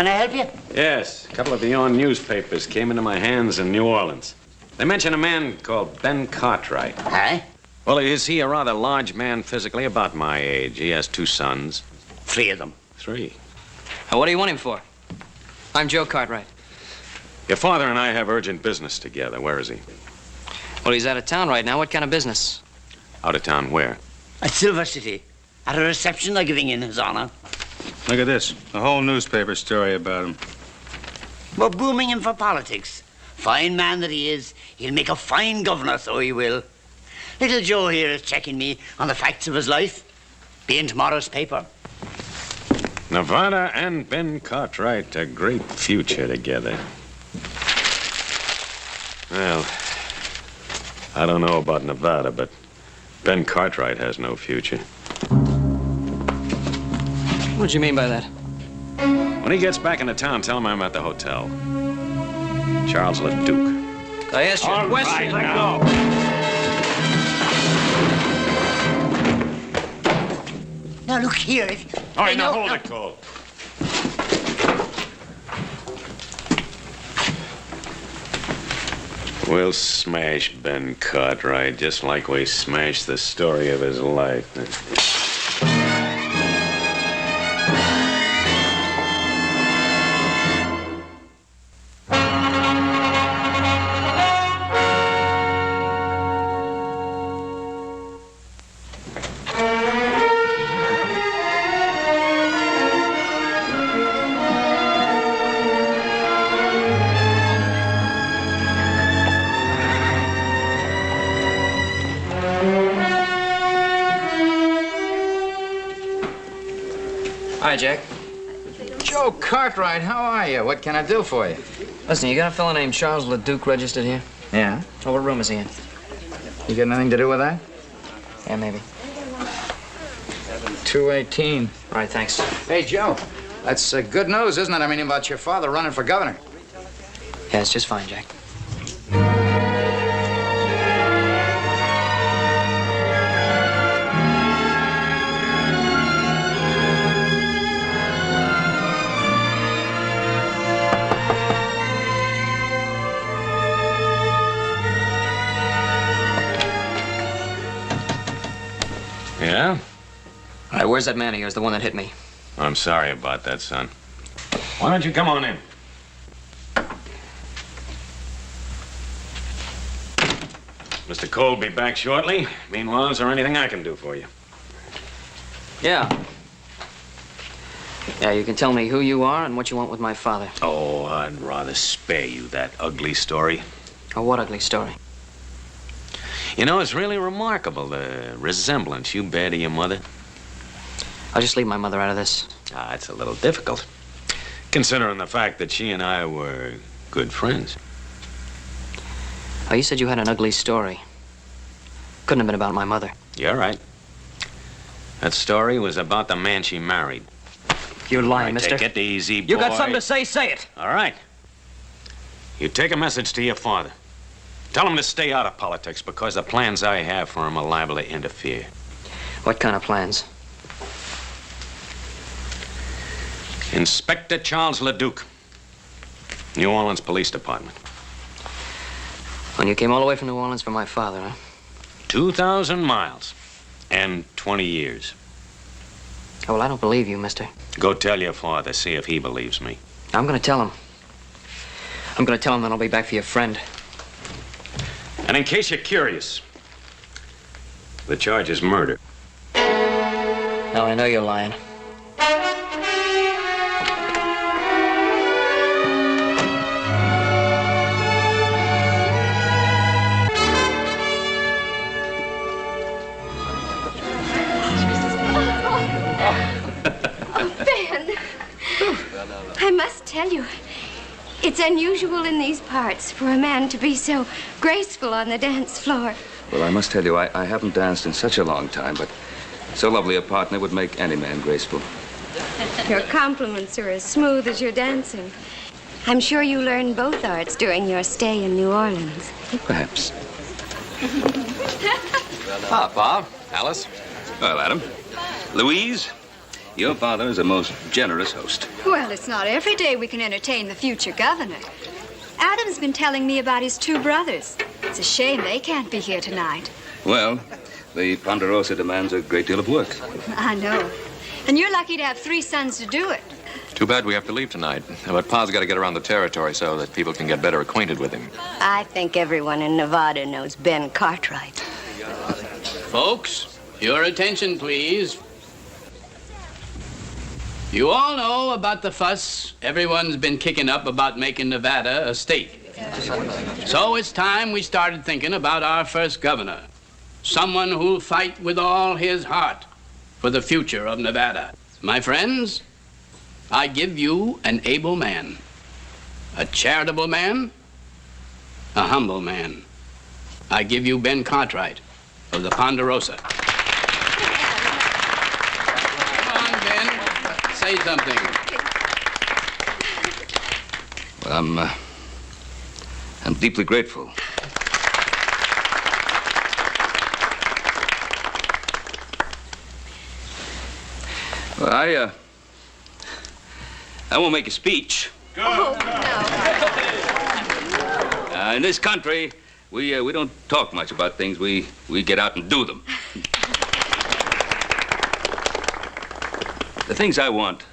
Can I help you? Yes, a couple of the Yawn newspapers came into my hands in New Orleans. They mention a man called Ben Cartwright. Huh? Well, is he a rather large man physically, about my age? He has 2 sons. 3 of them. 3. What do you want him for? I'm Joe Cartwright. Your father and I have urgent business together. Where is he? Well, he's out of town right now. What kind of business? Out of town where? At Silver City. At a reception they're giving in his honor. Look at this. A whole newspaper story about him. We're booming him for politics. Fine man that he is. He'll make a fine governor, so he will. Little Joe here is checking me on the facts of his life. Be in tomorrow's paper. Nevada and Ben Cartwright, a great future together. Well, I don't know about Nevada, but Ben Cartwright has no future. What do you mean by that? When he gets back into town, tell him I'm at the hotel. Charles LeDuc. I asked you a question. Right, now. Now, look here. All right, now hold it, Cole. We'll smash Ben Cartwright just like we smashed the story of his life. Hi, Jack. Joe Cartwright, how are you? What can I do for you? Listen, you got a fellow named Charles LeDuc registered here? Yeah? Oh, what room is he in? You got anything to do with that? Yeah, maybe. 218. All right, thanks. Hey, Joe. That's good news, isn't it? I mean, about your father running for governor. Yeah, it's just fine, Jack. Yeah? All right, where's that man of yours, the one that hit me? I'm sorry about that, son. Why don't you come on in? Mr. Cole will be back shortly. Meanwhile, is there anything I can do for you? Yeah. Yeah, you can tell me who you are and what you want with my father. Oh, I'd rather spare you that ugly story. Oh, what ugly story? You know, it's really remarkable, the resemblance you bear to your mother. I'll just leave my mother out of this. Ah, it's a little difficult, considering the fact that she and I were good friends. Oh, you said you had an ugly story. Couldn't have been about my mother. You're right. That story was about the man she married. You're lying, All right, mister. take it easy, boy. You got something to say, say it. All right. You take a message to your father. Tell him to stay out of politics because the plans I have for him are liable to interfere. What kind of plans? Inspector Charles LeDuc, New Orleans Police Department. When you came all the way from New Orleans for my father, huh? 2,000 miles and 20 years. Oh, well, I don't believe you, mister. Go tell your father, see if he believes me. I'm gonna tell him. I'm gonna tell him that I'll be back for your friend. And in case you're curious, the charge is murder. Now I know you're lying. I must tell you, it's unusual in these parts for a man to be so graceful on the dance floor. Well, I must tell you, I haven't danced in such a long time, but so lovely a partner would make any man graceful. Your compliments are as smooth as your dancing. I'm sure you learned both arts during your stay in New Orleans. Perhaps. Ah, Bob, Alice. Well, Adam. Louise, Your father is a most generous host. Well, it's not every day we can entertain the future governor. Adam's been telling me about his two brothers. It's a shame they can't be here tonight. Well, the Ponderosa demands a great deal of work. I know. And you're lucky to have 3 sons to do it. Too bad we have to leave tonight. But Pa's got to get around the territory so that people can get better acquainted with him. I think everyone in Nevada knows Ben Cartwright. Folks, your attention, please. You all know about the fuss everyone's been kicking up about making Nevada a state. So it's time we started thinking about our first governor. Someone who'll fight with all his heart for the future of Nevada. My friends, I give you an able man, a charitable man, a humble man. I give you Ben Cartwright of the Ponderosa. Come on, Ben, say something. Well, I'm deeply grateful. Well, I won't make a speech. Oh, no. In this country, we don't talk much about things. We get out and do them. The things I want,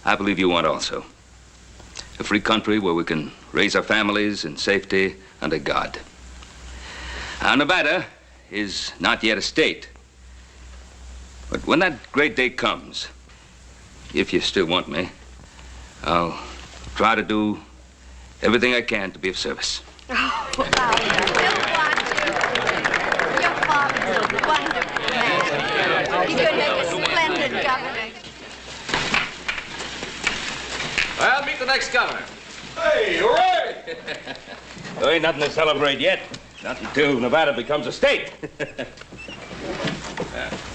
I believe you want also. A free country where we can raise our families in safety under God. Now, Nevada is not yet a state. But when that great day comes, if you still want me, I'll try to do everything I can to be of service. Oh, you'll want to. Your father's a wonderful man. He's going to make a splendid governor. Well, meet the next governor. Hey, hooray! There ain't nothing to celebrate yet. Not until Nevada becomes a state.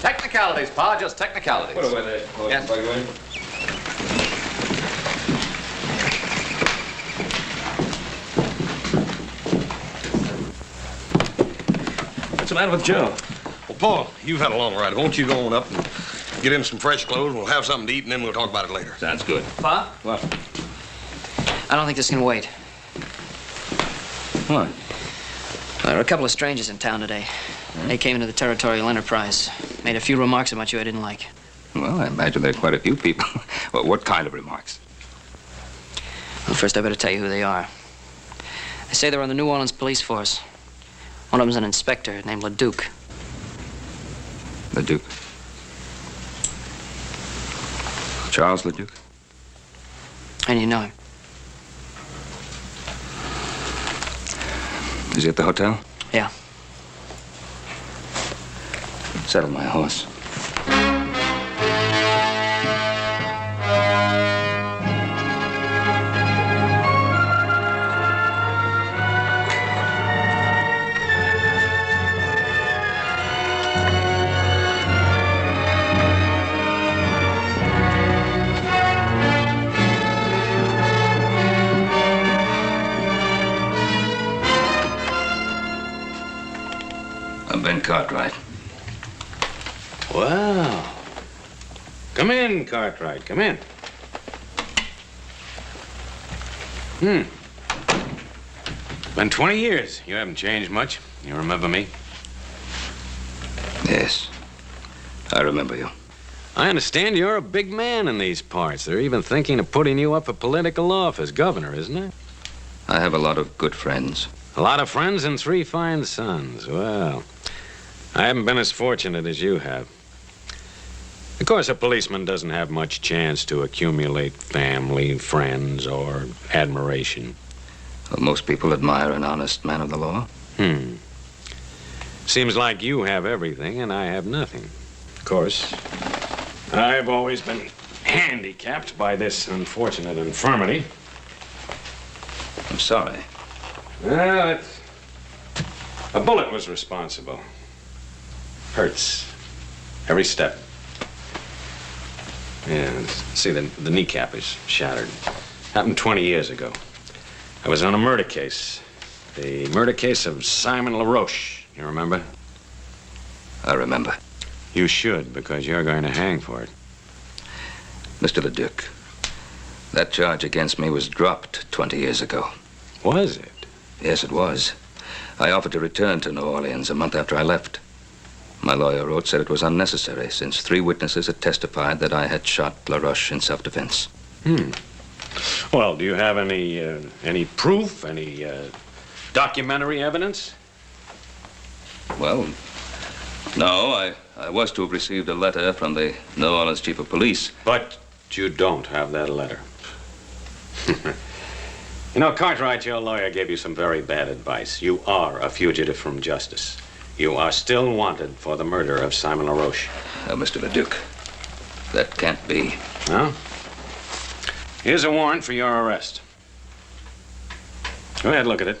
Technicalities, Pa, just technicalities. Put away that clothes, Yes. by the way. What's the matter with Joe? Well, Paul, you've had a long ride. Won't you go on up and get in some fresh clothes, and we'll have something to eat, and then we'll talk about it later. Sounds good. Pa? What? I don't think this can wait. What? There are a couple of strangers in town today. They came into the Territorial Enterprise. Made a few remarks about you I didn't like. Well, I imagine there are quite a few people. Well, what kind of remarks? Well, first I better tell you who they are. They say they're on the New Orleans police force. One of them's an inspector named LeDuc. LeDuc. Charles LeDuc? And you know him. Is he at the hotel? Yeah. Settle my horse. I'm Ben Cartwright. Wow. Come in, Cartwright, come in. Been 20 years. You haven't changed much. You remember me? Yes. I remember you. I understand you're a big man in these parts. They're even thinking of putting you up for political office, governor, isn't it? I have a lot of good friends. A lot of friends and 3 fine sons. Well, I haven't been as fortunate as you have. Of course, a policeman doesn't have much chance to accumulate family, friends, or admiration. Well, most people admire an honest man of the law. Seems like you have everything and I have nothing. Of course, I've always been handicapped by this unfortunate infirmity. I'm sorry. Well, a bullet was responsible. Hurts. Every step. Yeah, see, the kneecap is shattered. Happened 20 years ago. I was on a murder case. The murder case of Simon LaRoche. You remember? I remember. You should, because you're going to hang for it. Mr. Leduc, that charge against me was dropped 20 years ago. Was it? Yes, it was. I offered to return to New Orleans a month after I left. My lawyer wrote, said it was unnecessary, since 3 witnesses had testified that I had shot LaRoche in self-defense. Well, do you have any proof, any documentary evidence? Well, no, I was to have received a letter from the New Orleans chief of police. But you don't have that letter. You know, Cartwright, your lawyer gave you some very bad advice. You are a fugitive from justice. You are still wanted for the murder of Simon LaRoche. Mr. Leduc, that can't be. Well, here's a warrant for your arrest. Go ahead, look at it.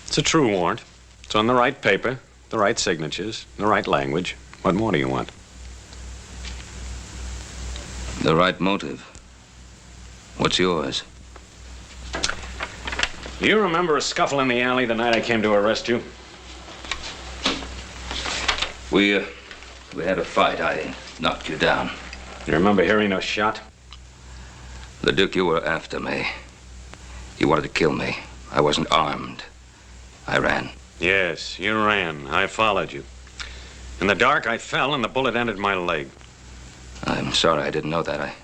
It's a true warrant. It's on the right paper, the right signatures, the right language. What more do you want? The right motive. What's yours? Do you remember a scuffle in the alley the night I came to arrest you? We had a fight. I knocked you down. You remember hearing a shot? Leduc, you were after me. You wanted to kill me. I wasn't armed. I ran. Yes, you ran. I followed you. In the dark, I fell and the bullet entered my leg. I'm sorry I didn't know that.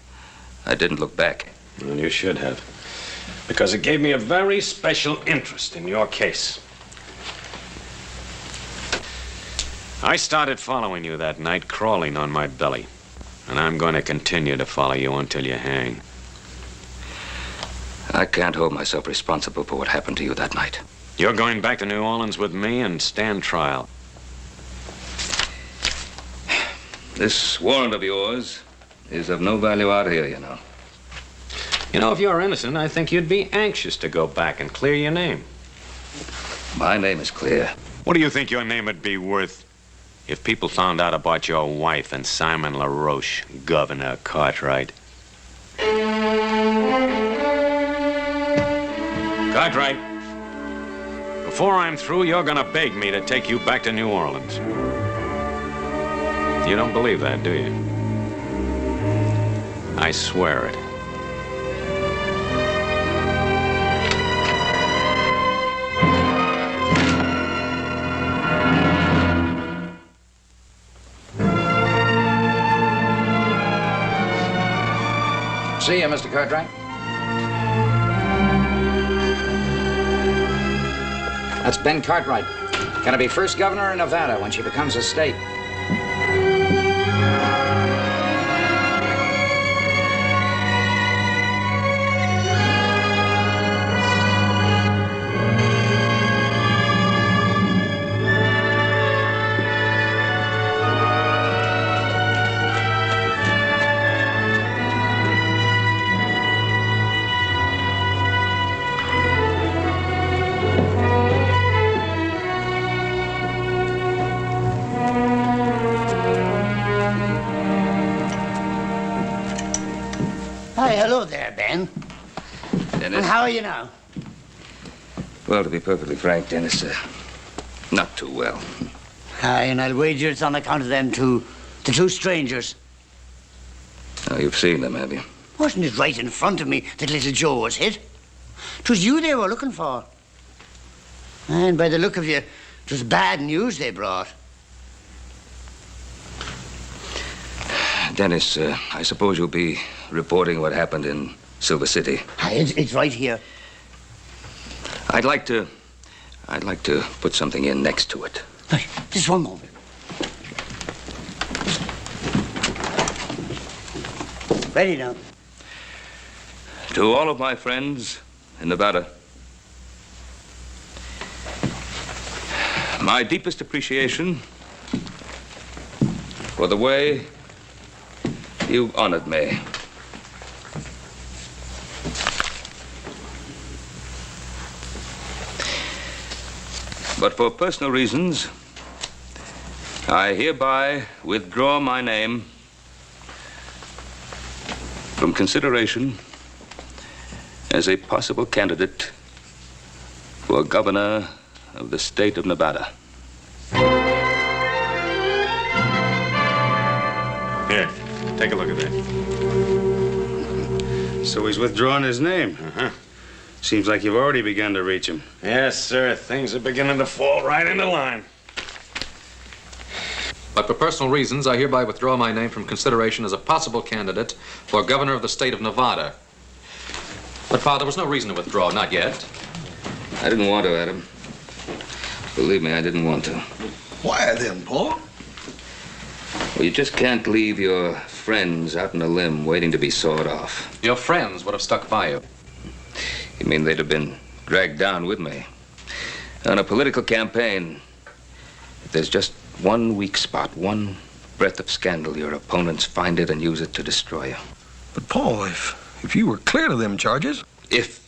I didn't look back. Well, you should have. Because it gave me a very special interest in your case. I started following you that night, crawling on my belly. And I'm going to continue to follow you until you hang. I can't hold myself responsible for what happened to you that night. You're going back to New Orleans with me and stand trial. This warrant of yours is of no value out here, you know. You know, if you're innocent, I think you'd be anxious to go back and clear your name. My name is clear. What do you think your name would be worth if people found out about your wife and Simon LaRoche, Governor Cartwright? Cartwright, before I'm through, you're gonna beg me to take you back to New Orleans. You don't believe that, do you? I swear it. See you, Mr. Cartwright. That's Ben Cartwright. Gonna be first governor of Nevada when she becomes a state. Hi, hello there, Ben. Dennis? And how are you now? Well, to be perfectly frank, Dennis, not too well. Aye, and I'll wager it's on account of them the two strangers. Oh, you've seen them, have you? Wasn't it right in front of me that little Joe was hit? 'Twas you they were looking for. And by the look of you, it was bad news they brought. Dennis, I suppose you'll be reporting what happened in Silver City. Aye, it's right here. I'd like to put something in next to it. Hey, just one moment. Ready now. To all of my friends in Nevada, my deepest appreciation for the way you've honored me. But for personal reasons, I hereby withdraw my name from consideration as a possible candidate for governor of the state of Nevada. Take a look at that. So he's withdrawing his name. Uh-huh. Seems like you've already begun to reach him. Yes, sir. Things are beginning to fall right into line. But for personal reasons, I hereby withdraw my name from consideration as a possible candidate for governor of the state of Nevada. But, Father, there was no reason to withdraw, not yet. I didn't want to, Adam. Believe me, I didn't want to. Why then, Paul? Well, you just can't leave your friends out on a limb waiting to be sawed off. Your friends would have stuck by you. You mean they'd have been dragged down with me? On a political campaign, if there's just one weak spot, one breath of scandal, your opponents find it and use it to destroy you. But, Paul, if you were clear of them charges... If.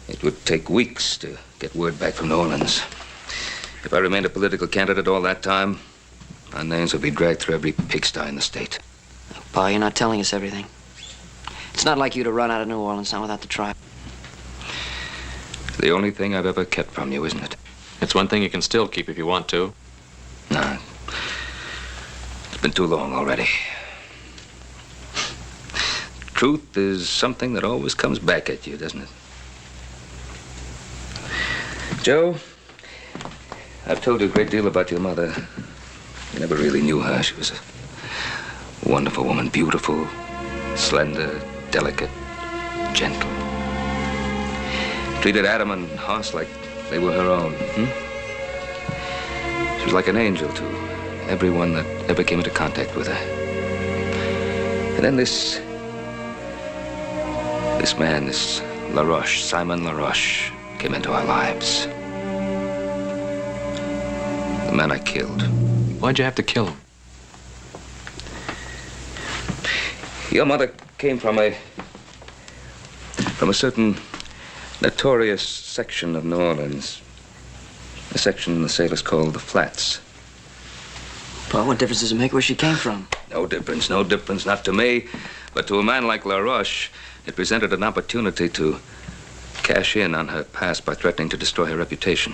It would take weeks to get word back from New Orleans. If I remained a political candidate all that time, our names would be dragged through every pigsty in the state. Pa, you're not telling us everything. It's not like you to run out of New Orleans now without the tribe. It's the only thing I've ever kept from you, isn't it? It's one thing you can still keep if you want to. No. It's been too long already. Truth is something that always comes back at you, doesn't it? Joe, I've told you a great deal about your mother. You never really knew her. She was a wonderful woman, beautiful, slender, delicate, gentle. Treated Adam and Hoss like they were her own. She was like an angel to everyone that ever came into contact with her. And then this man, this LaRoche, Simon LaRoche, came into our lives. The man I killed. Why'd you have to kill him? Your mother came from a certain notorious section of New Orleans. A section the sailors called the Flats. Pa, what difference does it make where she came from? No difference, not to me. But to a man like LaRoche, it presented an opportunity to cash in on her past by threatening to destroy her reputation.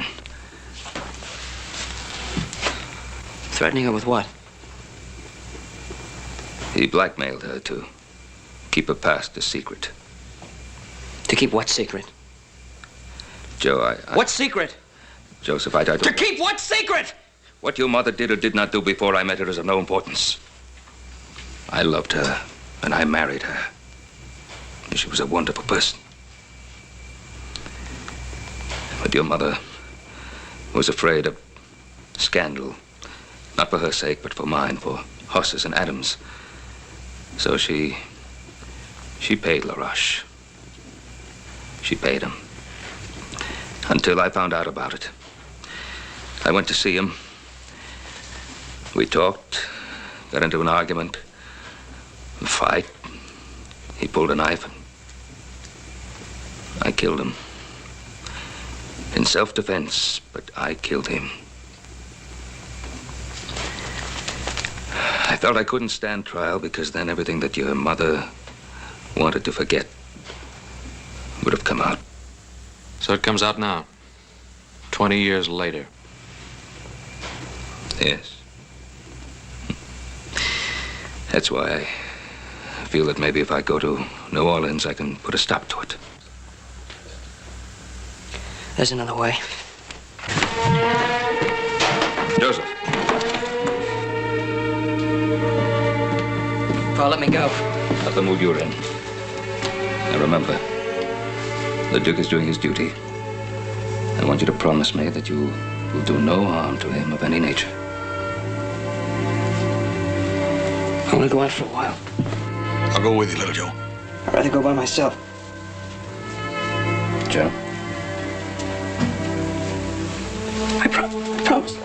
Threatening her with what? He blackmailed her to keep her past a secret. To keep what secret? Joe, I... What secret? Joseph, I don't... To keep what secret? What your mother did or did not do before I met her is of no importance. I loved her, and I married her. She was a wonderful person. But your mother was afraid of scandal. Not for her sake, but for mine, for Hoss's and Adam's. So she paid LaRoche. She paid him. Until I found out about it. I went to see him. We talked, got into an argument, a fight. He pulled a knife and I killed him. In self-defense, but I killed him. I felt I couldn't stand trial because then everything that your mother wanted to forget would have come out. So it comes out now, 20 years later. Yes. That's why I feel that maybe if I go to New Orleans, I can put a stop to it. There's another way. Joseph. Pa, let me go. Not the mood you're in. Now remember, the Duke is doing his duty. I want you to promise me that you will do no harm to him of any nature. I want to go out for a while. I'll go with you, little Joe. I'd rather go by myself. Joe? I promise.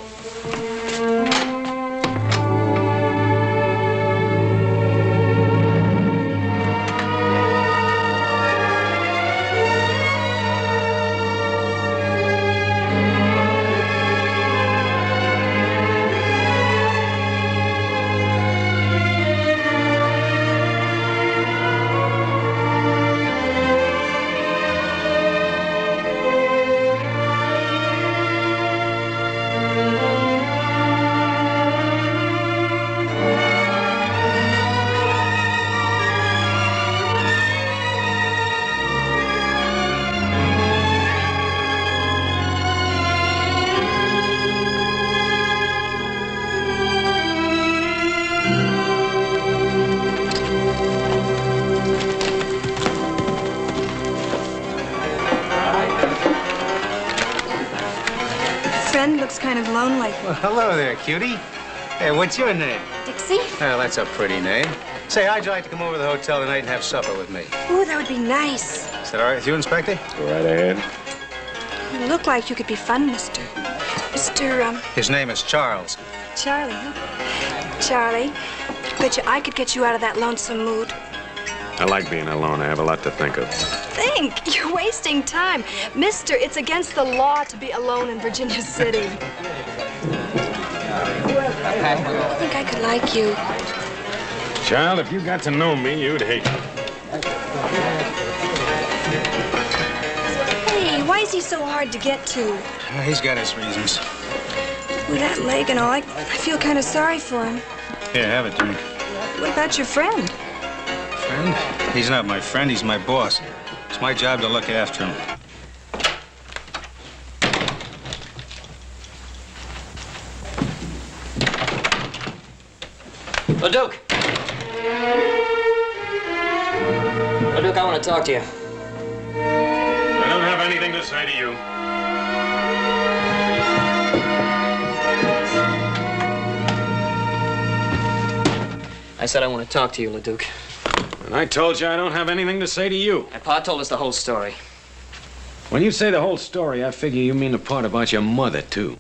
Ben looks kind of lonely. Well, hello there, cutie. Hey, what's your name? Dixie? Oh, that's a pretty name. Say, how'd you like to come over to the hotel tonight and have supper with me? Oh, that would be nice. Is that all right with you, Inspector? Go right ahead. You look like you could be fun, Mr. His name is Charles. Charlie, huh? Charlie, bet you I could get you out of that lonesome mood. I like being alone. I have a lot to think of. Think! You're wasting time. Mister, it's against the law to be alone in Virginia City. I think I could like you. Child, if you got to know me, you'd hate me. Hey, why is he so hard to get to? He's got his reasons. With that leg and all, I feel kind of sorry for him. Here, have a drink. What about your friend? Friend? He's not my friend, he's my boss. It's my job to look after him. LeDuc! LeDuc, I want to talk to you. I don't have anything to say to you. I said I want to talk to you, LeDuc. And I told you I don't have anything to say to you. My pa told us the whole story. When you say the whole story, I figure you mean the part about your mother, too.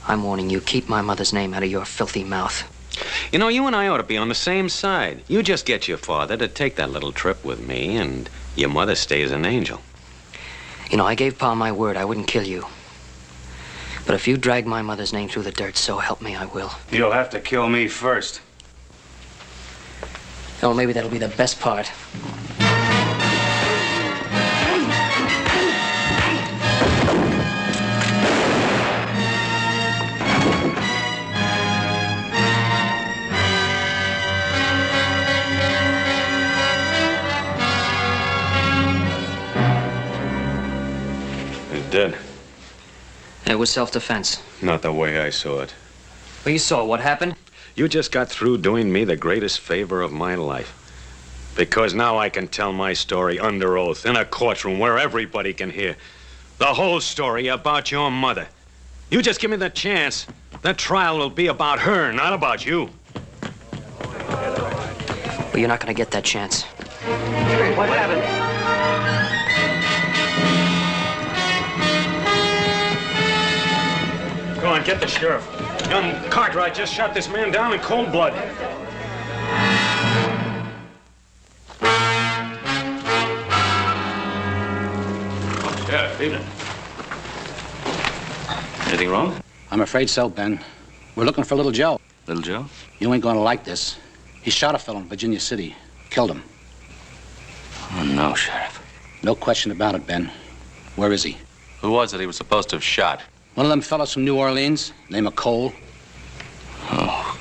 I'm warning you, keep my mother's name out of your filthy mouth. You know, you and I ought to be on the same side. You just get your father to take that little trip with me, and your mother stays an angel. You know, I gave Pa my word I wouldn't kill you. But if you drag my mother's name through the dirt, so help me, I will. You'll have to kill me first. Oh, maybe that'll be the best part. He's dead. It was self-defense. Not the way I saw it. Well, you saw what happened? You just got through doing me the greatest favor of my life. Because now I can tell my story under oath in a courtroom where everybody can hear. The whole story about your mother. You just give me the chance. That trial will be about her, not about you. Well, you're not going to get that chance. What happened? Go on, get the sheriff. Young Cartwright just shot this man down in cold blood. Sheriff, evening. Anything wrong? I'm afraid so, Ben. We're looking for Little Joe. Little Joe? You ain't gonna like this. He shot a fellow in Virginia City. Killed him. Oh, no, Sheriff. No question about it, Ben. Where is he? Who was it he was supposed to have shot? One of them fellows from New Orleans, name of Cole. Oh.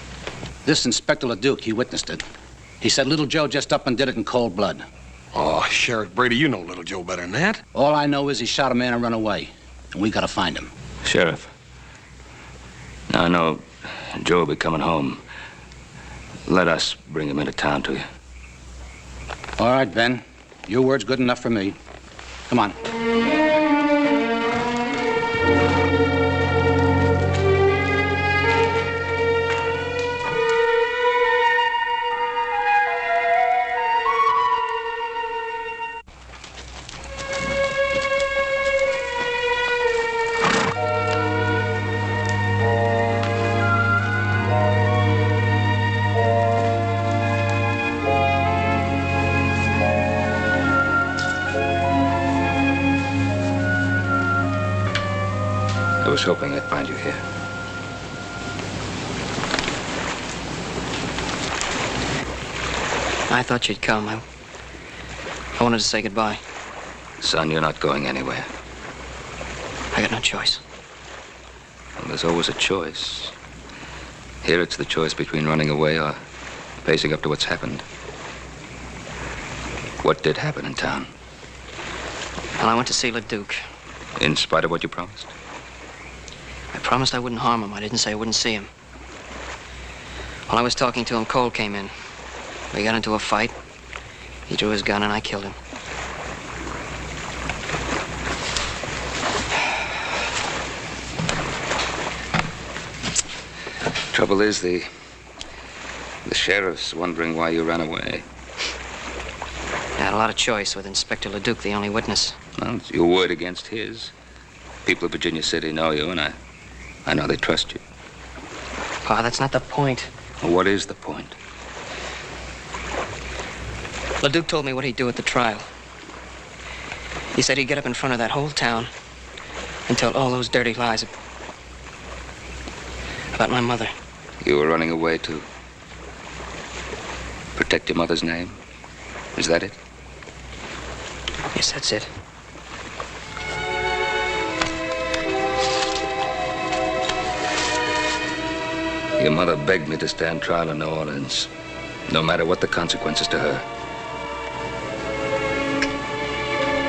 This Inspector LeDuc, he witnessed it. He said Little Joe just up and did it in cold blood. Oh, Sheriff Brady, you know Little Joe better than that. All I know is he shot a man and run away. And we gotta find him. Sheriff, now I know Joe will be coming home. Let us bring him into town to you. All right, Ben. Your word's good enough for me. Come on. I was hoping I'd find you here. I thought you'd come. I wanted to say goodbye. Son, you're not going anywhere. I got no choice. Well, there's always a choice. Here it's the choice between running away or facing up to what's happened. What did happen in town? Well, I went to see LeDuc. In spite of what you promised? I promised I wouldn't harm him. I didn't say I wouldn't see him. While I was talking to him, Cole came in. We got into a fight. He drew his gun and I killed him. Trouble is, the sheriff's wondering why you ran away. I had a lot of choice with Inspector LeDuc, the only witness. Well, it's your word against his. People of Virginia City know you, and I know they trust you. Pa, that's not the point. Well, what is the point? LeDuc told me what he'd do at the trial. He said he'd get up in front of that whole town and tell all those dirty lies about my mother. You were running away to protect your mother's name? Is that it? Yes, that's it. Your mother begged me to stand trial in New Orleans, no matter what the consequences to her.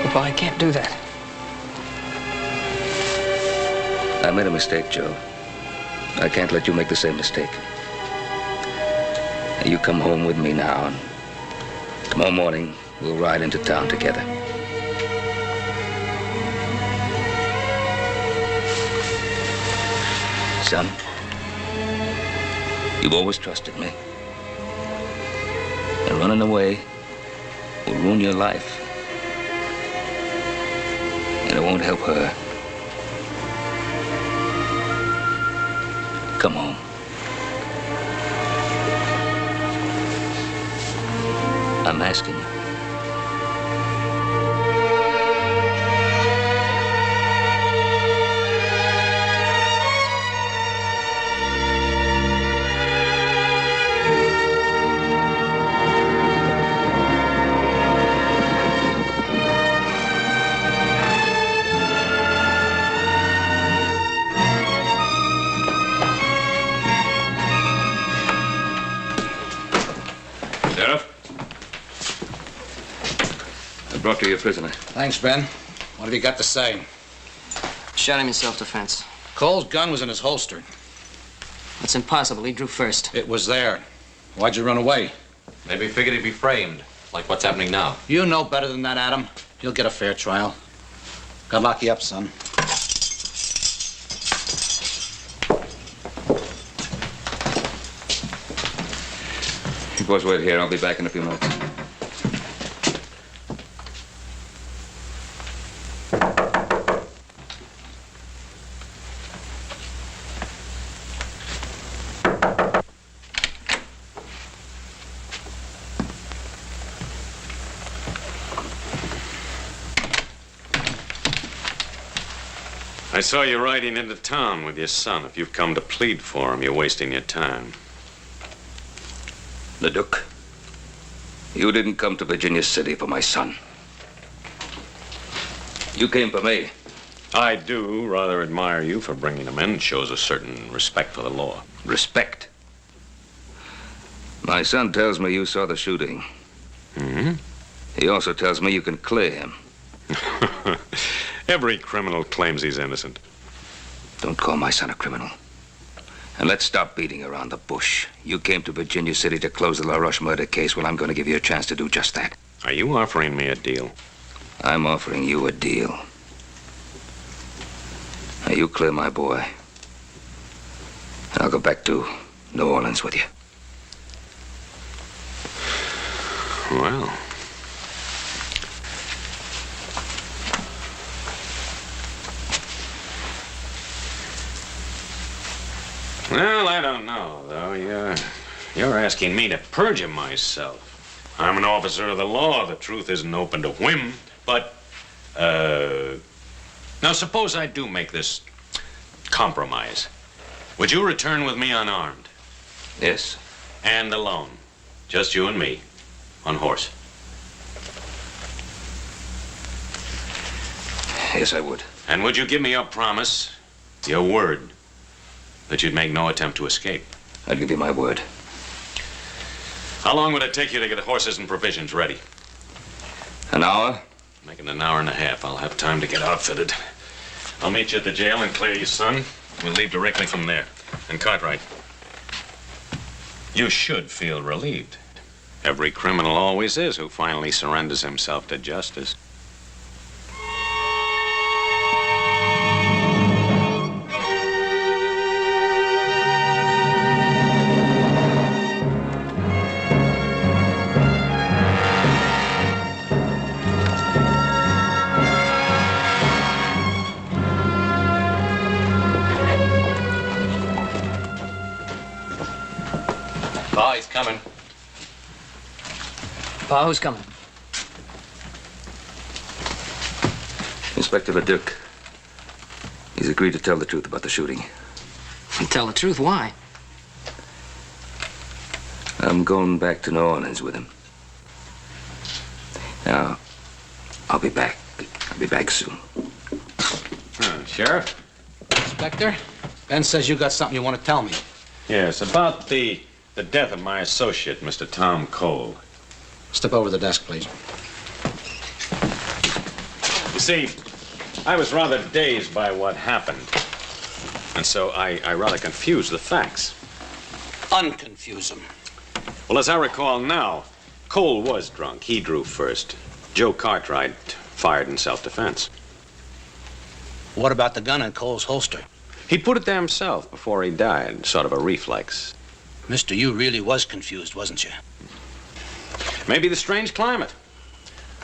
Well, Pa, I can't do that. I made a mistake, Joe. I can't let you make the same mistake. You come home with me now, and tomorrow morning we'll ride into town together. Son, you've always trusted me. And running away will ruin your life. And it won't help her. Come home. I'm asking you. Brought to you a prisoner. Thanks, Ben. What have you got to say? Shot him in self-defense. Cole's gun was in his holster. That's impossible. He drew first. It was there. Why'd you run away? Maybe he figured he'd be framed, like what's happening now. You know better than that, Adam. You'll get a fair trial. God lock you up, son. You boys wait here. I'll be back in a few minutes. I saw you riding into town with your son. If you've come to plead for him, you're wasting your time. LeDuc, you didn't come to Virginia City for my son. You came for me. I do rather admire you for bringing him in. It shows a certain respect for the law. Respect? My son tells me you saw the shooting. Mm-hmm. He also tells me you can clear him. Every criminal claims he's innocent. Don't call my son a criminal. And let's stop beating around the bush. You came to Virginia City to close the LaRoche murder case. Well, I'm going to give you a chance to do just that. Are you offering me a deal? I'm offering you a deal. Now, you clear my boy. And I'll go back to New Orleans with you. Well... Well, I don't know, though. You're asking me to perjure myself. I'm an officer of the law. The truth isn't open to whim. But, now suppose I do make this compromise. Would you return with me unarmed? Yes. And alone? Just you and me? On horse? Yes, I would. And would you give me your promise, your word, that you'd make no attempt to escape? I'll give you my word. How long would it take you to get horses and provisions ready? An hour? Making an hour and a half. I'll have time to get outfitted. I'll meet you at the jail and clear your son. We'll leave directly from there. And Cartwright, you should feel relieved. Every criminal always is who finally surrenders himself to justice. Pa, he's coming. Pa, who's coming? Inspector LeDuc. He's agreed to tell the truth about the shooting. Tell the truth, why? I'm going back to New Orleans with him. Now, I'll be back. I'll be back soon. Sheriff? Inspector, Ben says you got something you want to tell me. Yes, about the death of my associate, Mr. Tom Cole. Step over to the desk, please. You see, I was rather dazed by what happened. And so I rather confused the facts. Unconfuse him. Well, as I recall now, Cole was drunk. He drew first. Joe Cartwright fired in self-defense. What about the gun in Cole's holster? He put it there himself before he died, sort of a reflex. Mister, you really was confused, wasn't you? Maybe the strange climate.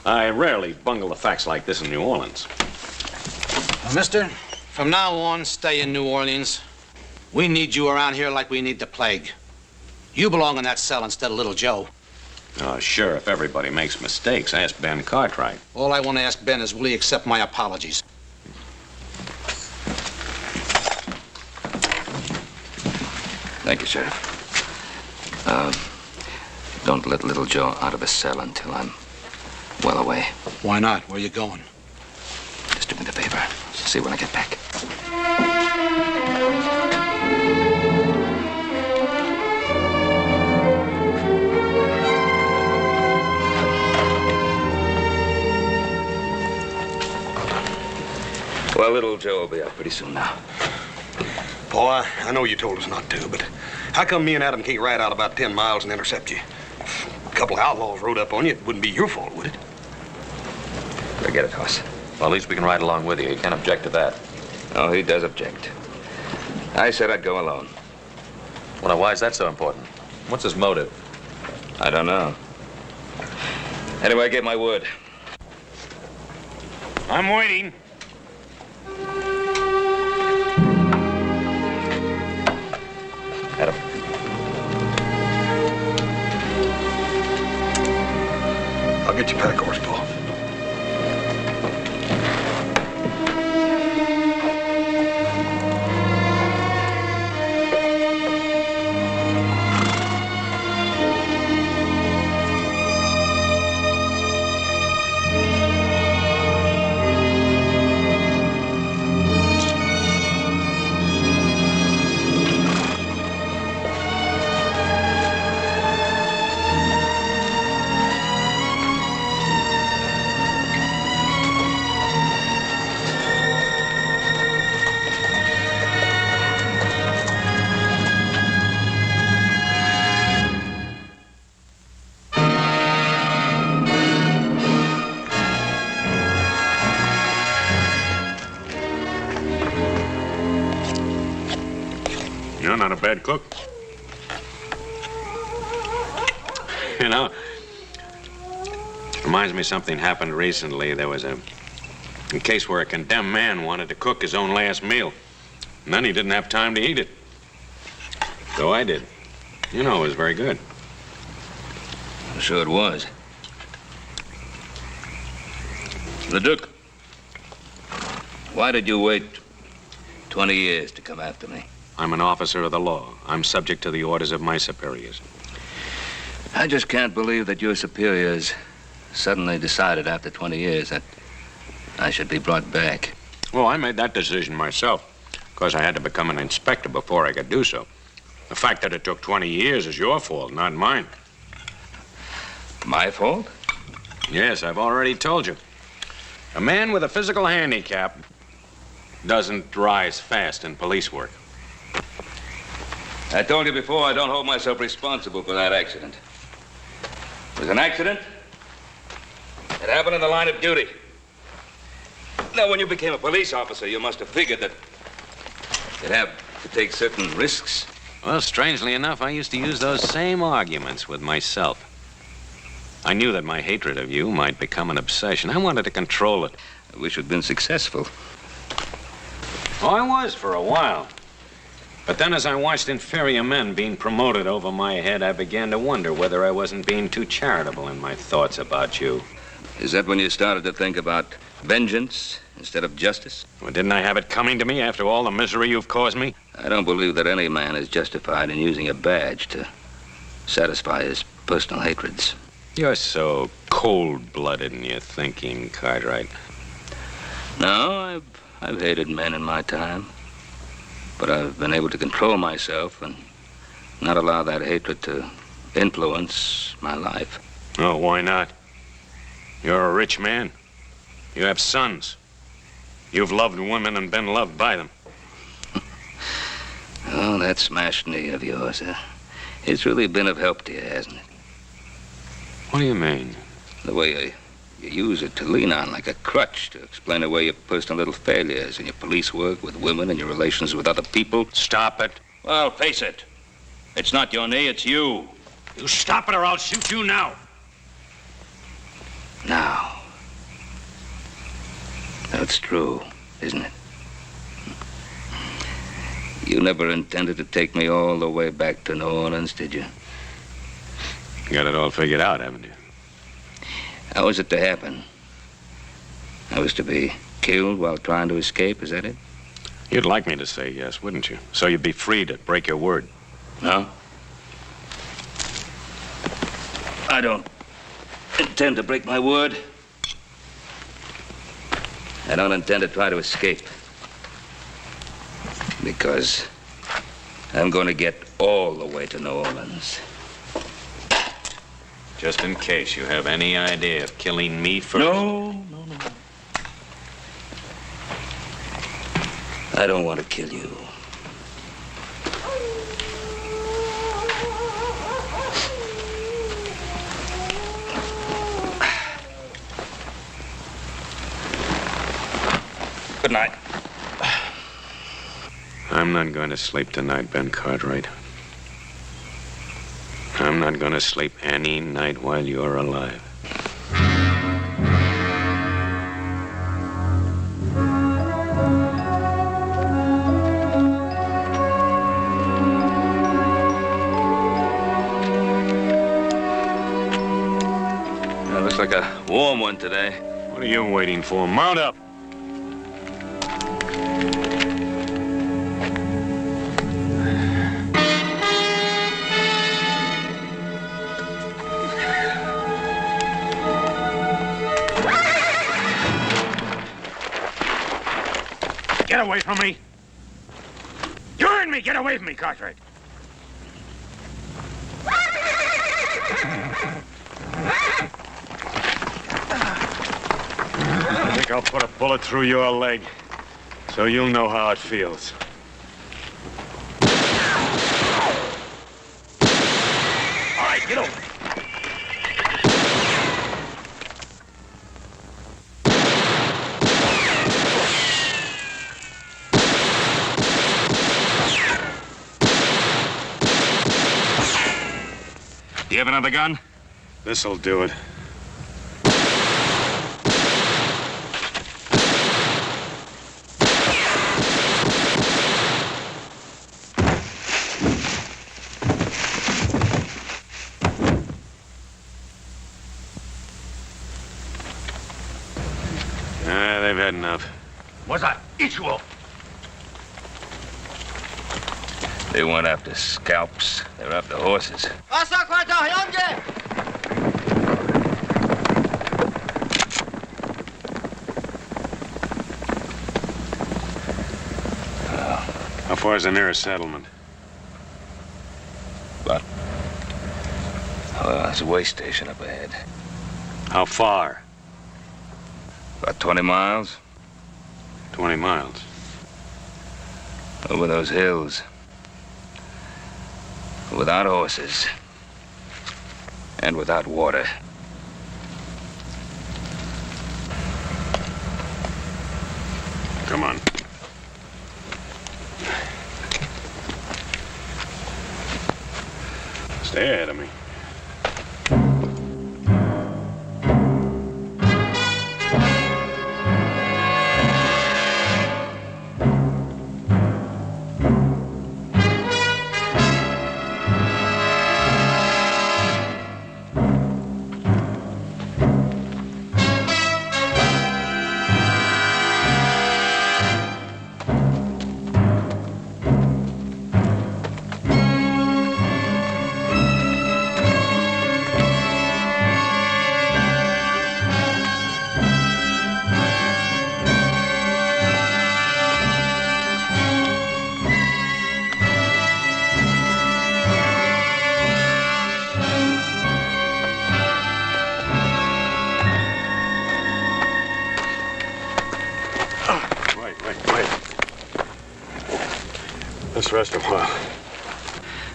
I rarely bungle the facts like this in New Orleans. Well, mister, from now on, stay in New Orleans. We need you around here like we need the plague. You belong in that cell instead of little Joe. Oh, sure, if everybody makes mistakes, ask Ben Cartwright. All I want to ask Ben is, will he accept my apologies? Thank you, Sheriff. Don't let little Joe out of his cell until I'm well away. Why not? Where are you going? Just do me the favor. See you when I get back. Well, little Joe will be out pretty soon now. Paul, I know you told us not to, but how come me and Adam can't ride out about 10 miles and intercept you? If a couple of outlaws rode up on you, it wouldn't be your fault, would it? Forget it, Hoss. Well, at least we can ride along with you. You can't object to that. Oh, he does object. I said I'd go alone. Well, now, why is that so important? What's his motive? I don't know. Anyway, I gave my word. I'm waiting. Adam. I'll get you pack horse, Paul. You're not a bad cook. You know, reminds me something happened recently. There was a case where a condemned man wanted to cook his own last meal. And then he didn't have time to eat it. So I did. You know, it was very good. I'm sure it was. LeDuc, why did you wait 20 years to come after me? I'm an officer of the law. I'm subject to the orders of my superiors. I just can't believe that your superiors suddenly decided after 20 years that I should be brought back. Well, I made that decision myself, because I had to become an inspector before I could do so. The fact that it took 20 years is your fault, not mine. My fault? Yes, I've already told you. A man with a physical handicap doesn't rise fast in police work. I told you before, I don't hold myself responsible for that accident. It was an accident. It happened in the line of duty. Now, when you became a police officer, you must have figured that you'd have to take certain risks. Well, strangely enough, I used to use those same arguments with myself. I knew that my hatred of you might become an obsession. I wanted to control it. I wish you'd been successful. Oh, I was for a while. But then as I watched inferior men being promoted over my head, I began to wonder whether I wasn't being too charitable in my thoughts about you. Is that when you started to think about vengeance instead of justice? Well, didn't I have it coming to me after all the misery you've caused me? I don't believe that any man is justified in using a badge to satisfy his personal hatreds. You're so cold-blooded in your thinking, Cartwright. No, I've hated men in my time. But I've been able to control myself and not allow that hatred to influence my life. Oh, why not? You're a rich man. You have sons. You've loved women and been loved by them. Oh, that smashed knee of yours, it's really been of help to you, hasn't it? What do you mean? The way you use it to lean on like a crutch to explain away your personal little failures in your police work with women and your relations with other people. Stop it. Well, face it. It's not your knee, it's you. You stop it or I'll shoot you now. Now. That's true, isn't it? You never intended to take me all the way back to New Orleans, did you? You got it all figured out, haven't you? How was it to happen? I was to be killed while trying to escape, is that it? You'd like me to say yes, wouldn't you? So you'd be free to break your word. No? I don't intend to break my word. I don't intend to try to escape. Because I'm going to get all the way to New Orleans. Just in case you have any idea of killing me first. No. I don't want to kill you. Good night. I'm not going to sleep tonight, Ben Cartwright. I'm not going to sleep any night while you're alive. That looks like a warm one today. What are you waiting for? Mount up. Get away from me! You heard me! Get away from me, Cartwright! I think I'll put a bullet through your leg, so you'll know how it feels. All right, get over. Do you have another gun? This'll do it. They've had enough. What's that? Eat you up. They weren't after scalps. They were after horses. How far is the nearest settlement? But there's a way station up ahead. How far? About 20 miles. 20 miles. Over those hills. Without horses. And without water. Come on. Stay ahead of me. Let's rest a while.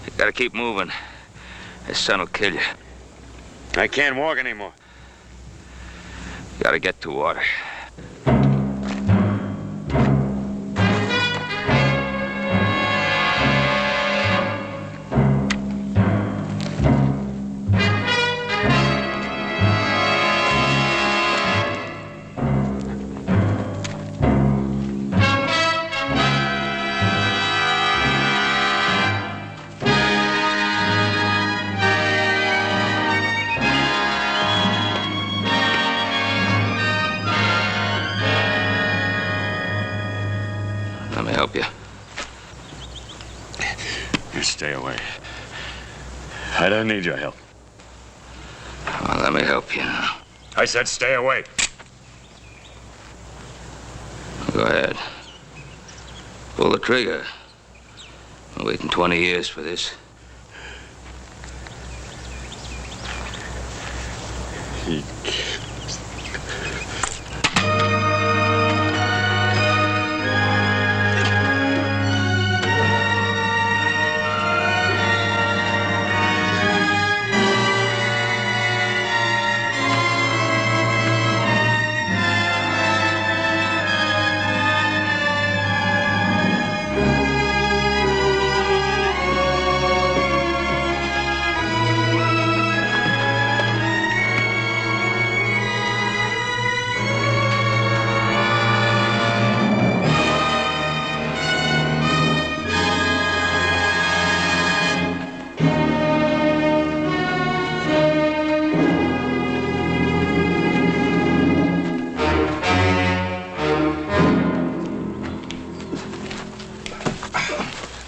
You gotta keep moving. His son will kill you. I can't walk anymore. You gotta get to water. Let me help you. You stay away. I don't need your help. Well, let me help you now. I said stay away. Go ahead. Pull the trigger. I'm waiting 20 years for this.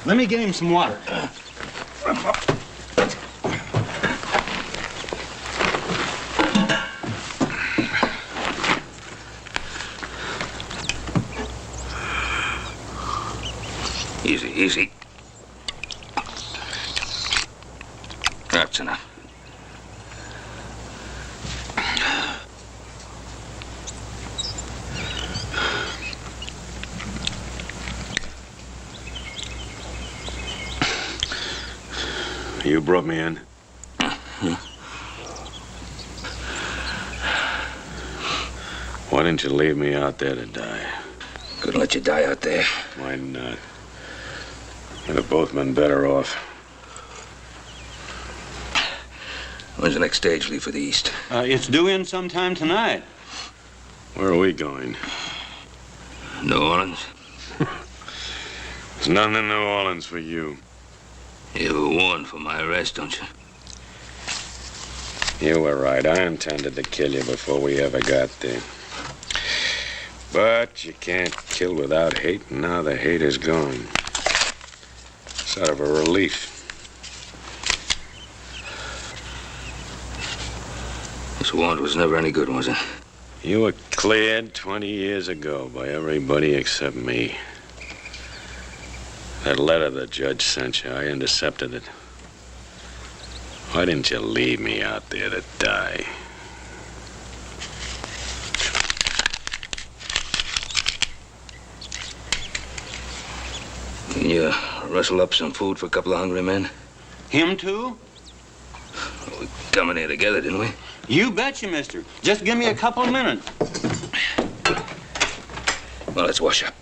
Let me get him some water. Easy, easy. That's enough. You brought me in. Why didn't you leave me out there to die? Couldn't let you die out there. Why not? We'd have both been better off. When's the next stage leave for the East? It's due in sometime tonight. Where are we going? New Orleans. There's nothing in New Orleans for you. You were warned for my arrest, don't you? You were right. I intended to kill you before we ever got there. But you can't kill without hate, and now the hate is gone. Sort of a relief. This warrant was never any good, was it? You were cleared 20 years ago by everybody except me. That letter the judge sent you, I intercepted it. Why didn't you leave me out there to die? Can you rustle up some food for a couple of hungry men? Him too? We come in here together, didn't we? You betcha, mister. Just give me a couple of minutes. Well, let's wash up.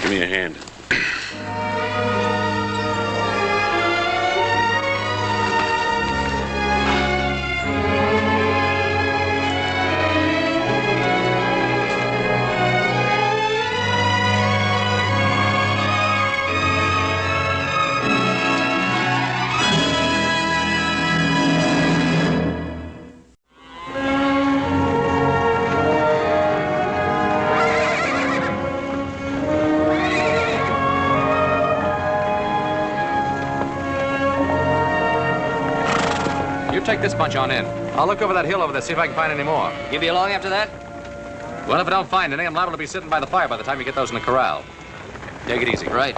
Give me a hand. Take this bunch on in. I'll look over that hill over there, see if I can find any more. You be along after that? Well, if I don't find any, I'm liable to be sitting by the fire by the time you get those in the corral. Take it easy. Right.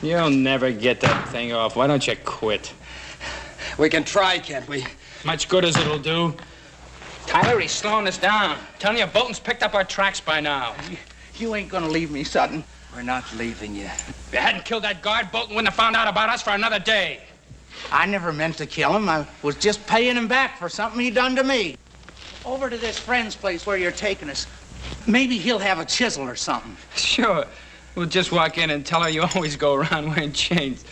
You'll never get that thing off. Why don't you quit? We can try, can't we? Much good as it'll do. Tyler, he's slowing us down. Telling you, Bolton's picked up our tracks by now. You ain't gonna leave me, Sutton. We're not leaving you. If you hadn't killed that guard, Bolton wouldn't have found out about us for another day. I never meant to kill him. I was just paying him back for something he done to me. Over to this friend's place where you're taking us. Maybe he'll have a chisel or something. Sure. We'll just walk in and tell her you always go around wearing chains.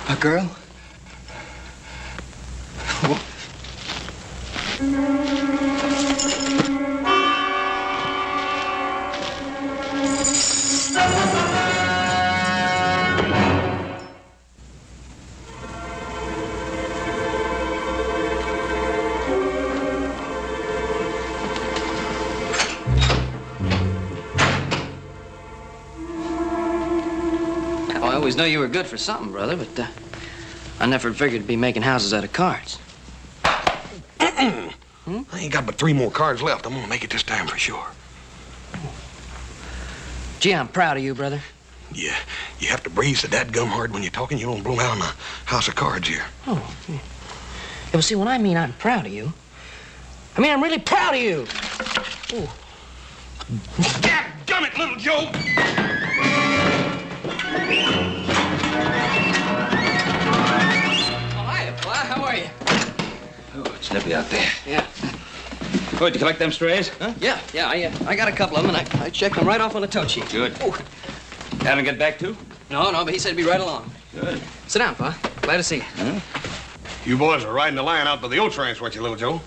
A girl? I always knew you were good for something, brother, but I never figured to be making houses out of cards. I ain't got but 3 more cards left. I'm gonna make it this time for sure. Gee, I'm proud of you, brother. Yeah, you have to breathe so that gum hard when you're talking. You don't blow out on the house of cards here. Oh. Yeah, well, see, when I mean I'm proud of you, I mean I'm really proud of you. Ooh. Dadgummit, little Joe! How are you? Oh, it's nippy out there. Yeah. Oh, did you collect them strays? Huh? Yeah. I got a couple of them, and I checked them right off on the tote sheet. Good. Oh. Haven't get back too? No, but he said he'd be right along. Good. Sit down, Pa. Glad to see you. Huh? You boys were riding the line out by the old ranch, weren't you, little Joe?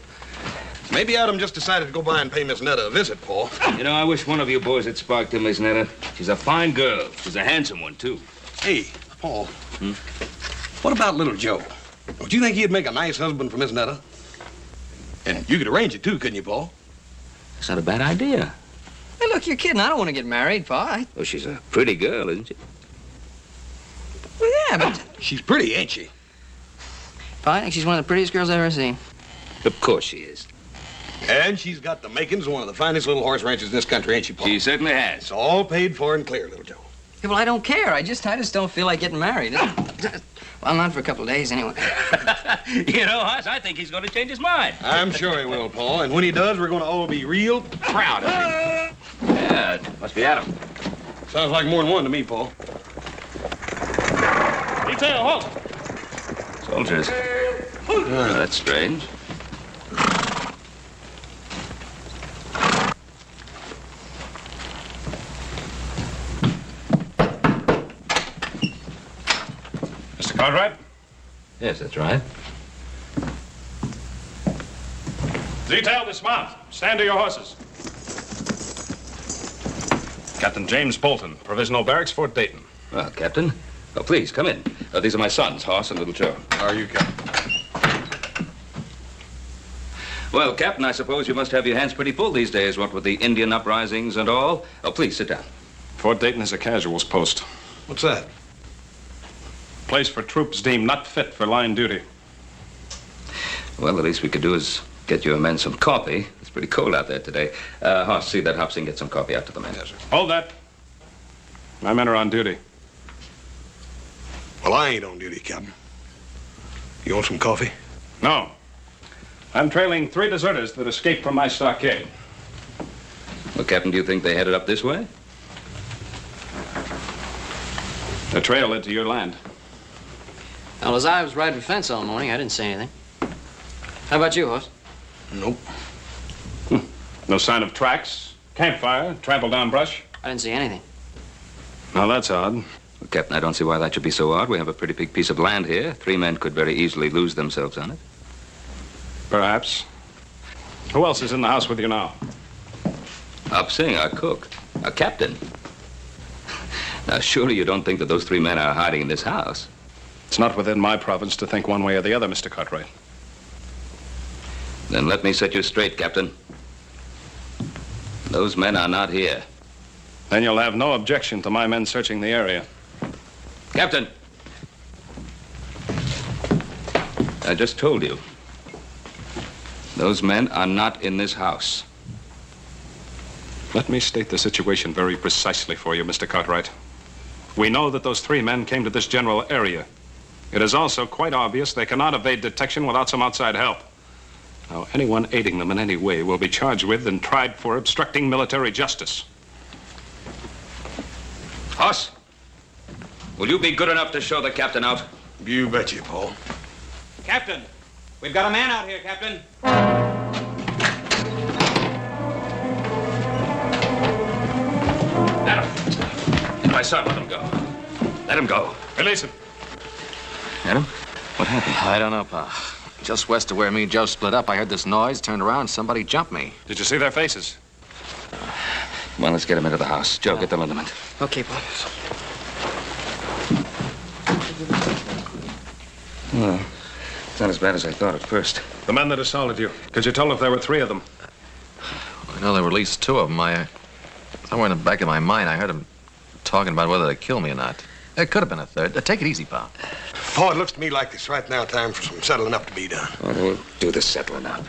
Maybe Adam just decided to go by and pay Miss Netta a visit, Paul. You know, I wish one of you boys had sparked to Miss Netta. She's a fine girl. She's a handsome one, too. Hey, Paul. What about little Joe? Don't you think he'd make a nice husband for Miss Netta? And you could arrange it, too, couldn't you, Paul? That's not a bad idea. Hey, look, you're kidding. I don't want to get married, Pa. Oh, she's a pretty girl, isn't she? Well, yeah, but... She's pretty, ain't she? Pa, I think she's one of the prettiest girls I've ever seen. Of course she is. And she's got the makings of one of the finest little horse ranches in this country, ain't she, Paul? She certainly has. It's all paid for and clear, little Joe. Yeah, well, I don't care. I just don't feel like getting married. Well, not for a couple of days, anyway. You know, Hoss, I think he's going to change his mind. I'm sure he will, Paul. And when he does, we're going to all be real proud of him. Yeah, it must be Adam. Sounds like more than one to me, Paul. Detail, halt. Soldiers. Oh, that's strange. Cartwright? Yes, that's right. Detail, dismount. Stand to your horses. Captain James Bolton, Provisional Barracks, Fort Dayton. Well, Captain. Oh, please, come in. These are my sons, Hoss and Little Joe. How are you, Captain? Well, Captain, I suppose you must have your hands pretty full these days, what with the Indian uprisings and all. Oh, please, sit down. Fort Dayton is a casuals post. What's that? Place for troops deemed not fit for line duty. Well, the least we could do is get your men some coffee. It's pretty cold out there today. Hoss, see that Hobson get some coffee out to the men. Yes, sir. Hold that. My men are on duty. Well, I ain't on duty, Captain. You want some coffee? No. I'm trailing 3 deserters that escaped from my stockade. Well, Captain, do you think they headed up this way? The trail led to your land. Well, as I was riding the fence all morning, I didn't say anything. How about you, Hoss? Nope. No sign of tracks, campfire, trampled down brush? I didn't see anything. Now, that's odd. Well, Captain, I don't see why that should be so odd. We have a pretty big piece of land here. 3 men could very easily lose themselves on it. Perhaps. Who else is in the house with you now? Up Sing, our cook. Our captain. Now, surely you don't think that those 3 men are hiding in this house? It's not within my province to think one way or the other, Mr. Cartwright. Then let me set you straight, Captain. Those men are not here. Then you'll have no objection to my men searching the area. Captain! I just told you. Those men are not in this house. Let me state the situation very precisely for you, Mr. Cartwright. We know that those 3 men came to this general area. It is also quite obvious they cannot evade detection without some outside help. Now, anyone aiding them in any way will be charged with and tried for obstructing military justice. Hoss, will you be good enough to show the captain out? You betcha, Paul. Captain, we've got a man out here, Captain. Adam, my son, let him go. Let him go. Release him. Adam, what happened? I don't know, Pa. Just west of where me and Joe split up, I heard this noise, turned around, somebody jumped me. Did you see their faces? Come on, let's get him into the house. Joe, get the liniment. Okay, Pa. Well, it's not as bad as I thought at first. The men that assaulted you. Could you tell if there were 3 of them? I know there were at least 2 of them. Somewhere in the back of my mind, I heard them talking about whether to kill me or not. There could have been a 3rd. Take it easy, Pa. Paul, it looks to me like it's right now time for some settling up to be done. Oh, we'll do the settling up.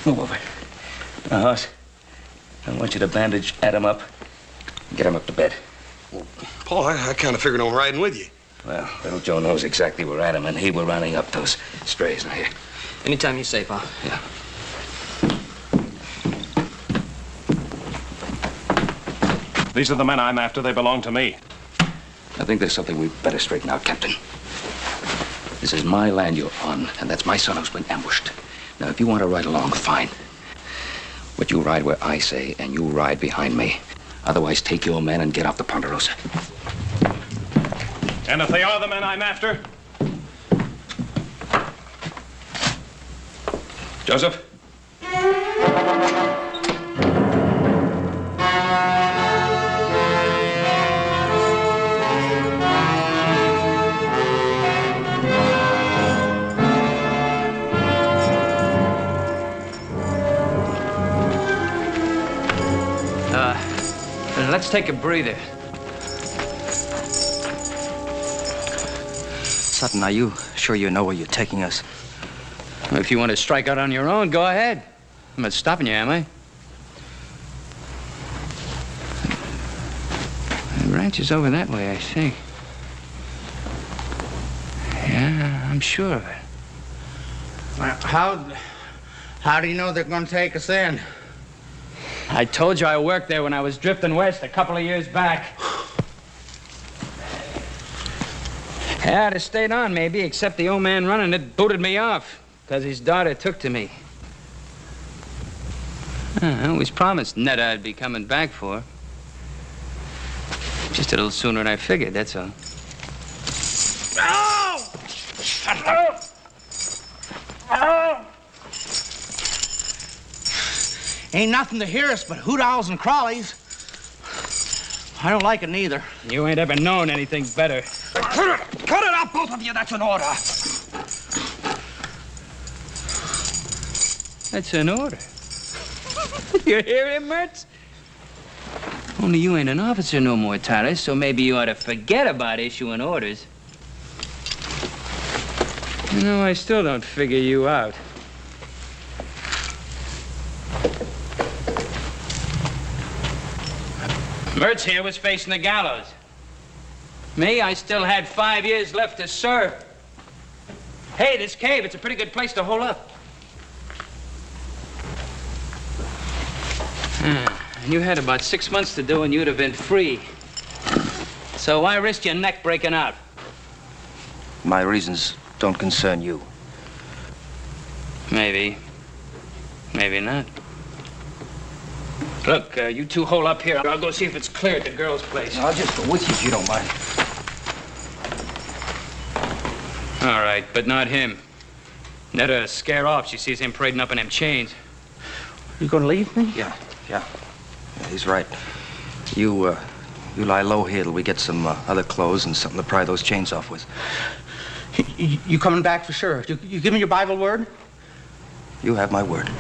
Move over. Now, Hoss, I want you to bandage Adam up and get him up to bed. Well, Paul, I kind of figured on riding with you. Well, little Joe knows exactly where Adam and he were rounding up those strays. Now, here. Anytime you say, Pa. Yeah. These are the men I'm after. They belong to me. I think there's something we better straighten out, Captain. This is my land you're on, and that's my son who's been ambushed. Now, if you want to ride along, fine. But you ride where I say, and you ride behind me. Otherwise, take your men and get off the Ponderosa. And if they are the men I'm after? Joseph? Let's take a breather. Sutton, are you sure you know where you're taking us? Well, if you want to strike out on your own, go ahead. I'm not stopping you, am I? The ranch is over that way, I think. Yeah, I'm sure of it. Well, how do you know they're going to take us in? I told you I worked there when I was drifting west a couple of years back. Yeah, I'd have stayed on, maybe, except the old man running it booted me off because his daughter took to me. I always promised Netta I'd be coming back for. Just a little sooner than I figured, that's all. Oh! Oh! Ain't nothing to hear us but hoot owls and crawlies. I don't like it neither. You ain't ever known anything better. Cut it out, both of you. That's an order. That's an order. You hear him, Mertz? Only you ain't an officer no more, Tyler, so maybe you ought to forget about issuing orders. You know, I still don't figure you out. Mertz here was facing the gallows. Me, I still had 5 years left to serve. Hey, this cave, it's a pretty good place to hole up. And you had about 6 months to do and you'd have been free. So why risk your neck breaking out? My reasons don't concern you. Maybe. Maybe not. Look, you two hole up here. I'll go see if it's clear at the girl's place. I'll just go with you if you don't mind. All right, but not him. Netta scare off. She sees him parading up in them chains. You gonna leave me? Yeah. He's right. You lie low here till we get some other clothes and something to pry those chains off with. You coming back for sure? You give me your Bible word? You have my word.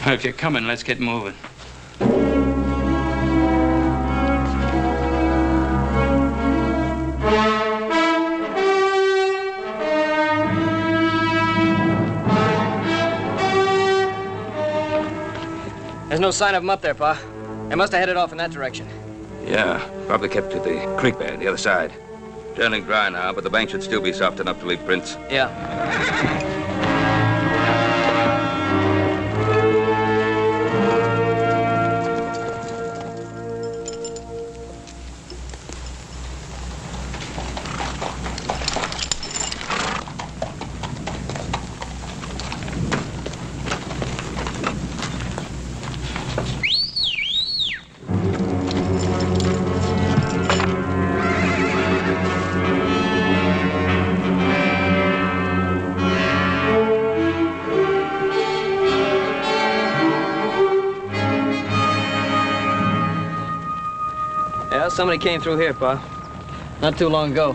Well, if you're coming, let's get moving. There's no sign of them up there, Pa. They must have headed off in that direction. Yeah, probably kept to the creek bed, the other side. Turning dry now, but the bank should still be soft enough to leave prints. Yeah. Yeah, somebody came through here, Pa. Not too long ago.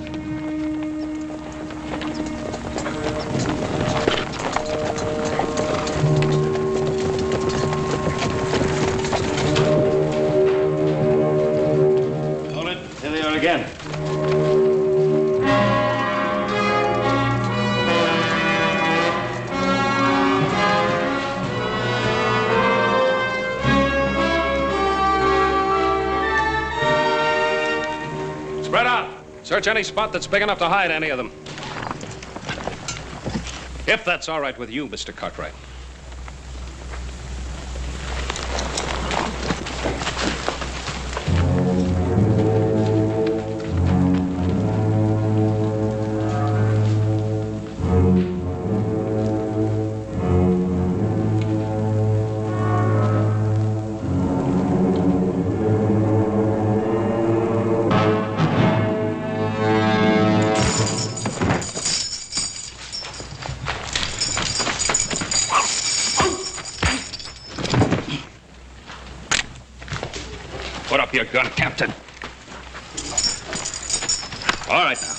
Hold it. Here they are again. Spread out. Search any spot that's big enough to hide any of them. If that's all right with you, Mr. Cartwright. Put up your gun, Captain. All right, now.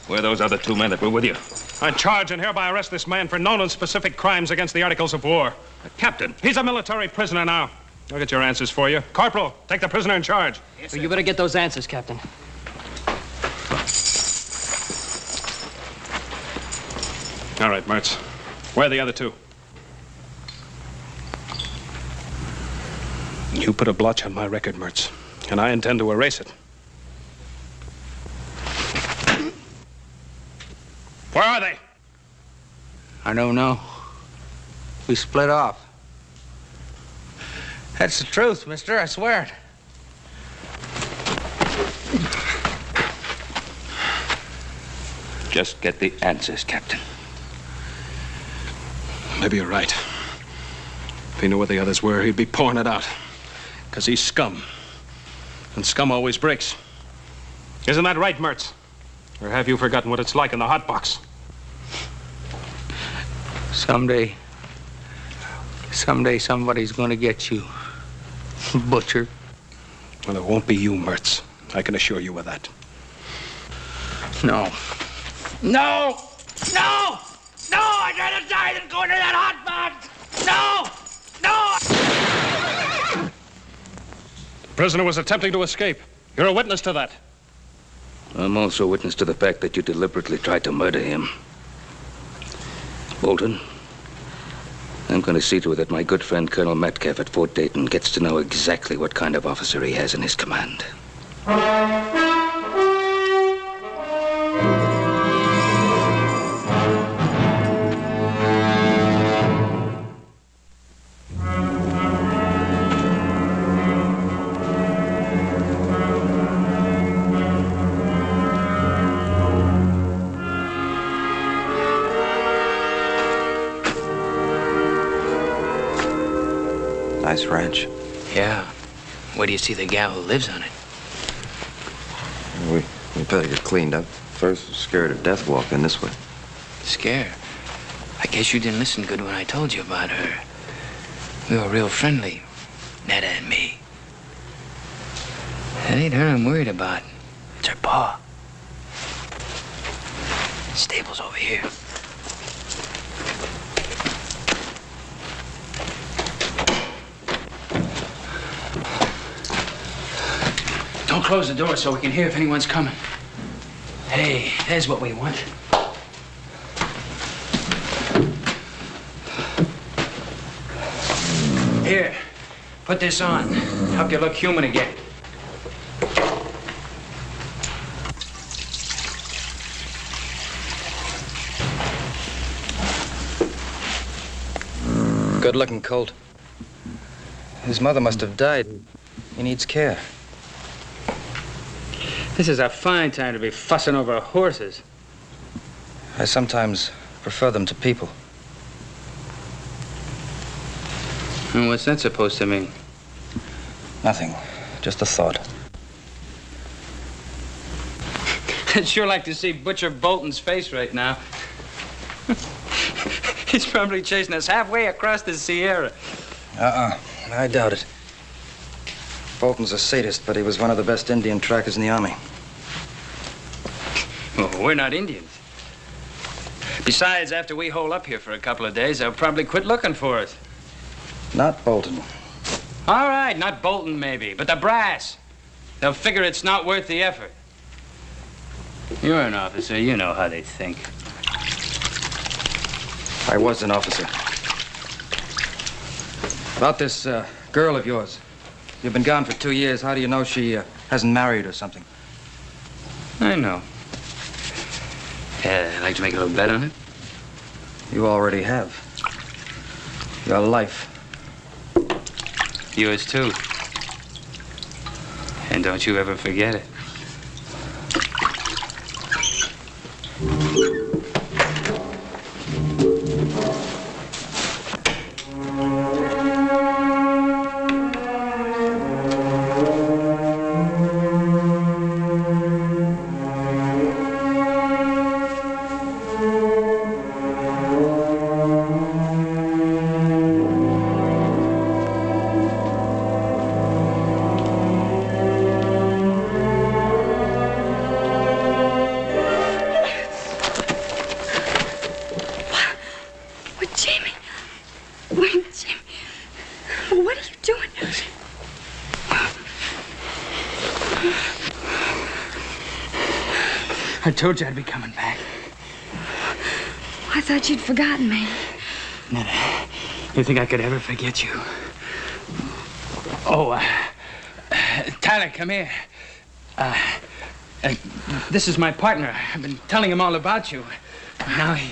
Where are those other 2 men that were with you? I charge and hereby arrest this man for known and specific crimes against the Articles of War. Captain. He's a military prisoner now. I'll get your answers for you. Corporal, take the prisoner in charge. Yes, well, you better get those answers, Captain. All right, Mertz. Where are the other 2? You put a blotch on my record, Mertz, and I intend to erase it. Where are they? I don't know. We split off. That's the truth, mister. I swear it. Just get the answers, Captain. Maybe you're right. If he knew where the others were, he'd be pouring it out. Because he's scum. And scum always breaks. Isn't that right, Mertz? Or have you forgotten what it's like in the hot box? Someday somebody's gonna get you, butcher. Well, it won't be you, Mertz. I can assure you of that. No. No! No! No! I'd rather die than go into that hot box! No! No! The prisoner was attempting to escape. You're a witness to that. I'm also witness to the fact that you deliberately tried to murder him. Bolton, I'm going to see to it that my good friend Colonel Metcalf at Fort Dayton gets to know exactly what kind of officer he has in his command. Nice ranch. Yeah. Where do you see the gal who lives on it? We better get cleaned up. First, scared to death walking this way. Scared? I guess you didn't listen good when I told you about her. We were real friendly, Netta and me. It ain't her I'm worried about. It's her pa. Stable's over here. Don't close the door so we can hear if anyone's coming. Hey, there's what we want. Here, put this on. Help you look human again. Good-looking colt. His mother must have died. He needs care. This is a fine time to be fussing over horses. I sometimes prefer them to people. And what's that supposed to mean? Nothing. Just a thought. I'd sure like to see Butcher Bolton's face right now. He's probably chasing us halfway across the Sierra. I doubt it. Bolton's a sadist, but he was one of the best Indian trackers in the Army. Well, we're not Indians. Besides, after we hole up here for a couple of days, they'll probably quit looking for us. Not Bolton. All right, not Bolton, maybe, but the brass. They'll figure it's not worth the effort. You're an officer. You know how they think. I was an officer. About this girl of yours. You've been gone for 2 years. How do you know she hasn't married or something? I know. I'd like to make a little bet on it. You already have. Your life. Yours, too. And don't you ever forget it. I told you I'd be coming back. I thought you'd forgotten me. Netta, you think I could ever forget you? Oh, Tyler, come here. This is my partner. I've been telling him all about you.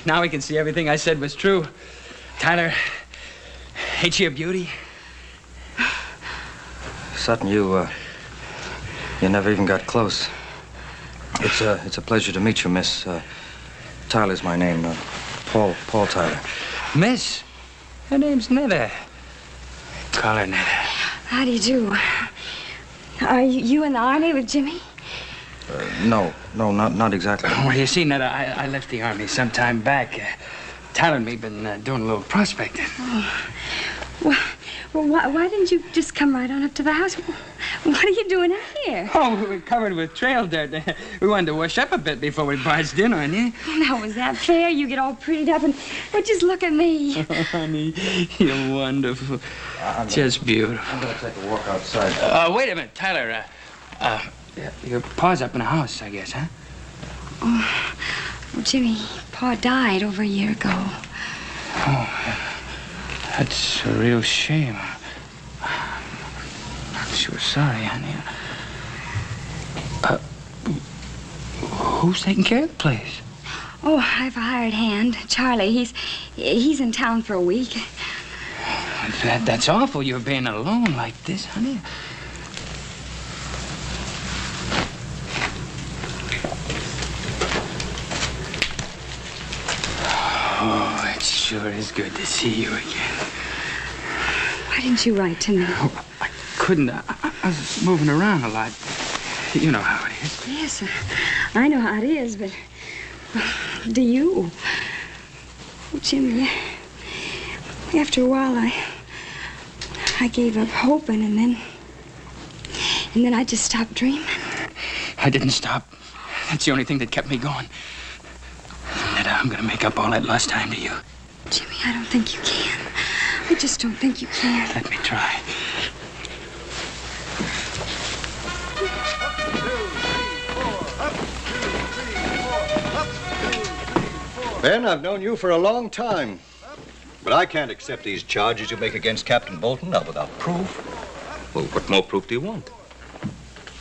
Now he can see everything I said was true. Tyler, ain't she a beauty? Sutton, you never even got close. It's a pleasure to meet you, Miss. Tyler's my name. Paul Tyler. Miss? Her name's Netta. Call her Netta. How do you do? Are you in the Army with Jimmy? No, not exactly. Well, you see, Netta, I left the Army some time back. Tyler and me been doing a little prospecting. Oh. Well, why didn't you just come right on up to the house? What are you doing out here? Oh, we were covered with trail dirt. We wanted to wash up a bit before we barged in on you. Now, was that fair? You get all prettied up and... Well, just look at me. Oh, honey, you're wonderful. Just beautiful. I'm going to take a walk outside. Wait a minute, Tyler. Your pa's up in the house, I guess, huh? Oh, well, Jimmy, Pa died over a year ago. Oh, that's a real shame. I'm sure sorry, honey. Who's taking care of the place? Oh, I've a hired hand, Charlie. He's in town for a week. That's awful. You're being alone like this, honey. Oh, it sure is good to see you again. Why didn't you write to me? Oh, I couldn't. I was moving around a lot. You know how it is. Yes, I know how it is, but do you? Oh, Jimmy, after a while, I gave up hoping, and then I just stopped dreaming. I didn't stop. That's the only thing that kept me going. Netta, I'm gonna make up all that lost time to you. Jimmy, I don't think you can. I just don't think you can. Let me try. Ben, I've known you for a long time. But I can't accept these charges you make against Captain Bolton, not without proof. Well, what more proof do you want?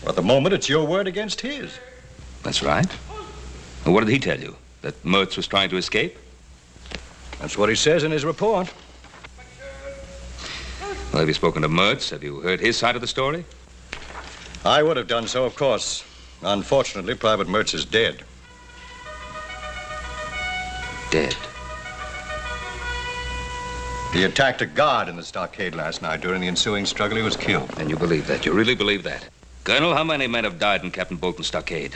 For the moment, it's your word against his. That's right. And what did he tell you? That Mertz was trying to escape? That's what he says in his report. Well, have you spoken to Mertz? Have you heard his side of the story? I would have done so, of course. Unfortunately, Private Mertz is dead. Dead? He attacked a guard in the stockade last night. During the ensuing struggle, he was killed. And you believe that? You really believe that? Colonel, how many men have died in Captain Bolton's stockade?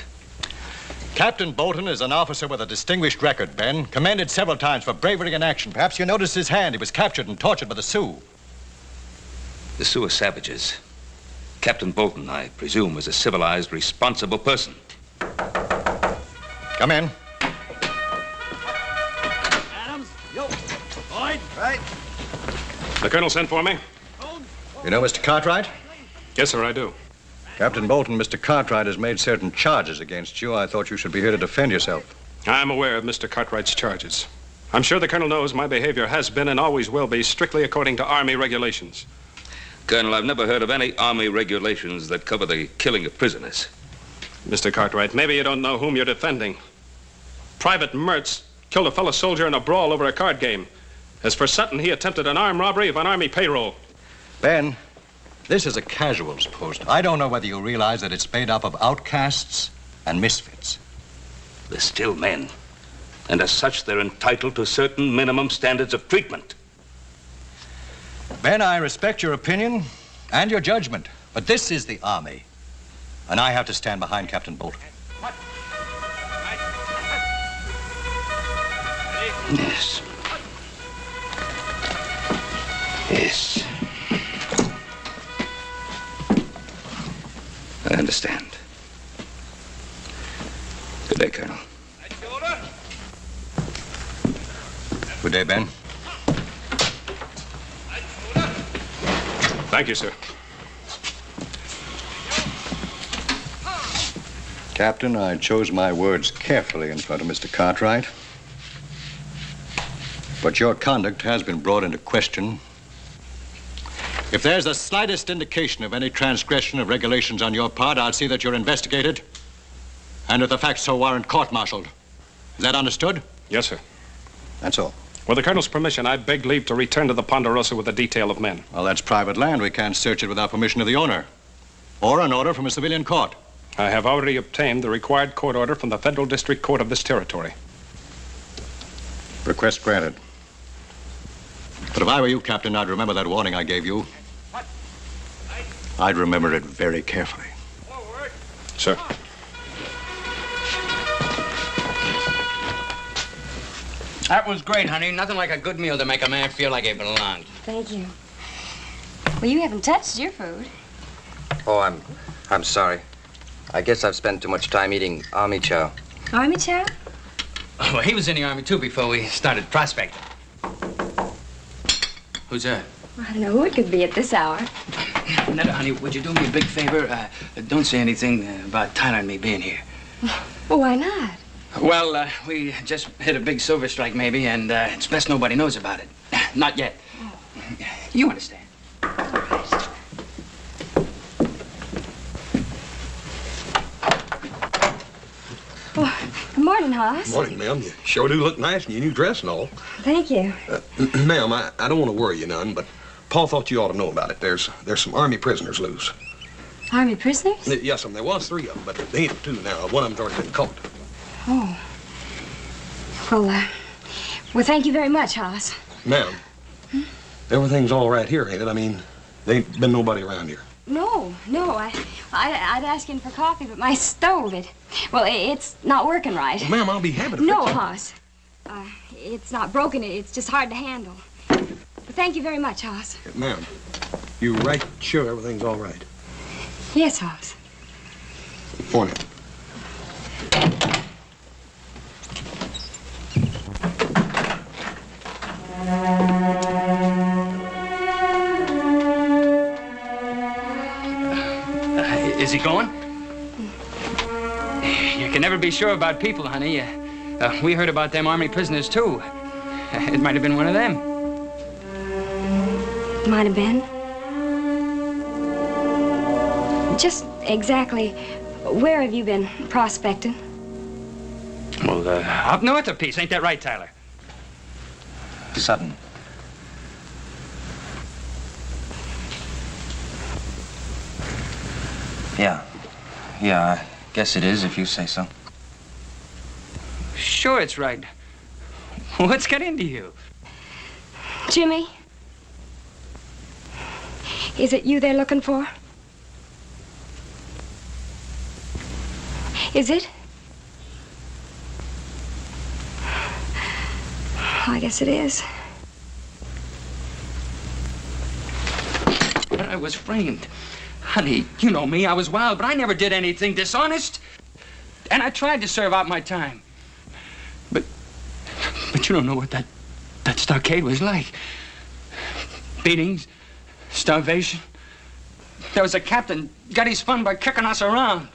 Captain Bolton is an officer with a distinguished record, Ben. Commended several times for bravery in action. Perhaps you noticed his hand. He was captured and tortured by the Sioux. The Sioux are savages. Captain Bolton, I presume, is a civilized, responsible person. Come in. Adams, yo, Boyd, right? The colonel sent for me. You know Mr. Cartwright? Yes, sir, I do. Captain Bolton, Mr. Cartwright has made certain charges against you. I thought you should be here to defend yourself. I'm aware of Mr. Cartwright's charges. I'm sure the colonel knows my behavior has been and always will be strictly according to Army regulations. Colonel, I've never heard of any Army regulations that cover the killing of prisoners. Mr. Cartwright, maybe you don't know whom you're defending. Private Mertz killed a fellow soldier in a brawl over a card game. As for Sutton, he attempted an armed robbery of an Army payroll. Ben, this is a casuals post. I don't know whether you realize that it's made up of outcasts and misfits. They're still men. And as such, they're entitled to certain minimum standards of treatment. Ben, I respect your opinion and your judgment, but this is the Army, and I have to stand behind Captain Bolton. Yes. Yes. I understand. Good day, Colonel. Good day, Ben. Thank you, sir. Captain, I chose my words carefully in front of Mr. Cartwright. But your conduct has been brought into question. If there's the slightest indication of any transgression of regulations on your part, I'll see that you're investigated. And if the facts so warrant, court-martialed. Is that understood? Yes, sir. That's all. With the colonel's permission, I beg leave to return to the Ponderosa with a detail of men. Well, that's private land. We can't search it without permission of the owner. Or an order from a civilian court. I have already obtained the required court order from the Federal District Court of this territory. Request granted. But if I were you, Captain, I'd remember that warning I gave you. I'd remember it very carefully. Sir. That was great, honey. Nothing like a good meal to make a man feel like he belonged. Thank you. Well, you haven't touched your food. Oh, I'm sorry. I guess I've spent too much time eating army chow. Army chow? Well, he was in the Army, too, before we started prospecting. Who's that? Well, I don't know who it could be at this hour. Netta, honey, would you do me a big favor? Don't say anything about Tyler and me being here. Well, why not? Well, we just hit a big silver strike, maybe, and it's best nobody knows about it. Not yet. You understand. Well, good morning, Hoss. Morning, ma'am. You sure do look nice in your new dress and all. Thank you. Ma'am, I don't want to worry you none, but Paul thought you ought to know about it. There's some Army prisoners loose. Army prisoners? Yes, there was 3 of them, but they ain't 2 now. One of them's already been caught. Oh. Well, thank you very much, Hoss. Ma'am, everything's all right here, ain't it? I mean, there ain't been nobody around here. No. I'd ask him for coffee, but my stove, it's not working right. Well, ma'am, I'll be happy to No, fix it. Hoss. It's not broken. It's just hard to handle. But thank you very much, Hoss. Ma'am, you right sure everything's all right? Yes, Hoss. Morning. Is he going? You can never be sure about people, honey. We heard about them Army prisoners, too. It might have been one of them. Might have been. Just exactly where have you been prospecting? Well, up north a piece. Ain't that right, Tyler? Sutton. Yeah. Yeah, I guess it is, if you say so. Sure, it's right. What's got into you? Jimmy? Is it you they're looking for? Is it? I guess it is. But I was framed. Honey, you know me, I was wild, but I never did anything dishonest. And I tried to serve out my time. But you don't know what that stockade was like. Beatings, starvation. There was a captain, got his fun by kicking us around.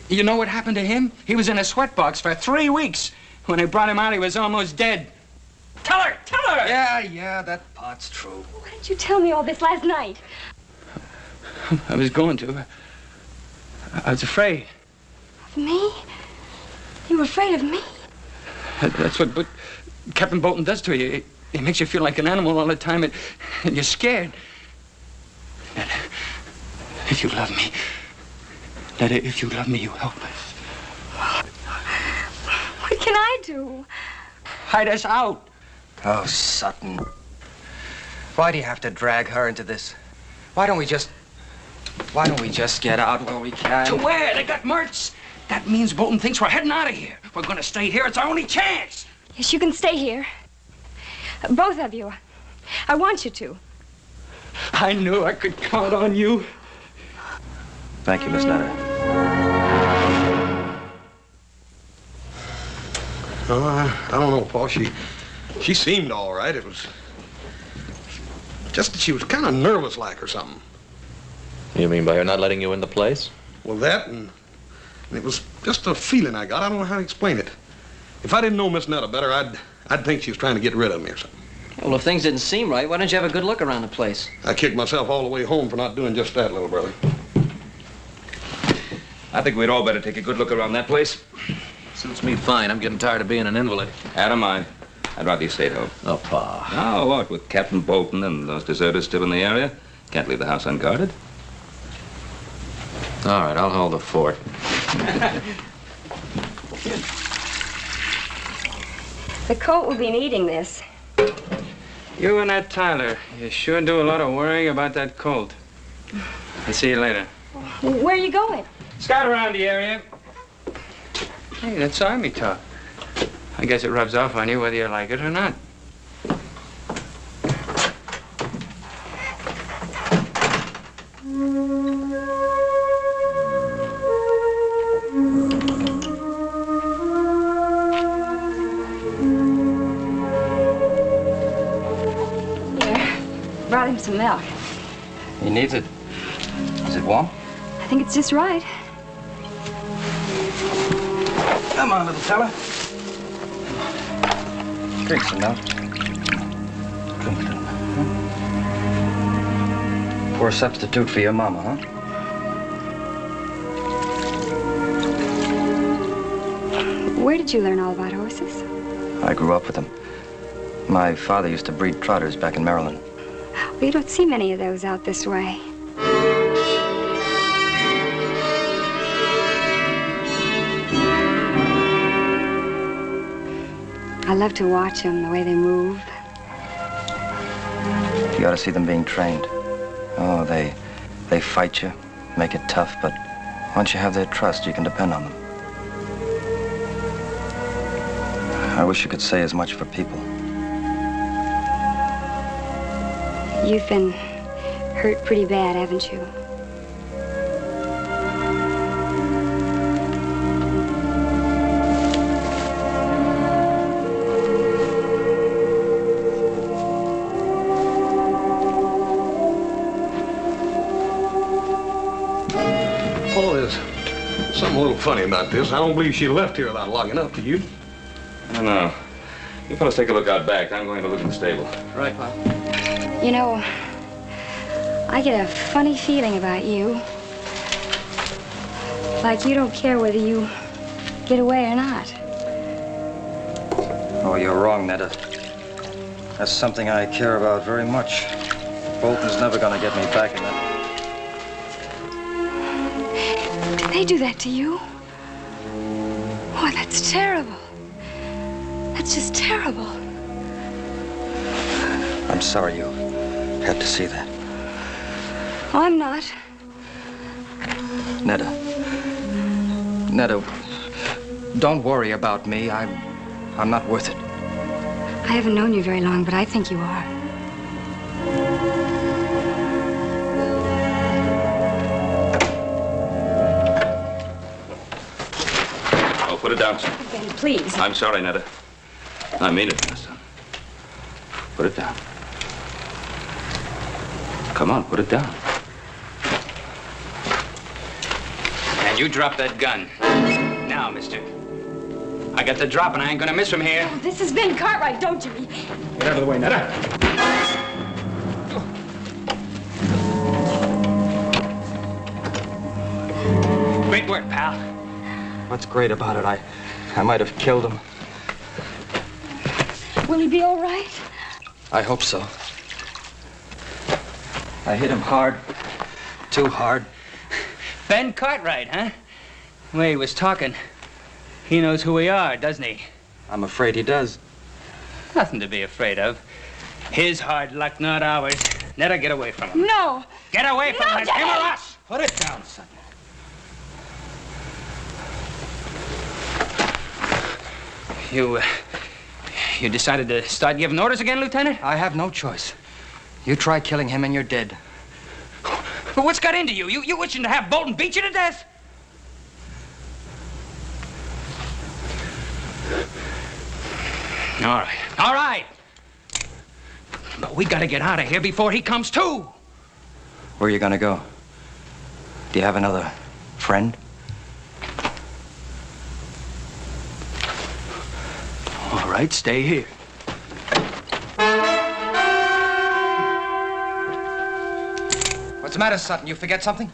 You know what happened to him? He was in a sweatbox for 3 weeks. When they brought him out, he was almost dead. Tell her! Tell her! Yeah, that part's true. Why didn't you tell me all this last night? I was going to. I was afraid. Of me? You were afraid of me? That's what Captain Bolton does to you. It makes you feel like an animal all the time, and you're scared. That if you love me, you help us. What can I do? Hide us out. Oh, Sutton. Why do you have to drag her into this? Why don't we just get out where we can? To where? They got Mertz. That means Bolton thinks we're heading out of here. We're going to stay here. It's our only chance. Yes, you can stay here. Both of you. I want you to. I knew I could count on you. Thank you, Miss Nutter. Oh, I don't know, Paul. She seemed all right. It was just that she was kind of nervous like or something. You mean by her not letting you in the place? Well, that and it was just a feeling I got. I don't know how to explain it. If I didn't know Miss Nutter better, I'd think she was trying to get rid of me or something. Well, if things didn't seem right, why don't you have a good look around the place? I kicked myself all the way home for not doing just that, little brother. I think we'd all better take a good look around that place. Suits me fine. I'm getting tired of being an invalid. Adam, I'd rather you stayed home. Oh, Pa. Oh, what? With Captain Bolton and those deserters still in the area? Can't leave the house unguarded. All right, I'll hold the fort. The coat will be needing this. You and that Tyler, you sure do a lot of worrying about that colt. I'll see you later. Where are you going? Scout around the area. Hey, that's Army talk. I guess it rubs off on you whether you like it or not. Brought him some milk. He needs it. Is it warm? I think it's just right. Come on, little fella. Drink some milk. Drink it. Poor substitute for your mama, huh? Where did you learn all about horses? I grew up with them. My father used to breed trotters back in Maryland. Well, you don't see many of those out this way. I love to watch them, the way they move. You ought to see them being trained. Oh, they fight you, make it tough, but once you have their trust, you can depend on them. I wish you could say as much for people. You've been hurt pretty bad, haven't you? Paul, there's something a little funny about this. I don't believe she left here without locking up, do you? I don't know. You fellas take a look out back. I'm going to look in the stable. Right, Pop. You know, I get a funny feeling about you. Like you don't care whether you get away or not. Oh, you're wrong, Netta. That's something I care about very much. Bolton's never gonna get me back in that. They do that to you? Oh, that's terrible. That's just terrible. I'm sorry you had to see that. Oh, I'm not. Netta, don't worry about me. I'm not worth it. I haven't known you very long, but I think you are. Oh, put it down, son. Ben, please. I'm sorry, Netta. I mean it, my son. Put it down. Come on, put it down. And you drop that gun. Now, mister. I got the drop and I ain't gonna miss from here. Oh, this is Ben Cartwright, don't you? Get out of the way, Netta. Great work, pal. What's great about it? I might have killed him. Will he be all right? I hope so. I hit him hard. Too hard. Ben Cartwright, huh? The way he was talking. He knows who we are, doesn't he? I'm afraid he does. Nothing to be afraid of. His hard luck, not ours. Netta, get away from him. No. Get away from him. It's him or Daddy. us. Put it down, son. You decided to start giving orders again, Lieutenant? I have no choice. You try killing him and you're dead. But what's got into you? You wishing to have Bolton beat you to death? All right. But we gotta get out of here before he comes to. Where are you gonna go? Do you have another friend? All right, stay here. What's the matter, Sutton? You forget something?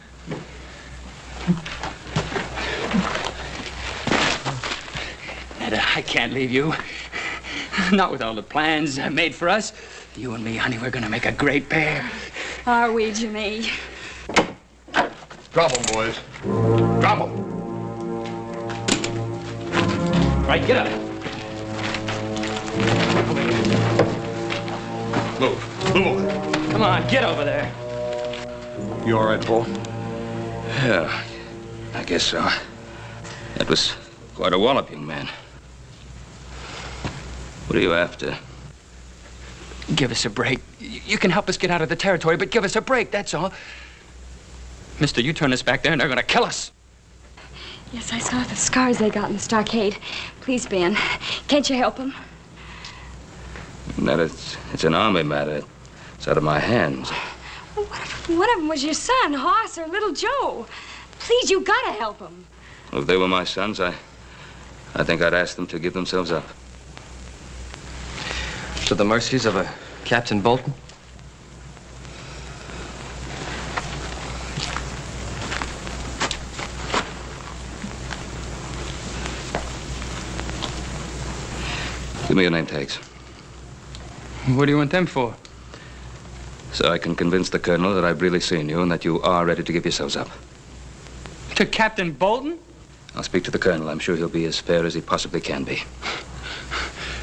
Netta, I can't leave you. Not with all the plans made for us. You and me, honey, we're gonna make a great pair. Are we, Jimmy? Drop 'em, boys. Drop 'em. Right, get up. Move. Move over. Come on, get over there. You all right, Paul? Yeah, I guess so. That was quite a wallop, young man. What are you after? Give us a break. You can help us get out of the territory, but give us a break, that's all. Mister, you turn us back there and they're gonna kill us. Yes, I saw the scars they got in the stockade. Please, Ben, can't you help them? That it's an army matter. It's out of my hands. Well, what if one of them was your son, Hoss, or little Joe? Please, you gotta help them. If they were my sons, I think I'd ask them to give themselves up. To the mercies of a Captain Bolton? Give me your name tags. What do you want them for? So I can convince the colonel that I've really seen you and that you are ready to give yourselves up. To Captain Bolton? I'll speak to the colonel. I'm sure he'll be as fair as he possibly can be.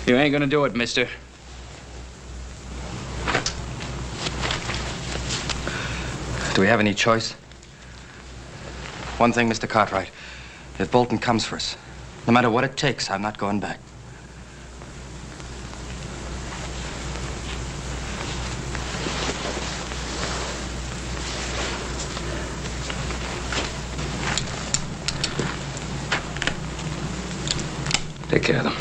You ain't gonna do it, mister. Do we have any choice? One thing, Mr. Cartwright. If Bolton comes for us, no matter what it takes, I'm not going back. Take care of them.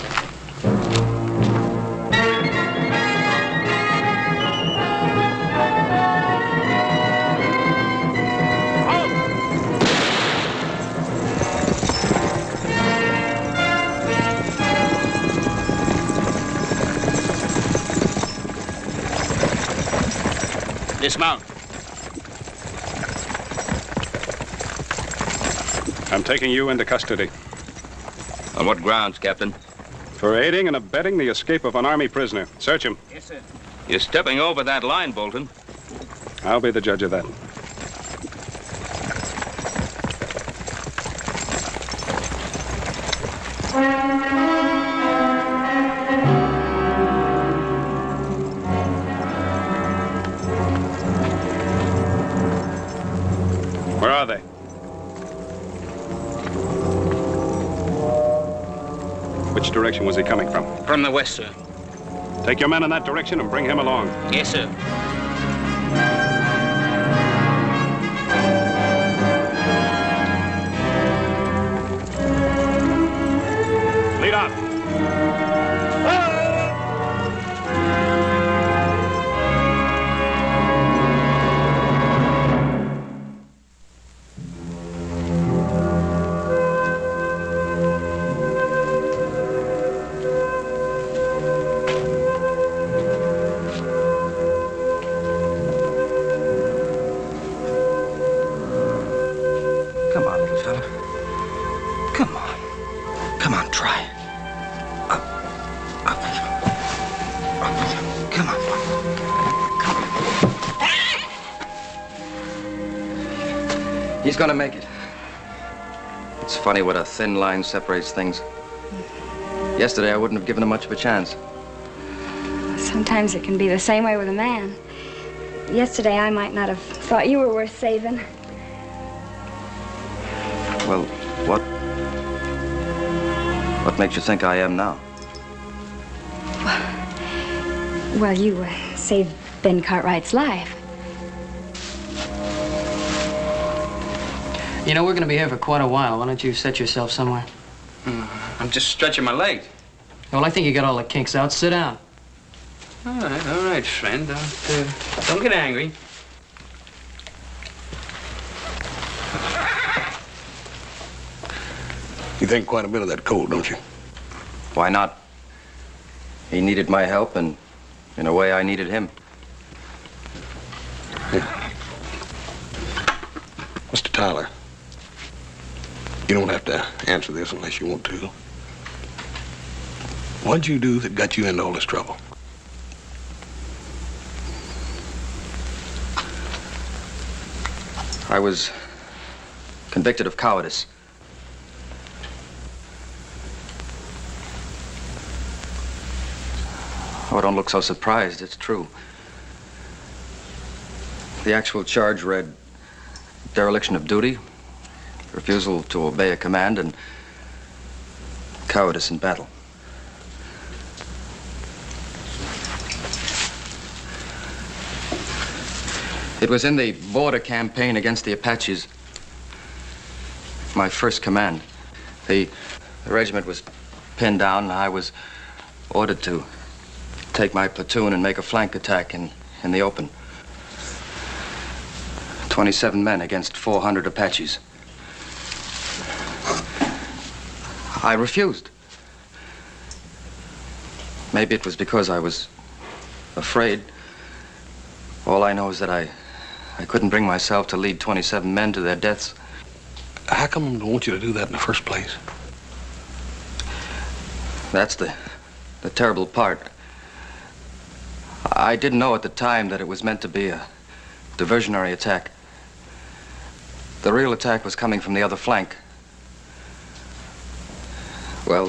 Dismount. I'm taking you into custody. On what grounds, Captain? For aiding and abetting the escape of an Army prisoner. Search him. Yes, sir. You're stepping over that line, Bolton. I'll be the judge of that. direction was he coming from? From the west, sir. Take your men in that direction and bring him along. Yes, sir. Lead out. Come on, little fella. Come on. Come on, try. Up. Come on. He's gonna make it. It's funny what a thin line separates things. Yesterday, I wouldn't have given him much of a chance. Sometimes it can be the same way with a man. Yesterday, I might not have thought you were worth saving. Well, what makes you think I am now? Well, you saved Ben Cartwright's life. You know, we're going to be here for quite a while. Why don't you set yourself somewhere? I'm just stretching my legs. Well, I think you got all the kinks out. Sit down. All right, friend. Don't get angry. You think quite a bit of that colt, don't you? Why not? He needed my help, and in a way, I needed him. Mr. Tyler, you don't have to answer this unless you want to. What'd you do that got you into all this trouble? I was convicted of cowardice. Oh, don't look so surprised. It's true. The actual charge read dereliction of duty, refusal to obey a command, and cowardice in battle. It was in the border campaign against the Apaches. My first command. The regiment was pinned down, and I was ordered to take my platoon and make a flank attack in the open. 27 men against 400 Apaches. I refused. Maybe it was because I was afraid. All I know is that I couldn't bring myself to lead 27 men to their deaths. How come they want you to do that in the first place? That's the terrible part. I didn't know at the time that it was meant to be a diversionary attack. The real attack was coming from the other flank. Well,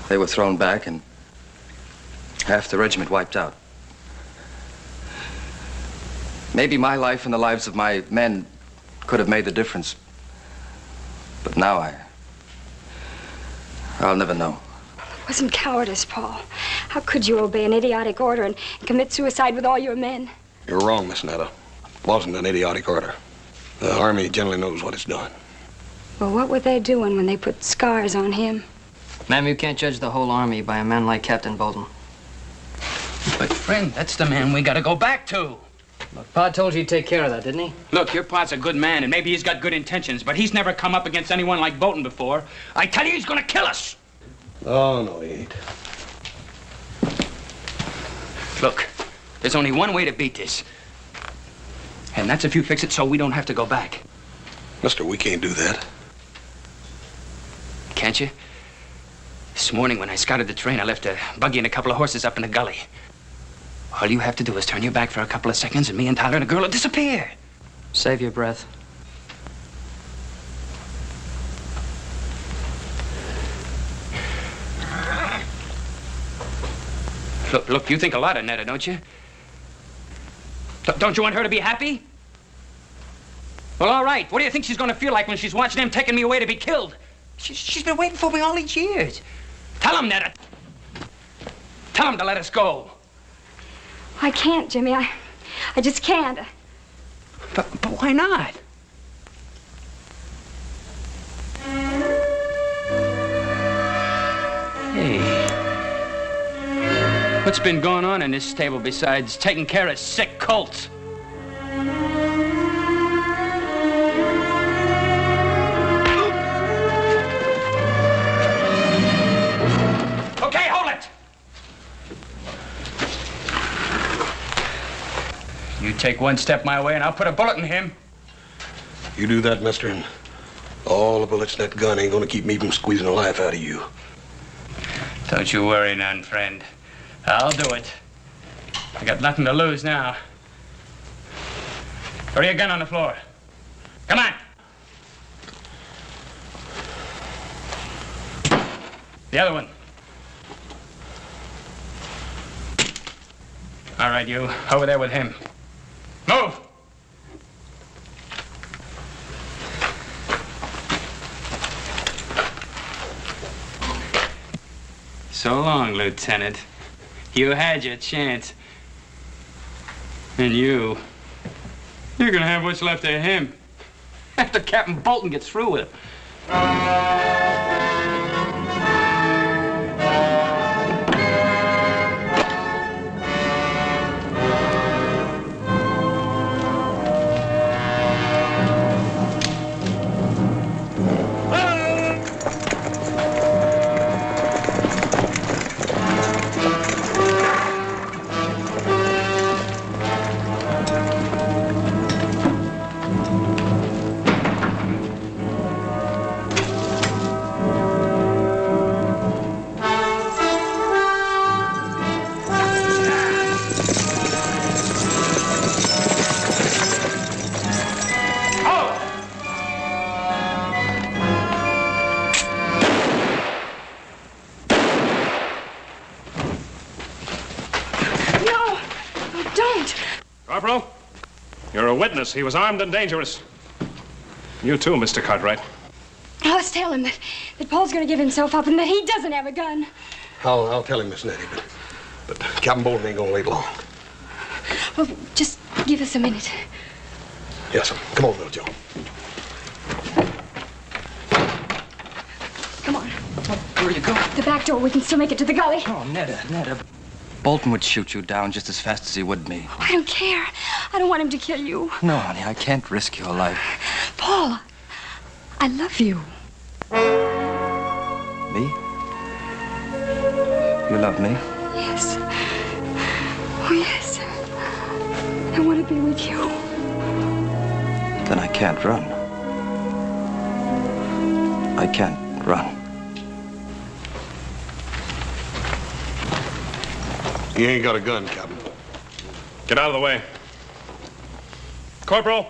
they were thrown back and half the regiment wiped out. Maybe my life and the lives of my men could have made the difference. But now I'll never know. It wasn't cowardice, Paul. How could you obey an idiotic order and commit suicide with all your men? You're wrong, Miss Netta. It wasn't an idiotic order. The Army generally knows what it's done. Well, what were they doing when they put scars on him? Ma'am, you can't judge the whole Army by a man like Captain Bolton. But, friend, that's the man we gotta go back to. Look, Pa told you he'd take care of that, didn't he? Look, your Pa's a good man, and maybe he's got good intentions, but he's never come up against anyone like Bolton before. I tell you, he's gonna kill us. Oh, no, he ain't. Look, there's only one way to beat this. And that's if you fix it so we don't have to go back. Mister, we can't do that. Can't you? This morning when I scouted the train, I left a buggy and a couple of horses up in the gully. All you have to do is turn your back for a couple of seconds and me and Tyler and the girl will disappear. Save your breath. Look, you think a lot of Netta, don't you? Don't you want her to be happy? Well, all right. What do you think she's going to feel like when she's watching them taking me away to be killed? She's been waiting for me all these years. Tell him, Netta. Tell him to let us go. I can't, Jimmy. I just can't. But why not? Hey. What's been going on in this stable besides taking care of sick colts? Okay, hold it! You take one step my way and I'll put a bullet in him. You do that, mister, and all the bullets in that gun ain't gonna keep me from squeezing the life out of you. Don't you worry none, friend. I'll do it. I got nothing to lose now. Throw your gun on the floor. Come on. The other one. All right, you. Over there with him. Move! So long, Lieutenant. You had your chance. And you're gonna have what's left of him after Captain Bolton gets through with him. Corporal, you're a witness. He was armed and dangerous. You too, Mr. Cartwright. Oh, let's tell him that Paul's going to give himself up and that he doesn't have a gun. I'll tell him, Miss Nettie, but Captain Bolton ain't gonna wait long. Well, just give us a minute. Yes, sir. Come on, little Joe. Come on. Where are you going? The back door. We can still make it to the gully. Oh, Netta. Bolton would shoot you down just as fast as he would me. I don't care. I don't want him to kill you. No, honey, I can't risk your life. Paul, I love you. Me? You love me? Yes. Oh, yes. I want to be with you. Then I can't run. I can't run. He ain't got a gun, Captain. Get out of the way. Corporal,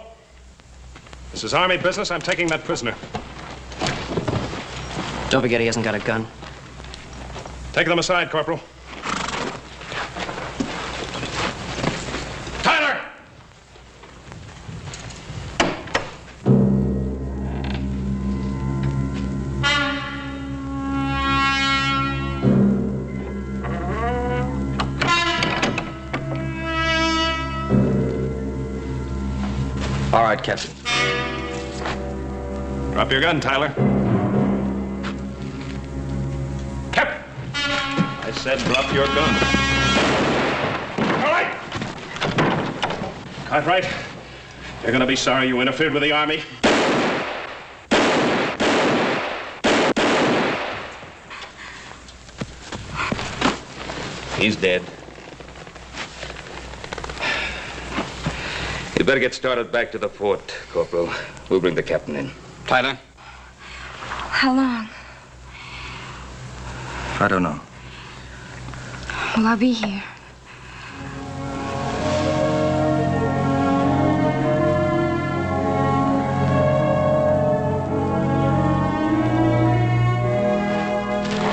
this is Army business. I'm taking that prisoner. Don't forget he hasn't got a gun. Take them aside, Corporal. Tyler! All right, Captain. Drop your gun, Tyler. Captain! I said drop your gun. All right! Cartwright, you're gonna be sorry you interfered with the Army. He's dead. You better get started back to the fort, Corporal. We'll bring the captain in. Tyler? How long? I don't know. Well, I'll be here.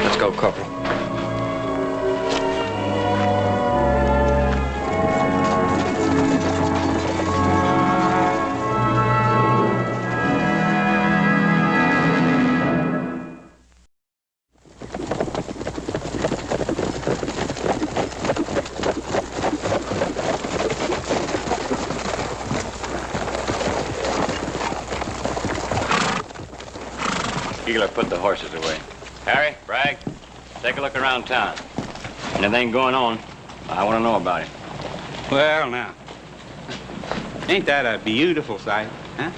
Let's go, Corporal. Keeler put the horses away. Harry, Bragg, take a look around town. Anything going on, I want to know about it. Well, now, ain't that a beautiful sight, huh?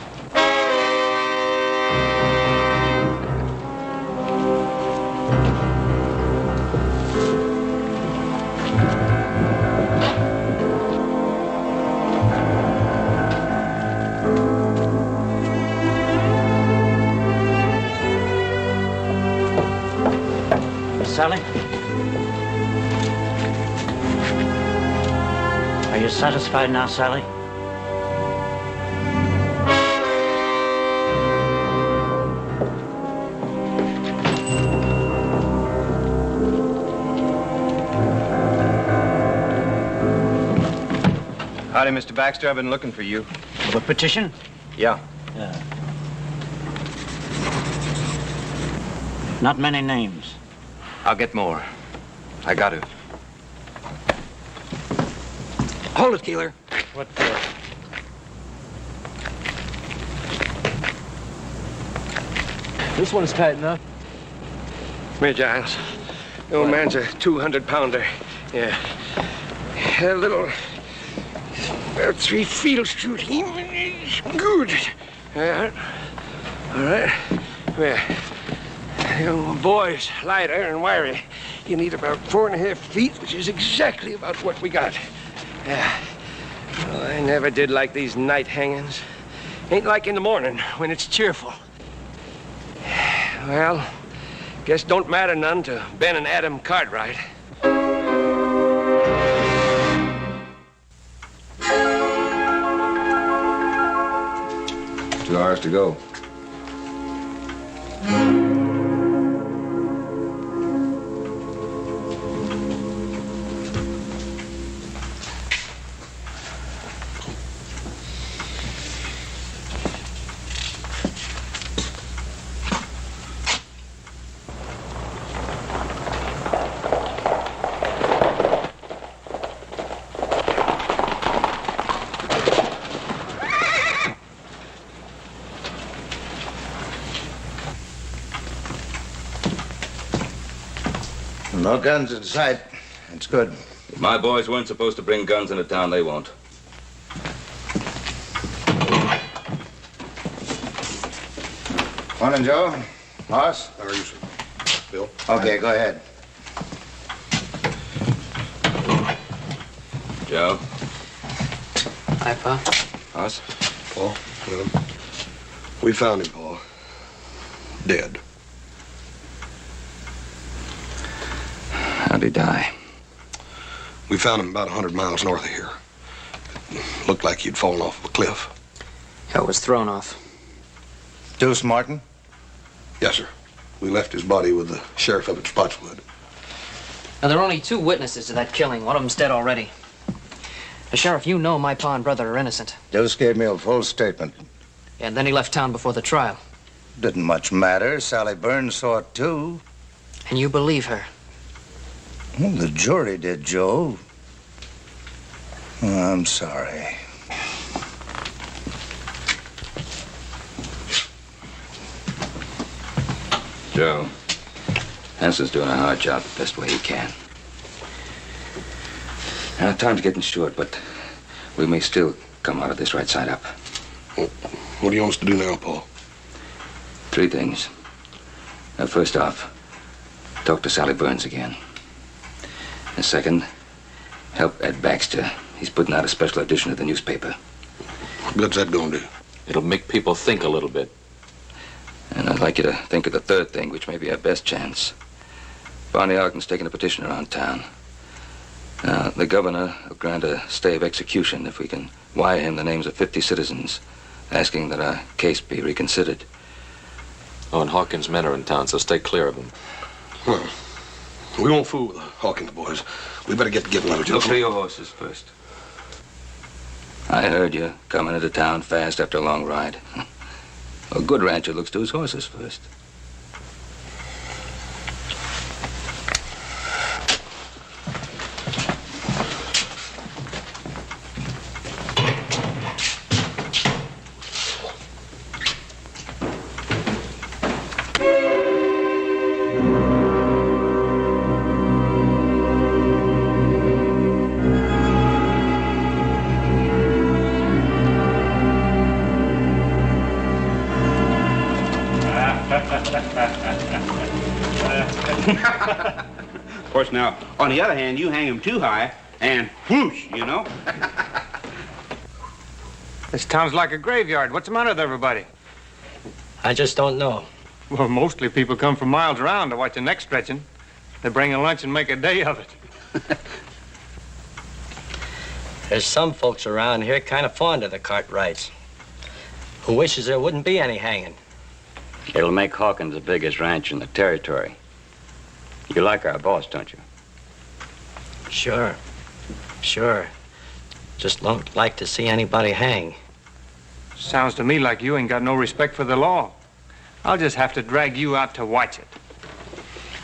Sally? Are you satisfied now, Sally? Howdy, Mr. Baxter. I've been looking for you. For the petition? Yeah. Not many names. I'll get more. I got to. Hold it, Keeler. What for? This one's tight enough. Come here, Giles. The old man's a 200-pounder. Yeah. A little... About 3 feet'll shoot him. Good. Yeah. All right. Come here. The boy's lighter and wiry. You need about 4.5 feet, which is exactly about what we got. Yeah. Oh, I never did like these night hangings. Ain't like in the morning when it's cheerful. Well, guess don't matter none to Ben and Adam Cartwright. 2 hours to go. No guns in sight. That's good. If my boys weren't supposed to bring guns into town, they won't. Morning, Joe. Boss? How are you, sir? Bill? Okay, go ahead. Joe? Hi, Pa. Us? Paul, with him. We found him, Paul. Dead. How'd he die? We found him about 100 miles north of here. It looked like he'd fallen off of a cliff. Yeah, was thrown off. Deuce Martin? Yes, sir. We left his body with the sheriff up at Spotswood. Now, there are only 2 witnesses to that killing. One of them's dead already. Sheriff, you know my pa and brother are innocent. Deuce gave me a full statement. And then he left town before the trial. Didn't much matter. Sally Burns saw it, too. And you believe her? Well, the jury did, Joe. Oh, I'm sorry. Joe, Hanson's doing a hard job the best way he can. Now, time's getting short, but we may still come out of this right side up. What do you want us to do now, Paul? 3 things. Now, first off, talk to Sally Burns again. And second, help Ed Baxter. He's putting out a special edition of the newspaper. What's that gonna do? It'll make people think a little bit. And I'd like you to think of the third thing, which may be our best chance. Barney Ogden's taking a petition around town. Now, the governor will grant a stay of execution if we can wire him the names of 50 citizens, asking that our case be reconsidered. Oh, and Hawkins' men are in town, so stay clear of them. Well, we won't fool with the Hawkins boys. We better get together, Joe. Look for your horses first. I heard you coming into town fast after a long ride. A good rancher looks to his horses first. Of course, now, on the other hand, you hang him too high, and whoosh, you know? This town's like a graveyard. What's the matter with everybody? I just don't know. Well, mostly people come from miles around to watch the neck stretching. They bring a lunch and make a day of it. There's some folks around here kind of fond of the Cartwrights, who wishes there wouldn't be any hanging. It'll make Hawkins the biggest ranch in the territory. You like our boss, don't you? Sure. Just don't like to see anybody hang. Sounds to me like you ain't got no respect for the law. I'll just have to drag you out to watch it.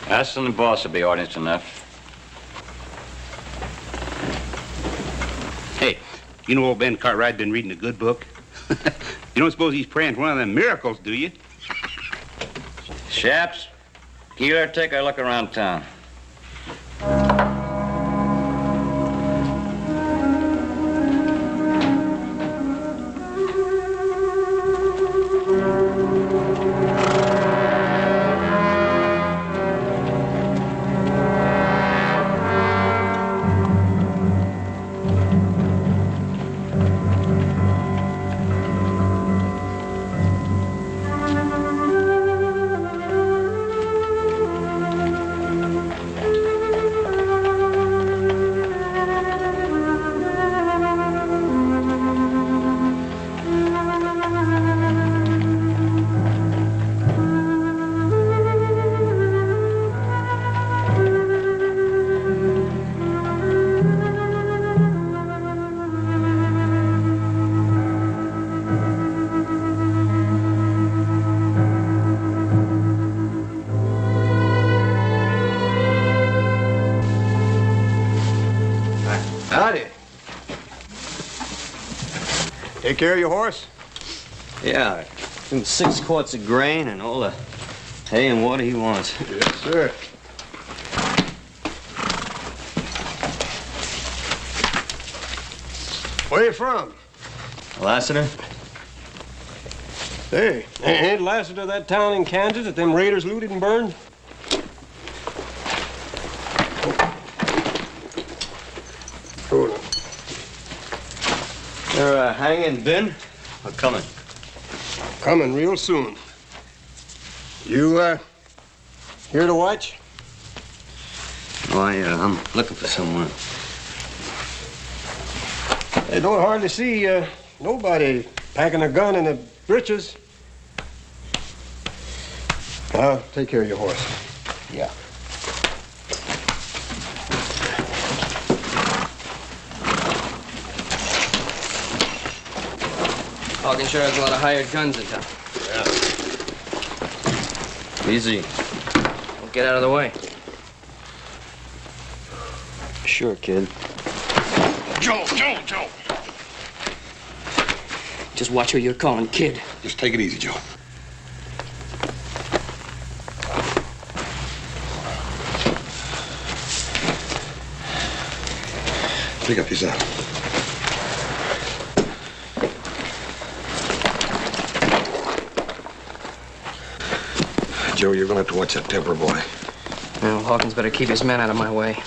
Us and the boss will be audience enough. Hey, you know old Ben Cartwright been reading a good book? You don't suppose he's praying for one of them miracles, do you? Chaps, you better take a look around town. Howdy. Take care of your horse? Yeah, give him 6 quarts of grain and all the hay and water he wants. Yes, sir. Where you from? Lassiter? Hey, ain't Lassiter that town in Kansas that them raiders looted and burned? Hold on. They're hanging, Ben? Or coming? Coming real soon. You, here to watch? Why, I'm looking for someone. I don't hardly see, nobody packing a gun in the breeches. Now, take care of your horse. Yeah. Hawkins sure has a lot of hired guns in town. Yeah. Easy. Don't get out of the way. Sure, kid. Joe! Just watch who you're calling kid. Just take it easy, Joe. Pick up yourself. Joe, you're gonna have to watch that temper, boy. Well, Hawkins better keep his men out of my way.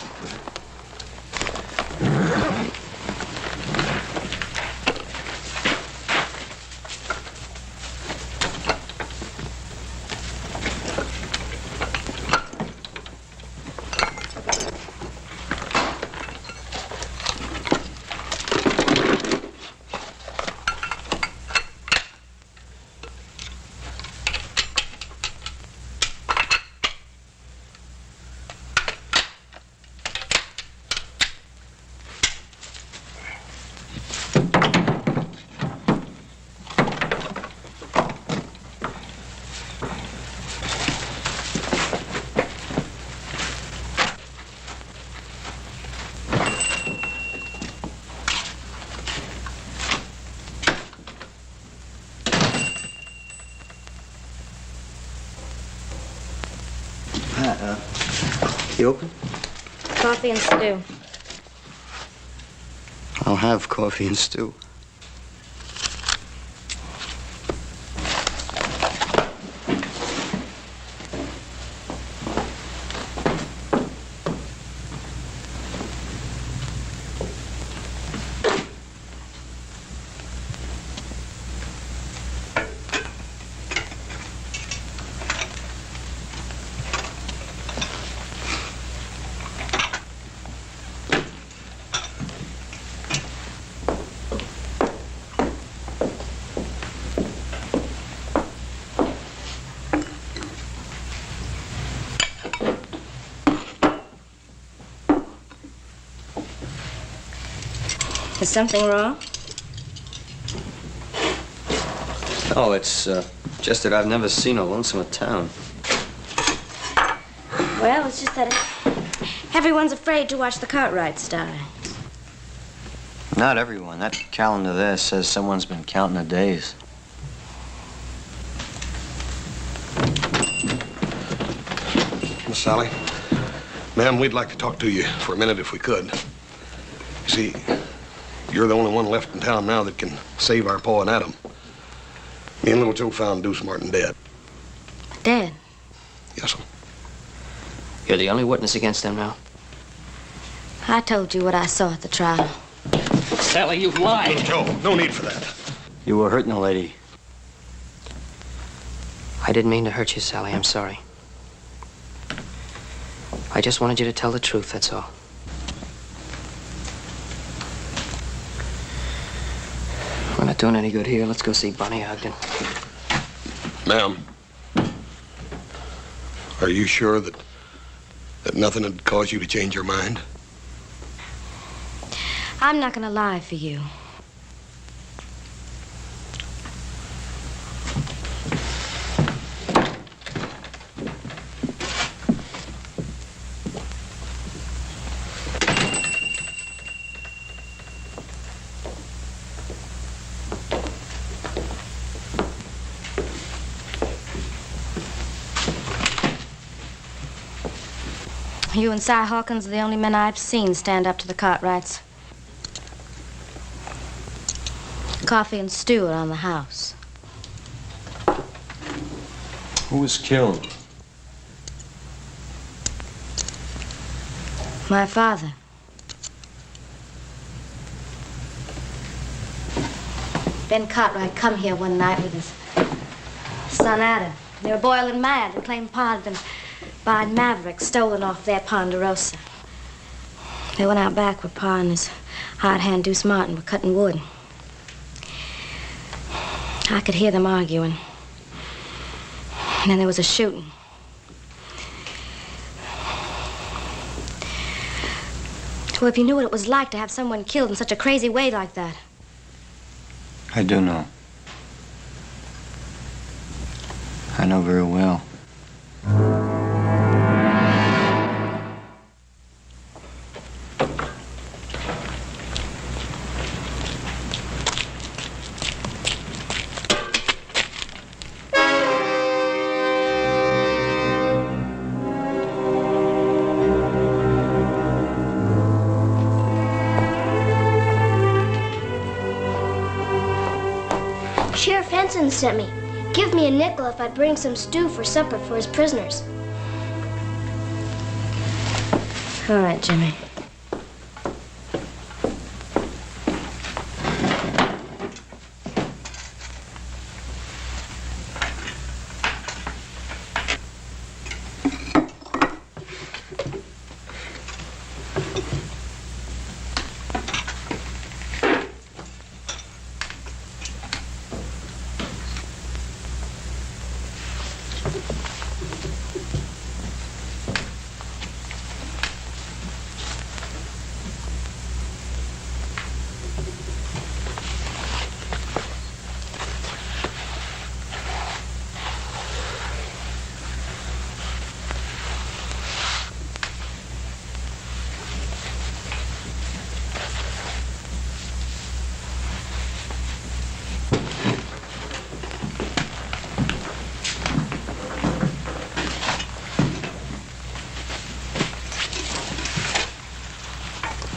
You open? Coffee and stew. I'll have coffee and stew. Is something wrong? Oh, it's just that I've never seen a lonesomer town. Well, it's just that everyone's afraid to watch the Cartwrights die. Not everyone. That calendar there says someone's been counting the days. Miss Sally, ma'am, we'd like to talk to you for a minute if we could. You see, you're the only one left in town now that can save our Pa and Adam. Me and little Joe found Deuce Martin dead. Dead? Yes, sir. You're the only witness against them now. I told you what I saw at the trial. Sally, you've lied. Little Joe, no need for that. You were hurting a lady. I didn't mean to hurt you, Sally. I'm sorry. I just wanted you to tell the truth, that's all. We're not doing any good here. Let's go see Bonnie Ogden. Ma'am, are you sure that nothing had caused you to change your mind? I'm not gonna lie for you. You and Si Hawkins are the only men I've seen stand up to the Cartwrights. Coffee and stew are on the house. Who was killed? My father. Ben Cartwright come here one night with his son Adam. They were boiling mad. They claimed Pa had been buying Mavericks stolen off their Ponderosa. They went out back where Pa and his hired hand Deuce Martin were cutting wood. I could hear them arguing. And then there was a shooting. Well, if you knew what it was like to have someone killed in such a crazy way like that. I do know. I know very well. Sheriff Henson sent me. Give me a nickel if I bring some stew for supper for his prisoners. All right, Jimmy.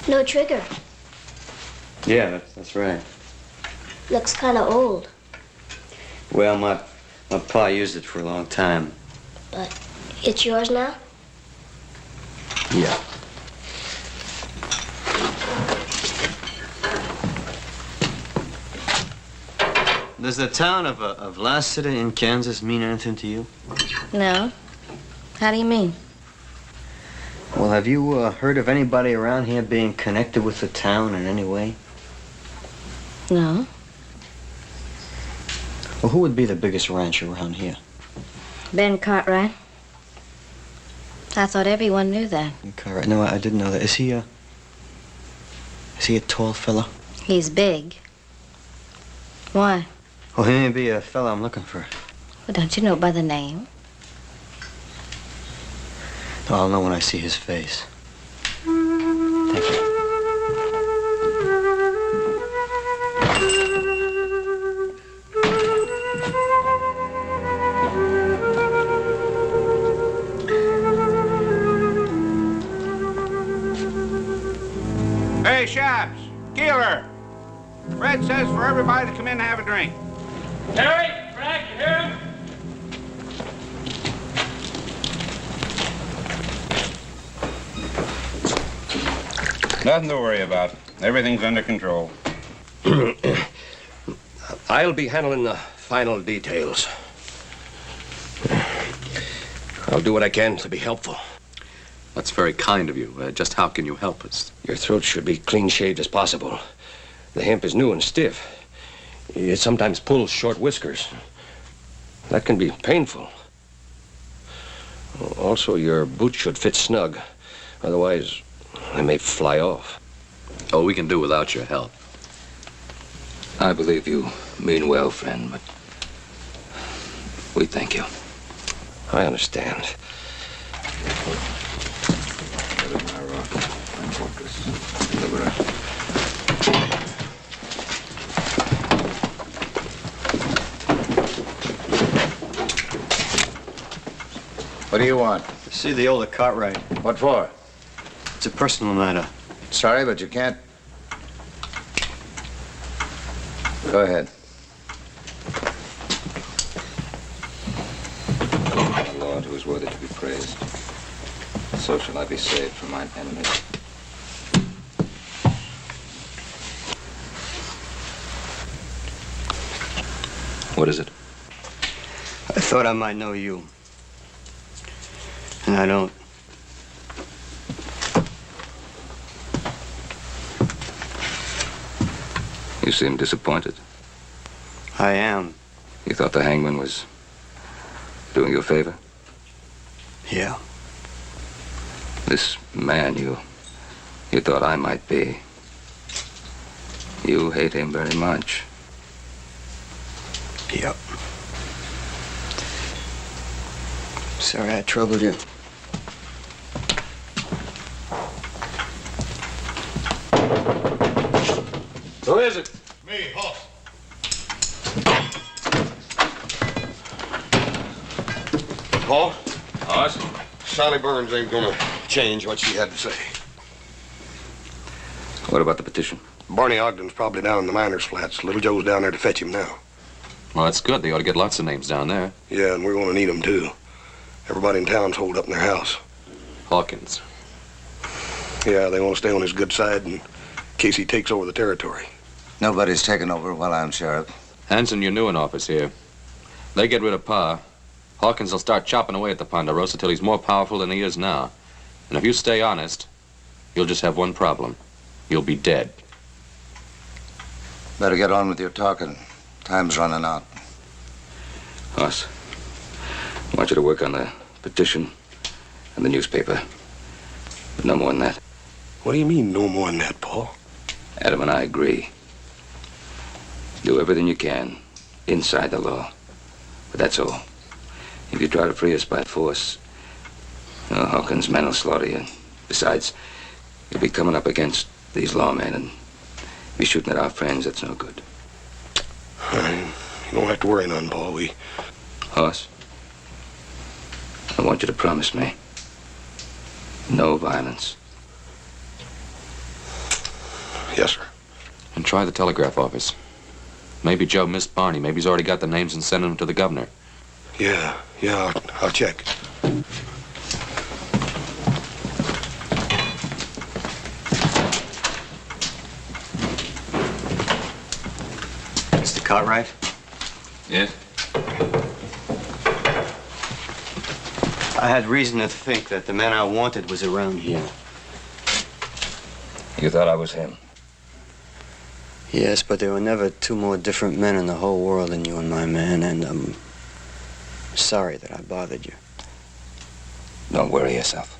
No trigger. Yeah, that's right. Looks kind of old, Well, my pa used it for a long time. but it's yours now? Yeah. Does the town of Lassiter in Kansas mean anything to you? No? How do you mean? Well, have you heard of anybody around here being connected with the town in any way? No. Well, who would be the biggest rancher around here? Ben Cartwright. I thought everyone knew that. Cartwright. No, I didn't know that. Is he a tall fella? He's big. Why? Well, he may be a fellow I'm looking for. Well, don't you know by the name? I'll know when I see his face. Thank you. Hey, Shabs, Keeler. Fred says for everybody to come in and have a drink. Harry, Frank, you hear him? Nothing to worry about. Everything's under control. I'll be handling the final details. I'll do what I can to be helpful. That's very kind of you. Just how can you help us? Your throat should be clean shaved as possible. The hemp is new and stiff. It sometimes pulls short whiskers. That can be painful. Also, your boots should fit snug. Otherwise, they may fly off. Oh, we can do without your help. I believe you mean well, friend, but we thank you. I understand. What do you want? To see the older Cartwright. What for? It's a personal matter. Sorry, but you can't. Go ahead. The Lord, who is worthy to be praised. So shall I be saved from mine enemies. What is it? I thought I might know you. And I don't. You seem disappointed. I am. You thought the hangman was doing you a favor? Yeah. This man you thought I might be. You hate him very much. Yep. Sorry I troubled you. Who is it? Me, Hoss. Paul? Hoss? Sally Burns ain't gonna change what she had to say. What about the petition? Barney Ogden's probably down in the miners' flats. Little Joe's down there to fetch him now. Well, that's good. They ought to get lots of names down there. Yeah, and we're gonna need them too. Everybody in town's holed up in their house. Hawkins. Yeah, they want to stay on his good side in case he takes over the territory. Nobody's taken over while I'm sheriff. Hanson, you're new in office here. They get rid of Pa. Hawkins will start chopping away at the Ponderosa till he's more powerful than he is now. And if you stay honest, you'll just have one problem. You'll be dead. Better get on with your talking. Time's running out. Hoss, I want you to work on the petition and the newspaper. But no more than that. What do you mean, no more than that, Paul? Adam and I agree. Do everything you can inside the law. But that's all. If you try to free us by force, Hawkins' men will slaughter you. Besides, you'll be coming up against these lawmen and be shooting at our friends. That's no good. You don't have to worry none, Paul. Hoss, I want you to promise me no violence. Yes, sir. And try the telegraph office. Maybe Joe missed Barney. Maybe he's already got the names and sent them to the governor. Yeah, I'll check. Mr. Cartwright? Yes? I had reason to think that the man I wanted was around here. You thought I was him? Yes, but there were never two more different men in the whole world than you and my man, and I'm sorry that I bothered you. Don't worry yourself.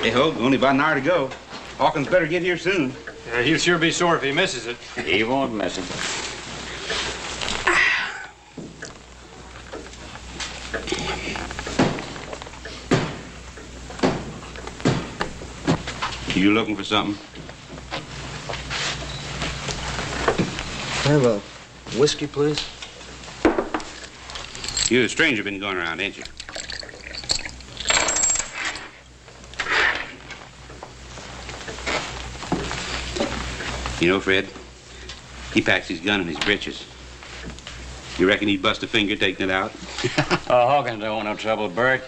Hey, Hogue, only about an hour to go. Hawkins better get here soon. He'll sure be sore if he misses it. He won't miss him. You looking for something? I have a whiskey, please. You, a stranger, been going around, ain't you? You know, Fred, he packs his gun in his breeches. You reckon he'd bust a finger taking it out? Oh, Hawkins don't want no trouble, Bert.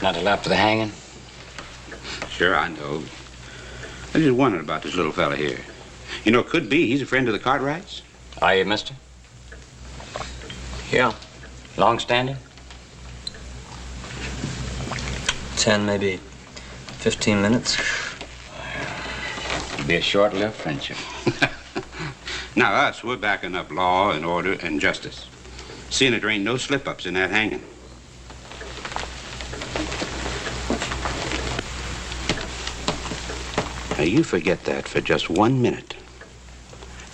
Not till after the hanging. Sure, I know. I just wondered about this little fella here. You know, could be he's a friend of the Cartwrights. Are you, mister? Yeah. Long standing? 10, maybe 15 minutes. It'll be a short-lived friendship. Now, us, we're backing up law and order and justice. Seeing that there ain't no slip-ups in that hanging. Now, you forget that for just 1 minute,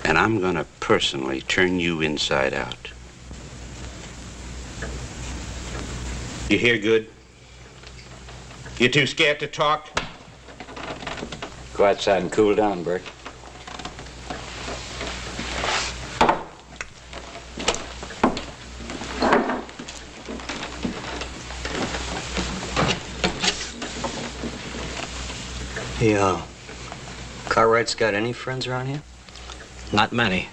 and I'm gonna personally turn you inside out. You hear good? You too scared to talk? Go outside and cool down, Bert. Hey, Cartwright's got any friends around here? Not many.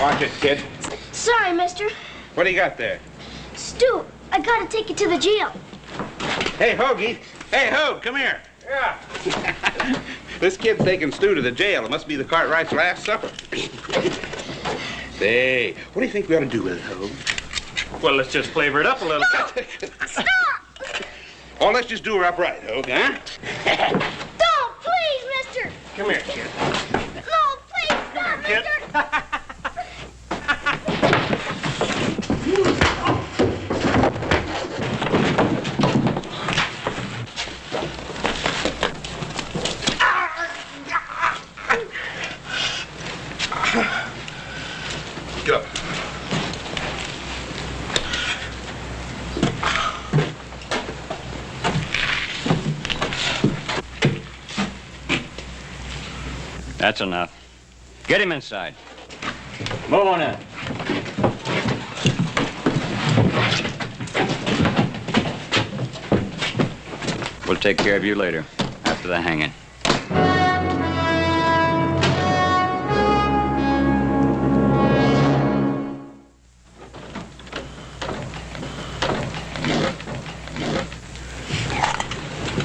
Watch it, kid. Sorry, mister. What do you got there? Stu, I gotta take you to the jail. Hey, Hoagie. Hey, Hogue, come here. Yeah. This kid's taking Stu to the jail. It must be the Cartwright's last supper. Say, what do you think we ought to do with it, Hogue? Well, let's just flavor it up a little. Stop! Oh, let's just do her upright, Hogue, huh? Don't, please, mister! Come here, kid. No, please, stop, mister! Get up. That's enough. Get him inside. Move on in. We'll take care of you later, after the hanging.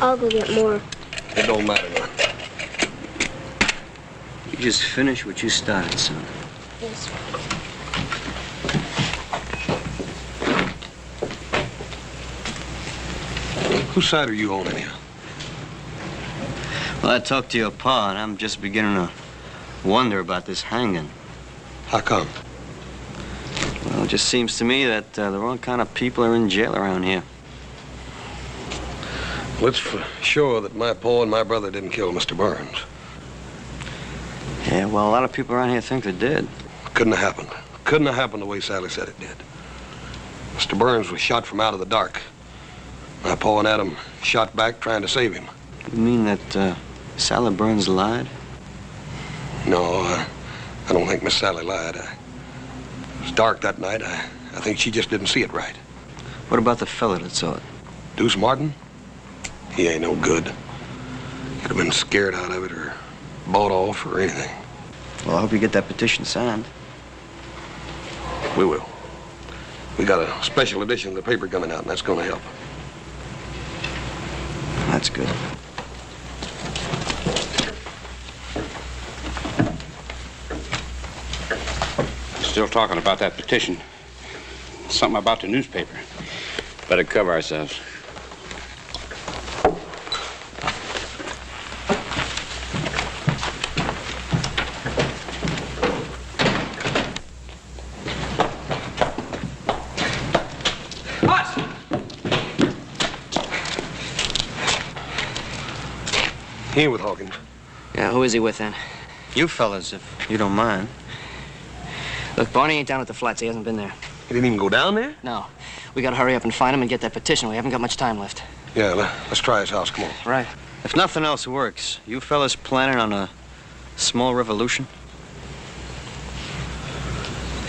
I'll go get more. It don't matter none. You just finish what you started, son. Yes. Whose side are you on anyhow? Well, I talked to your pa, and I'm just beginning to wonder about this hanging. How come? Well, it just seems to me that the wrong kind of people are in jail around here. Well, it's for sure that my pa and my brother didn't kill Mr. Burns. Yeah, well, a lot of people around here think they did. Couldn't have happened. Couldn't have happened the way Sally said it did. Mr. Burns was shot from out of the dark. My pa and Adam shot back trying to save him. You mean that Sally Burns lied? No, I don't think Miss Sally lied. It was dark that night. I think she just didn't see it right. What about the fella that saw it? Deuce Martin? He ain't no good. He'd have been scared out of it or bought off or anything. Well, I hope you get that petition signed. We will. We got a special edition of the paper coming out, and that's going to help. That's good. Still talking about that petition. Something about the newspaper. Better cover ourselves. He ain't with Hawkins. Yeah, who is he with then? You fellas, if you don't mind. Look, Barney ain't down at the flats. He hasn't been there. He didn't even go down there? No. We gotta hurry up and find him and get that petition. We haven't got much time left. Yeah, let's try his house. Come on. Right. If nothing else works, you fellas planning on a small revolution?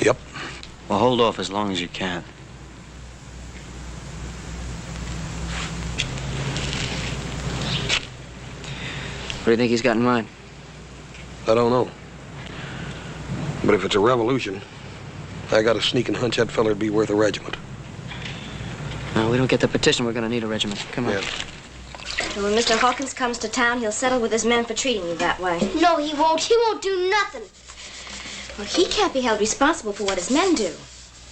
Yep. Well, hold off as long as you can. What do you think he's got in mind? I don't know. But if it's a revolution, I got a sneaking hunch that feller'd be worth a regiment. No, we don't get the petition, we're gonna need a regiment. Come on. Yeah. And when Mr. Hawkins comes to town, he'll settle with his men for treating you that way. No, he won't. He won't do nothing. Well, he can't be held responsible for what his men do.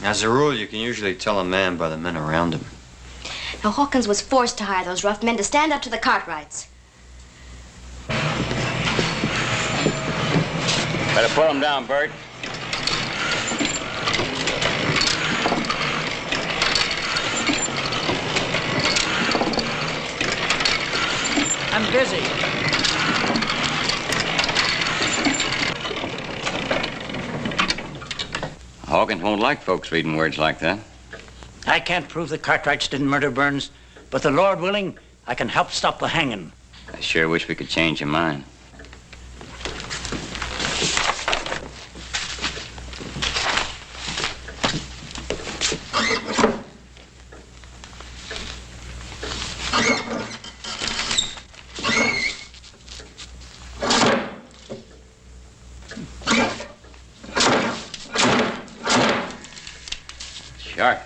As a rule, you can usually tell a man by the men around him. Now, Hawkins was forced to hire those rough men to stand up to the Cartwrights. Better pull him down, Bert. I'm busy. Hawkins won't like folks reading words like that. I can't prove the Cartwrights didn't murder Burns, but the Lord willing, I can help stop the hanging. I sure wish we could change your mind. Sharp.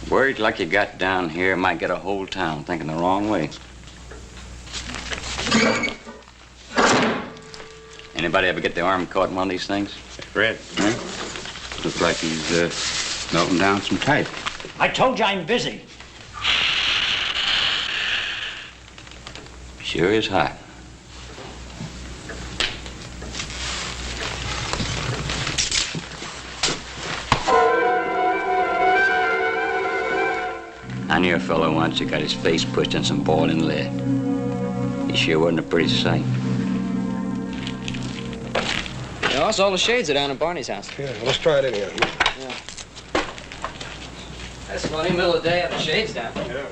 Words like you got down here might get a whole town thinking the wrong way. Anybody ever get the arm caught in one of these things? Fred. Huh? Looks like he's melting down some type. I told you I'm busy. Sure is hot. I knew a fellow once who got his face pushed in some boiling lead. He sure wasn't a pretty sight. Yeah, also, all the shades are down at Barney's house. Yeah, let's try it anyhow. Yeah. That's funny, middle of the day, have the shades down. Yeah.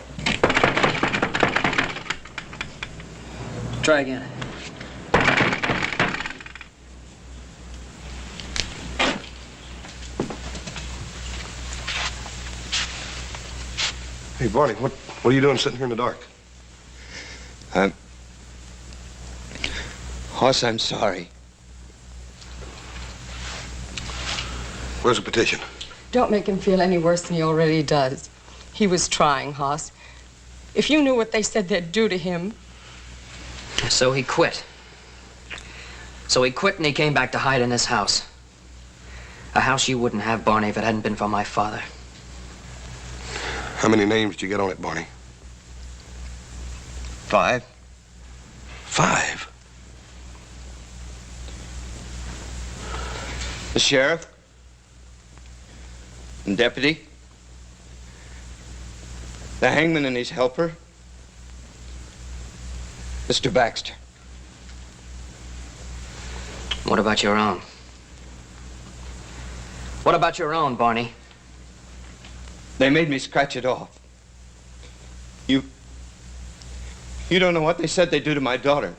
Try again. Hey, Barney, what are you doing sitting here in the dark? Hoss, I'm sorry. Where's the petition? Don't make him feel any worse than he already does. He was trying, Hoss. If you knew what they said they'd do to him. So he quit. So he quit and he came back to hide in this house. A house you wouldn't have, Barney, if it hadn't been for my father. How many names did you get on it, Barney? 5. 5? The sheriff. And deputy. The hangman and his helper. Mr. Baxter. What about your own? What about your own, Barney? They made me scratch it off. You don't know what they said they'd do to my daughter.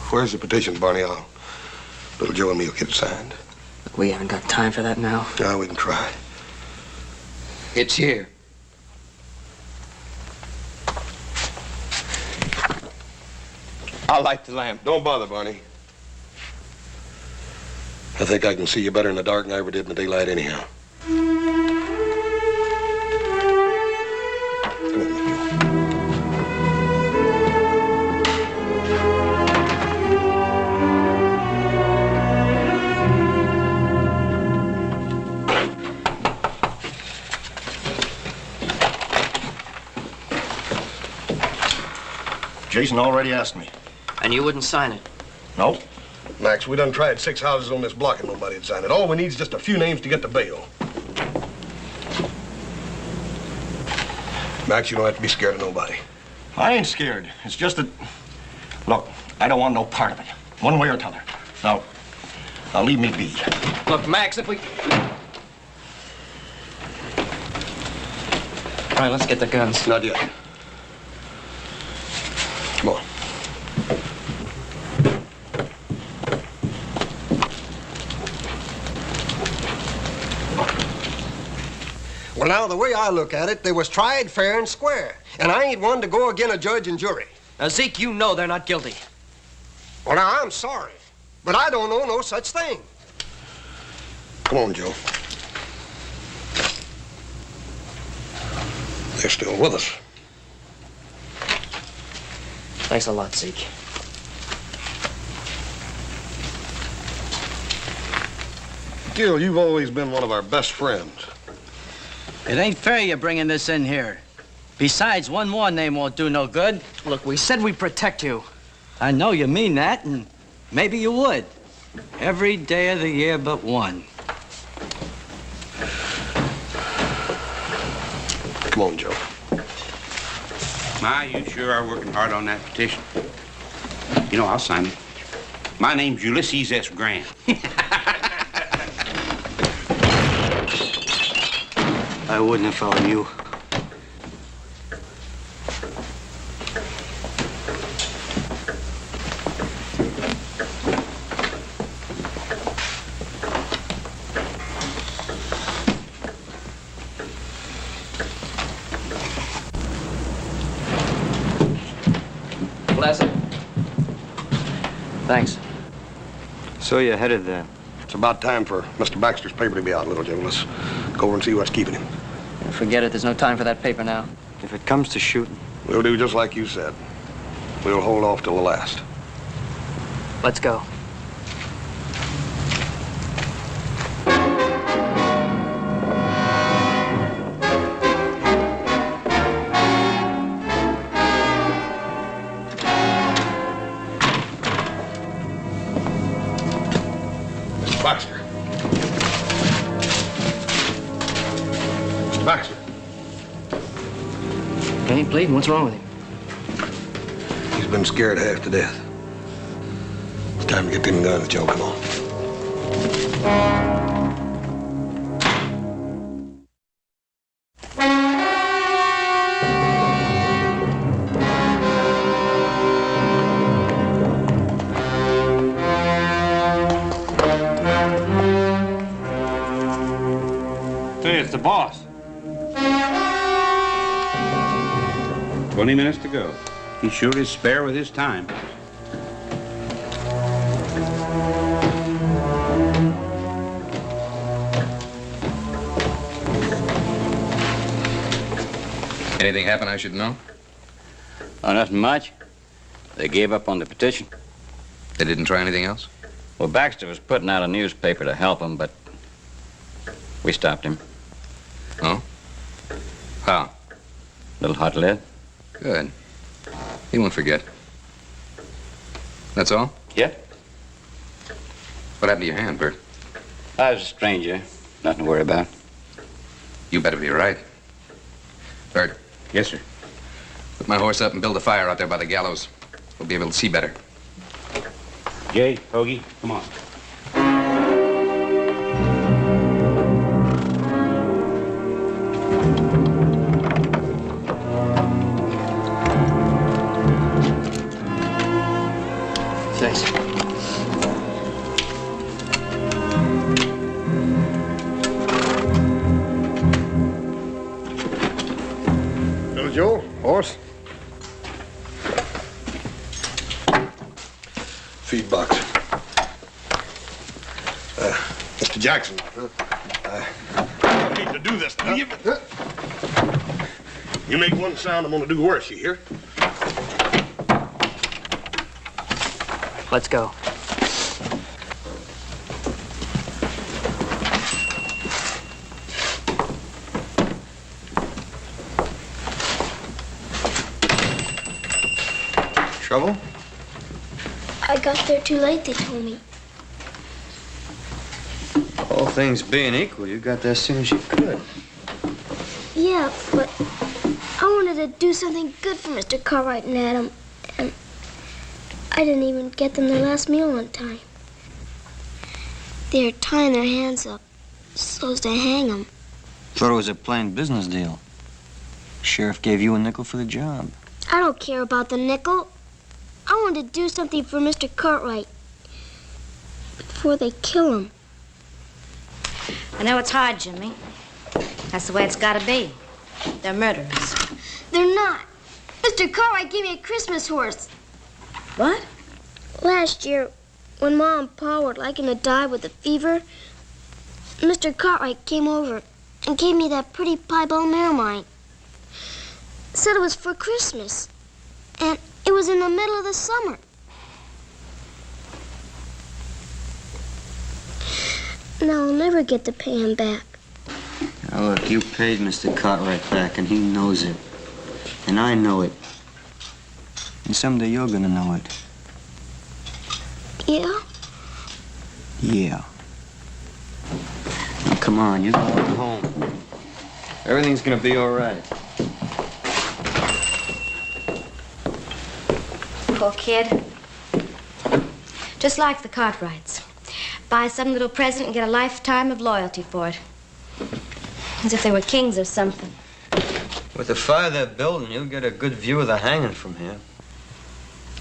Where's the petition, Barney? Little Joe and me will get it signed. Look, we haven't got time for that now. No, we can try. It's here. I'll light the lamp. Don't bother, Barney. I think I can see you better in the dark than I ever did in the daylight anyhow. Jason already asked me. And you wouldn't sign it? Nope. Max, we done tried 6 houses on this block and nobody'd sign it. All we need is just a few names to get the bail. Max, you don't have to be scared of nobody. I ain't scared. It's just that... Look, I don't want no part of it. One way or t'other. Now leave me be. Look, Max, if we... All right, let's get the guns. Not yet. Come on. Well, now, the way I look at it, they was tried fair and square. And I ain't one to go agin a judge and jury. Now, Zeke, you know they're not guilty. Well, now, I'm sorry, but I don't know no such thing. Come on, Joe. They're still with us. Thanks a lot, Zeke. Gil, you've always been one of our best friends. It ain't fair you're bringing this in here. Besides, one more name won't do no good. Look, we said we'd protect you. I know you mean that, and maybe you would. Every day of the year but one. Come on, Joe. My, you sure are working hard on that petition. You know, I'll sign it. My name's Ulysses S. Grant. I wouldn't have found you. Bless it. Thanks. So you're headed there. It's about time for Mr. Baxter's paper to be out, little Joe. Let's go over and see what's keeping him. Forget it. There's no time for that paper now. If it comes to shooting. We'll do just like you said. We'll hold off till the last. Let's go. Mr. Baxter. Mr. Baxter. He ain't bleeding. What's wrong with him? He's been scared half to death. It's time to get them guns, Joe. Come on. Hey, it's the boss. 20 minutes to go. He sure is spare with his time. Anything happen I should know? Oh, nothing much. They gave up on the petition. They didn't try anything else? Well, Baxter was putting out a newspaper to help him, but we stopped him. Oh? How? Little hot lead. Good. He won't forget. That's all? Yeah. What happened to your hand, Bert? I was a stranger. Nothing to worry about. You better be right. Bert. Yes, sir. Put my horse up and build a fire out there by the gallows. We'll be able to see better. Jay, Hoagie, come on. Thanks. Little Joe, horse. Feed box. Mr. Jackson. I need to do this. You make one sound, I'm gonna do worse, you hear? Let's go. Trouble? I got there too late, they told me. All things being equal, you got there as soon as you could. Yeah, but I wanted to do something good for Mr. Cartwright and Adam, and I didn't even get them their last meal on time. They're tying their hands up so as to hang them. Thought it was a plain business deal. Sheriff gave you a nickel for the job. I don't care about the nickel. I want to do something for Mr. Cartwright before they kill him. I know it's hard, Jimmy. That's the way it's gotta be. They're murderers. They're not. Mr. Cartwright gave me a Christmas horse. What? Last year, when Mom and Pa were liking to die with a fever, Mr. Cartwright came over and gave me that pretty piebald mare of mine. Said it was for Christmas, and it was in the middle of the summer. Now I'll never get to pay him back. Now look, you paid Mr. Cartwright back, and he knows it. And I know it. And someday you're gonna know it. Yeah? Yeah. Now, come on, you gotta go home. Everything's gonna be all right. Poor kid. Just like the Cartwrights. Buy some little present and get a lifetime of loyalty for it. As if they were kings or something. With the fire they're building, you'll get a good view of the hanging from here.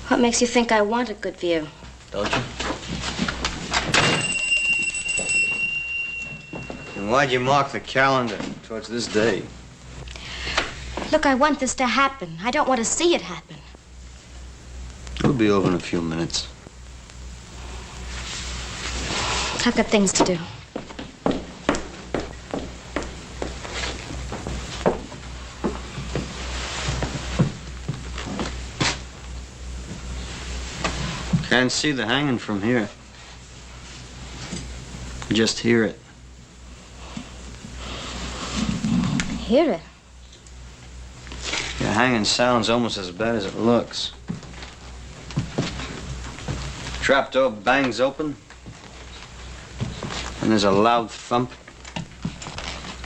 What makes you think I want a good view? Don't you? And why'd you mark the calendar towards this day? Look, I want this to happen. I don't want to see it happen. It'll be over in a few minutes. I've got things to do. Can't see the hanging from here. Just hear it. Hear it? The hanging sounds almost as bad as it looks. Trapdoor bangs open, and there's a loud thump.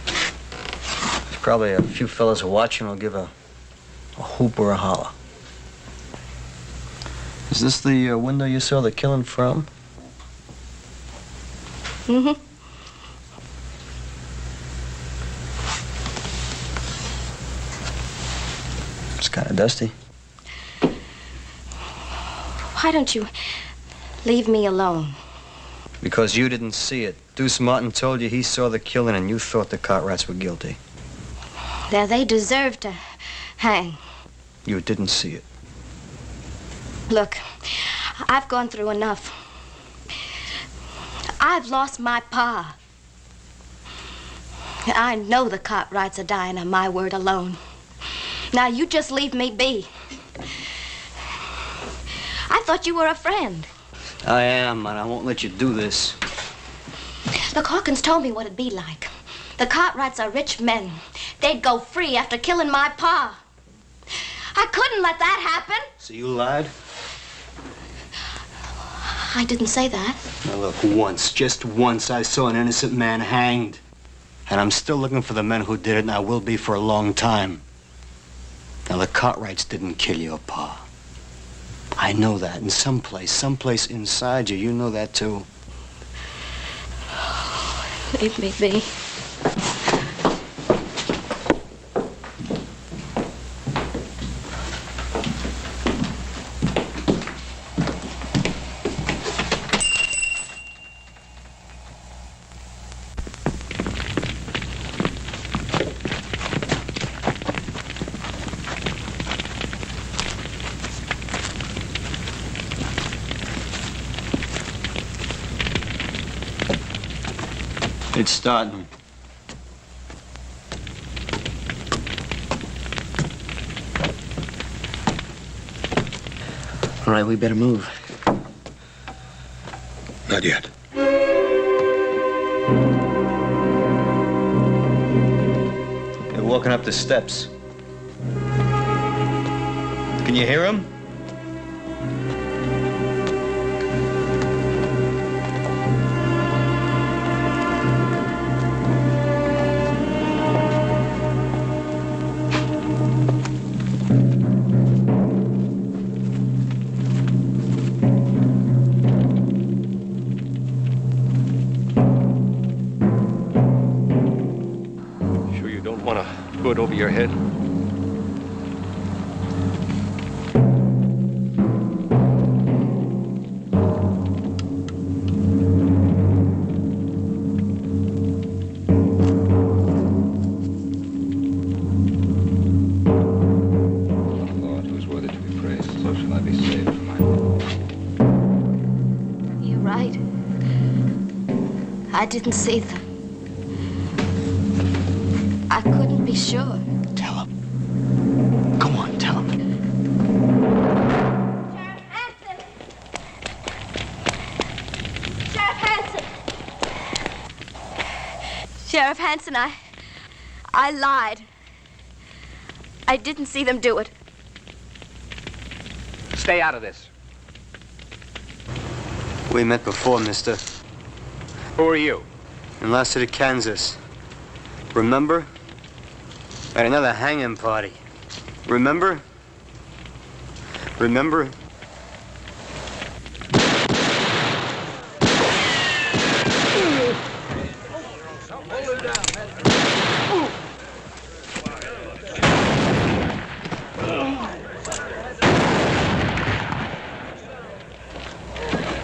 There's probably a few fellas watching will give a whoop or a holler. Is this the window you saw the killing from? Mm-hmm. It's kind of dusty. Why don't you leave me alone? Because you didn't see it. Deuce Martin told you he saw the killing and you thought the Cartwrights were guilty. There, they deserve to hang. You didn't see it. Look, I've gone through enough. I've lost my pa. I know the Cartwrights are dying on my word alone. Now, you just leave me be. I thought you were a friend. I am, and I won't let you do this. Look, Hawkins told me what it'd be like. The Cartwrights are rich men. They'd go free after killing my pa. I couldn't let that happen. So you lied? I didn't say that. Now look, once, just once, I saw an innocent man hanged. And I'm still looking for the men who did it, and I will be for a long time. Now, the Cartwrights didn't kill your pa. I know that. And someplace inside you, you know that too. Leave me be. It's starting. All right, we better move. Not yet. They're walking up the steps. Can you hear them? hood over your head. Lord, who is worthy to be praised, so shall I be saved from my... You're right. I didn't see them. I couldn't be sure. Tell him. Go on, tell him. Sheriff Hanson! Sheriff Hanson, I lied. I didn't see them do it. Stay out of this. We met before, mister. Who are you? In Last City, Kansas. Remember? At another hanging party. Remember? Remember?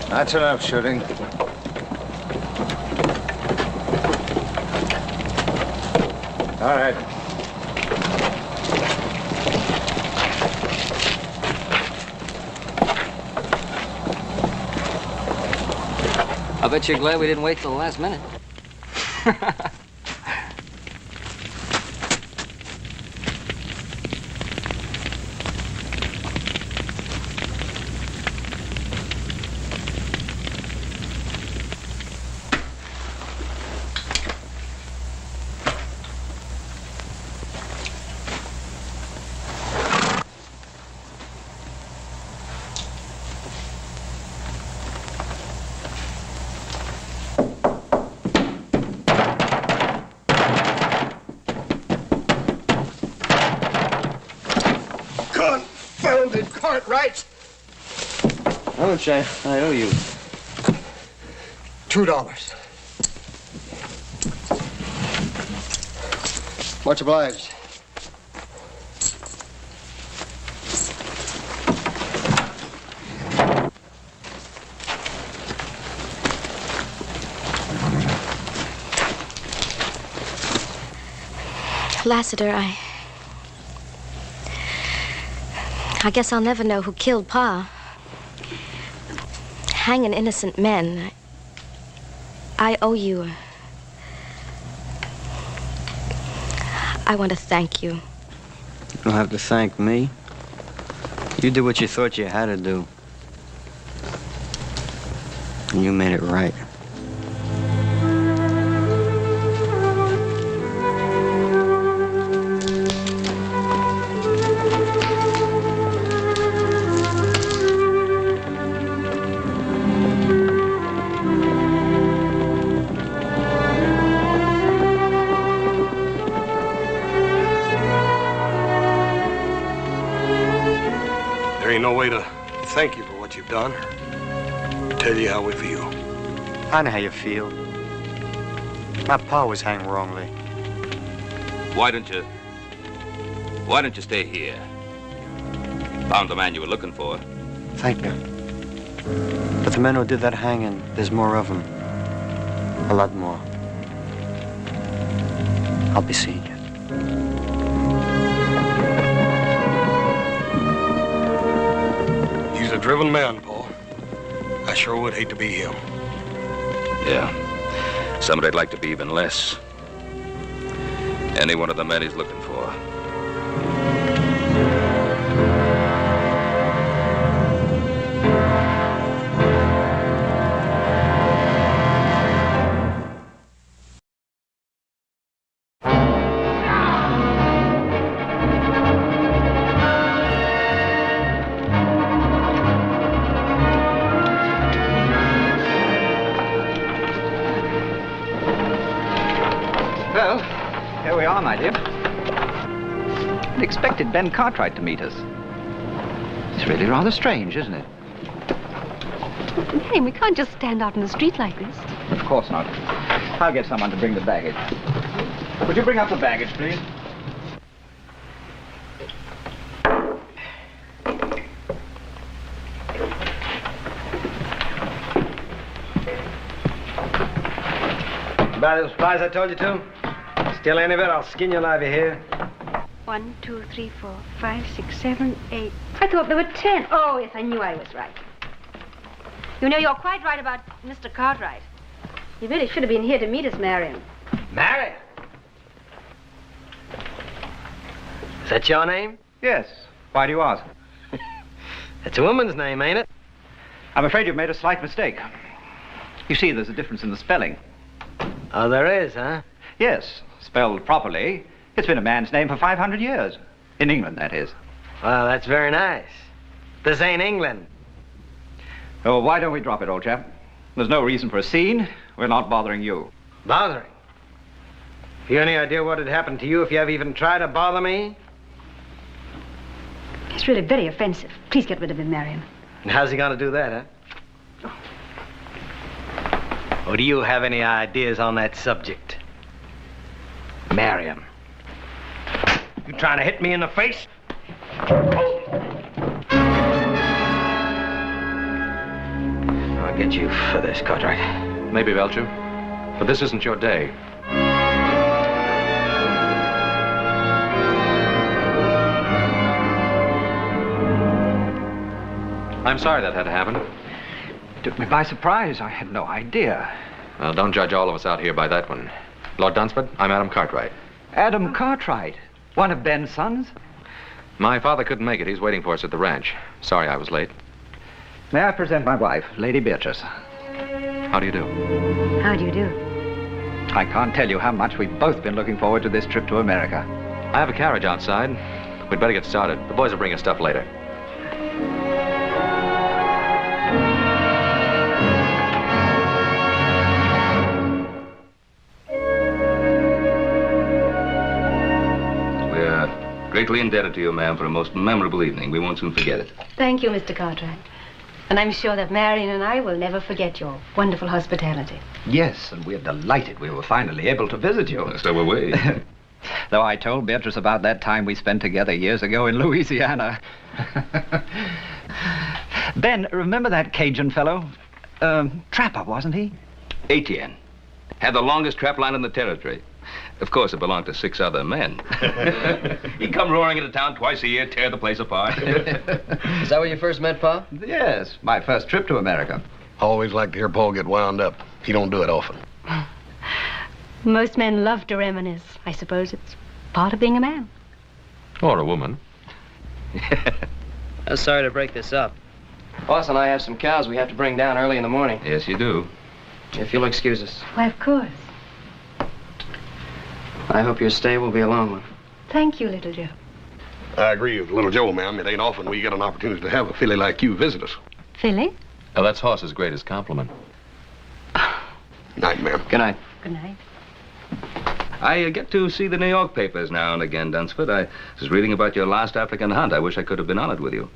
That's enough shooting. All right. I bet you're glad we didn't wait till the last minute. Confounded Cartwrights! How much I owe you? $2. Much obliged. Lassiter, I guess I'll never know who killed Pa. Hanging innocent men. I owe you. I want to thank you. You don't have to thank me. You did what you thought you had to do. And you made it right. There ain't no way to thank you for what you've done or tell you how we feel. I know how you feel. My pa was hanged wrongly. Why don't you stay here? Found the man you were looking for. Thank you. But the men who did that hanging, there's more of them. A lot more. I'll be seeing you. He's a driven man, Paul. I sure would hate to be him. Yeah. Somebody'd like to be even less. Any one of the men he's looking for. Well, here we are, my dear. I'd expected Ben Cartwright to meet us. It's really rather strange, isn't it? Hey, we can't just stand out in the street like this. Of course not. I'll get someone to bring the baggage. Would you bring up the baggage, please? Buy those supplies I told you to? Steal any of it, I'll skin you alive here. 1, 2, 3, 4, 5, 6, 7, 8. I thought there were 10. Oh, yes, I knew I was right. You know, you're quite right about Mr. Cartwright. He really should have been here to meet us, Marion. Marion? Is that your name? Yes. Why do you ask? It's a woman's name, ain't it? I'm afraid you've made a slight mistake. You see, there's a difference in the spelling. Oh, there is, huh? Yes, spelled properly. It's been a man's name for 500 years. In England, that is. Well, that's very nice. This ain't England. Oh, why don't we drop it, old chap? There's no reason for a scene. We're not bothering you. Bothering? Have you any idea what would happen to you if you ever even tried to bother me? It's really very offensive. Please get rid of him, Marion. And how's he gonna do that, huh? Or do you have any ideas on that subject? Marion. You trying to hit me in the face? I'll get you for this, Cartwright. Maybe, Belcher. But this isn't your day. I'm sorry that had to happen. Took me by surprise. I had no idea. Well, don't judge all of us out here by that one. Lord Dunsford, I'm Adam Cartwright. Adam Cartwright? One of Ben's sons? My father couldn't make it. He's waiting for us at the ranch. Sorry I was late. May I present my wife, Lady Beatrice? How do you do? How do you do? I can't tell you how much we've both been looking forward to this trip to America. I have a carriage outside. We'd better get started. The boys will bring us stuff later. Greatly indebted to you, ma'am, for a most memorable evening. We won't soon forget it. Thank you, Mr. Cartwright. And I'm sure that Marion and I will never forget your wonderful hospitality. Yes, and we're delighted we were finally able to visit you. So were we. Though I told Beatrice about that time we spent together years ago in Louisiana. Ben, remember that Cajun fellow? Trapper, wasn't he? Etienne. Had the longest trap line in the territory. Of course, it belonged to 6 other men. He'd come roaring into town twice a year, tear the place apart. Is that where you first met Pa? Yes, my first trip to America. Always like to hear Paul get wound up. He don't do it often. Most men love to reminisce. I suppose it's part of being a man. Or a woman. I'm sorry to break this up. Boss and I have some cows we have to bring down early in the morning. Yes, you do. If you'll excuse us. Why, of course. I hope your stay will be a long one. Thank you, Little Joe. I agree with Little Joe, ma'am. It ain't often we get an opportunity to have a filly like you visit us. Filly? Oh, that's Hoss's greatest compliment. Night, ma'am. Good night. Good night. I get to see the New York papers now and again, Dunsford. I was reading about your last African hunt. I wish I could have been on it with you.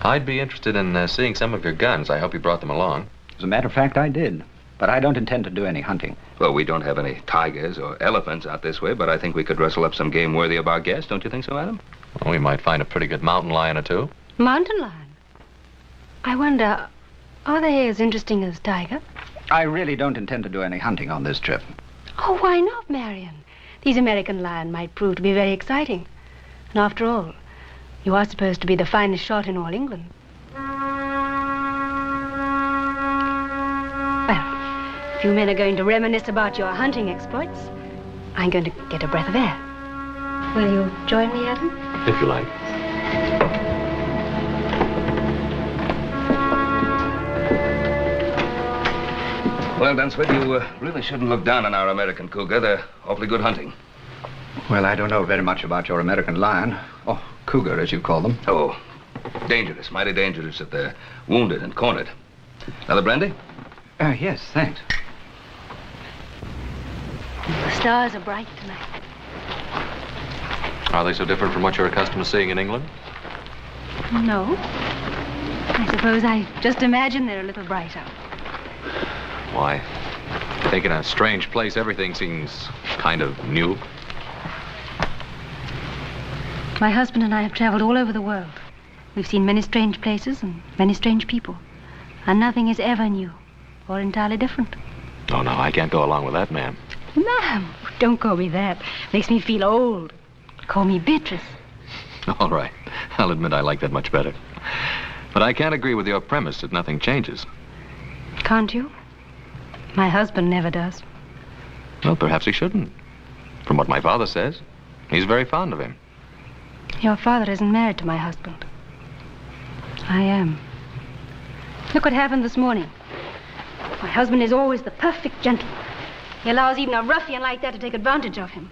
I'd be interested in seeing some of your guns. I hope you brought them along. As a matter of fact, I did. But I don't intend to do any hunting. Well, we don't have any tigers or elephants out this way, but I think we could rustle up some game worthy of our guest. Don't you think so, Adam? Well, we might find a pretty good mountain lion or two. Mountain lion? I wonder, are they as interesting as tiger? I really don't intend to do any hunting on this trip. Oh, why not, Marion? These American lion might prove to be very exciting. And after all, you are supposed to be the finest shot in all England. Well, if you men are going to reminisce about your hunting exploits, I'm going to get a breath of air. Will you join me, Adam? If you like. Well, Dunsford, you really shouldn't look down on our American cougar. They're awfully good hunting. Well, I don't know very much about your American lion. Or cougar, as you call them. Oh, dangerous, mighty dangerous if they're wounded and cornered. Another brandy? Yes, thanks. The stars are bright tonight. Are they so different from what you're accustomed to seeing in England? No. I suppose I just imagine they're a little brighter. Why? I think in a strange place, everything seems kind of new. My husband and I have traveled all over the world. We've seen many strange places and many strange people. And nothing is ever new or entirely different. Oh, no, I can't go along with that, ma'am. Ma'am, don't call me that. Makes me feel old. Call me Beatrice. All right. I'll admit I like that much better. But I can't agree with your premise that nothing changes. Can't you? My husband never does. Well, perhaps he shouldn't. From what my father says, he's very fond of him. Your father isn't married to my husband. I am. Look what happened this morning. My husband is always the perfect gentleman. He allows even a ruffian like that to take advantage of him.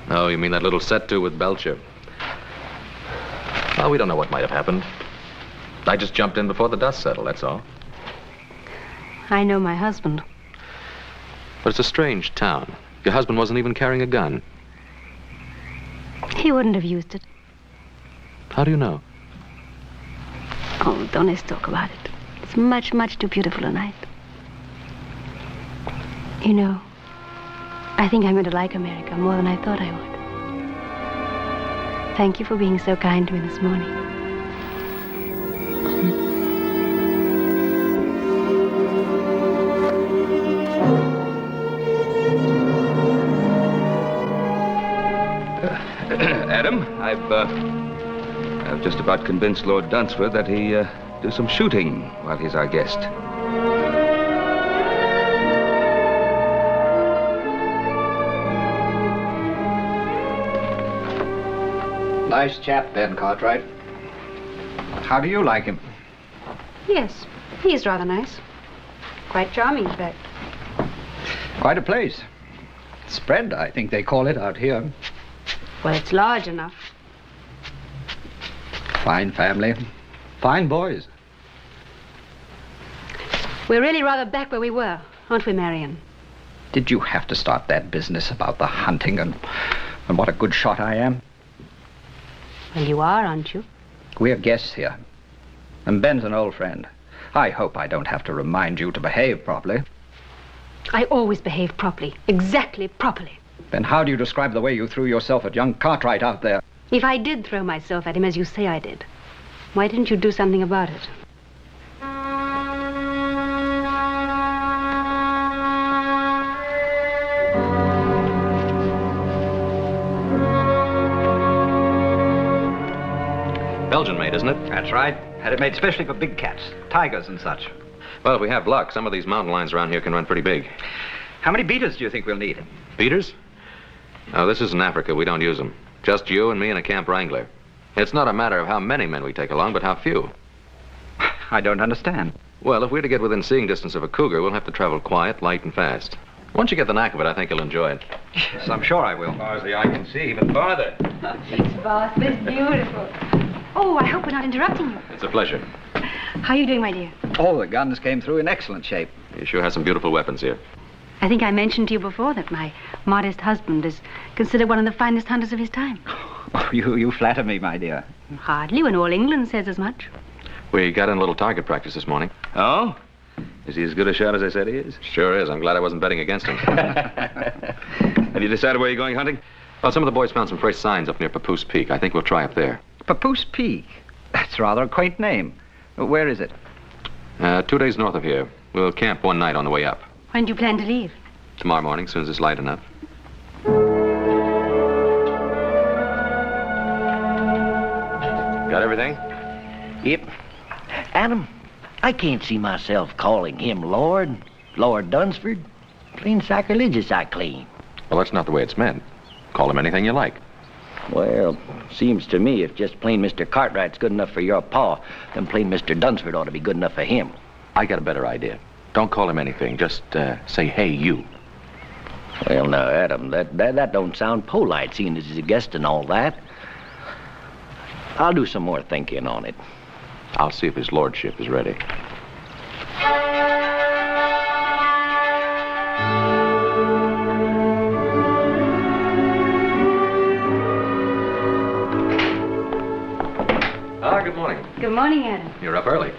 Oh, you mean that little set-to with Belcher? Well, we don't know what might have happened. I just jumped in before the dust settled, that's all. I know my husband. But it's a strange town. Your husband wasn't even carrying a gun. He wouldn't have used it. How do you know? Oh, don't let's talk about it. It's much, much too beautiful a night. You know, I think I'm going to like America more than I thought I would. Thank you for being so kind to me this morning. Adam, I've just about convinced Lord Dunsford that he do some shooting while he's our guest. Nice chap, Ben Cartwright. How do you like him? Yes, he's rather nice. Quite charming, in fact. Quite a place. Spread, I think they call it out here. Well, it's large enough. Fine family. Fine boys. We're really rather back where we were, aren't we, Marion? Did you have to start that business about the hunting and what a good shot I am? Well, you are, aren't you? We're guests here. And Ben's an old friend. I hope I don't have to remind you to behave properly. I always behave properly. Exactly properly. Then how do you describe the way you threw yourself at young Cartwright out there? If I did throw myself at him as you say I did, why didn't you do something about it? Belgian made, isn't it? That's right. Had it made specially for big cats, tigers and such. Well, if we have luck, some of these mountain lions around here can run pretty big. How many beaters do you think we'll need? Beaters? No, this isn't Africa. We don't use them. Just you and me and a camp wrangler. It's not a matter of how many men we take along, but how few. I don't understand. Well, if we're to get within seeing distance of a cougar, we'll have to travel quiet, light, and fast. Once you get the knack of it, I think you'll enjoy it. Yes, I'm sure I will. As far as the eye can see, even farther. Thanks, boss. That's beautiful. Oh, I hope we're not interrupting you. It's a pleasure. How are you doing, my dear? All the guns came through in excellent shape. You sure have some beautiful weapons here. I think I mentioned to you before that my modest husband is considered one of the finest hunters of his time. Oh, you flatter me, my dear. Hardly, when all England says as much. We got in a little target practice this morning. Oh? Is he as good a shot as I said he is? Sure is. I'm glad I wasn't betting against him. Have you decided where you're going hunting? Well, some of the boys found some fresh signs up near Papoose Peak. I think we'll try up there. Papoose Peak? That's rather a quaint name. Where is it? 2 days north of here. We'll camp one night on the way up. When do you plan to leave? Tomorrow morning, as soon as it's light enough. Got everything? Yep. Adam, I can't see myself calling him Lord Dunsford. Plain sacrilegious, I claim. Well, that's not the way it's meant. Call him anything you like. Well, seems to me if just plain Mr. Cartwright's good enough for your pa, then plain Mr. Dunsford ought to be good enough for him. I got a better idea. Don't call him anything. Just say, hey, you. Well, now, Adam, that don't sound polite, seeing as he's a guest and all that. I'll do some more thinking on it. I'll see if his lordship is ready. Good morning. Good morning, Adam. You're up early.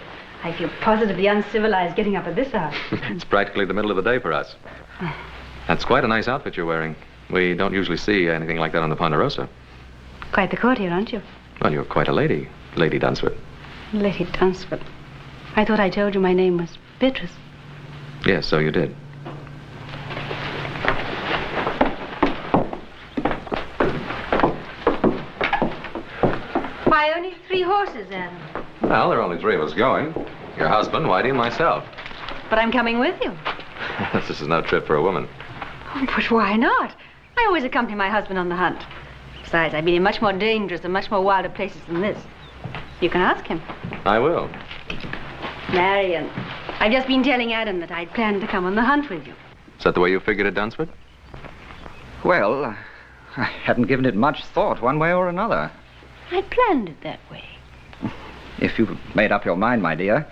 I feel positively uncivilized getting up at this hour. It's practically the middle of the day for us. That's quite a nice outfit you're wearing. We don't usually see anything like that on the Ponderosa. Quite the courtier, aren't you? Well, you're quite a lady, Lady Dunsford. Lady Dunsford. I thought I told you my name was Beatrice. Yes, so you did. horses, Adam? Well, there are only 3 of us going. Your husband, Whitey, and myself. But I'm coming with you. This is no trip for a woman. Oh, but why not? I always accompany my husband on the hunt. Besides, I've been in much more dangerous and much more wilder places than this. You can ask him. I will. Marion, I've just been telling Adam that I'd planned to come on the hunt with you. Is that the way you figured it, Dunsford? Well, I hadn't given it much thought one way or another. I planned it that way. If you've made up your mind, my dear,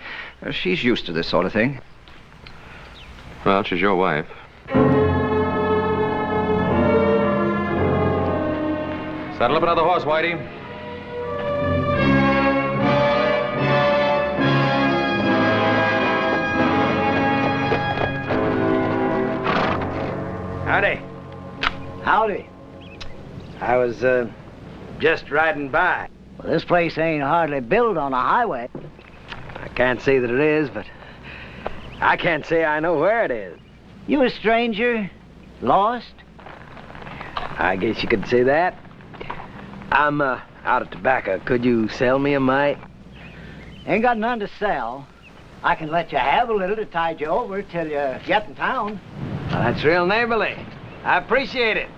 she's used to this sort of thing. Well, she's your wife. Saddle up another horse, Whitey. Howdy. Howdy. I was, just riding by. Well, this place ain't hardly built on a highway. I can't say that it is, but I can't say I know where it is. You a stranger? Lost? I guess you could say that. I'm, out of tobacco. Could you sell me a mite? Ain't got none to sell. I can let you have a little to tide you over till you get in town. Well, that's real neighborly. I appreciate it.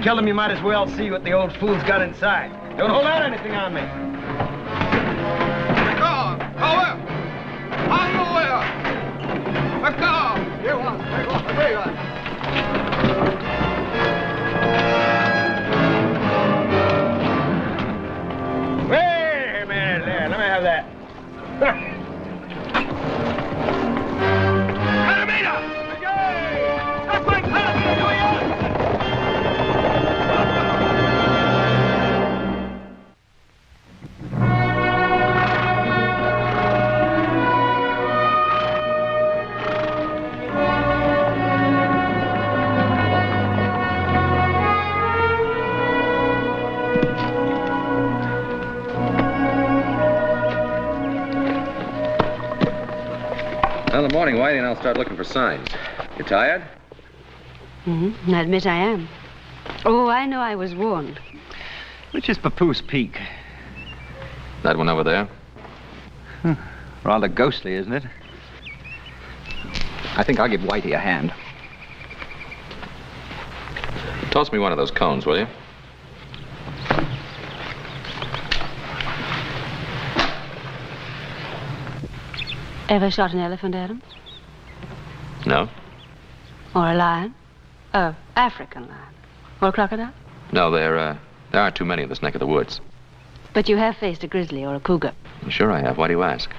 Kill him, you might as well see what the old fool's got inside. Don't hold out anything on me. Wait a minute there. Let me have that. Well, in the morning, Whitey and I'll start looking for signs. You tired? I admit I am. Oh, I know I was warned. Which is Papoose Peak? That one over there? Rather ghostly, isn't it? I think I'll give Whitey a hand. Toss me one of those cones, will you? Ever shot an elephant, Adam? No. Or a lion? A African lion? Or a crocodile? No, there aren't too many in this neck of the woods. But you have faced a grizzly or a cougar. Sure I have. Why do you ask?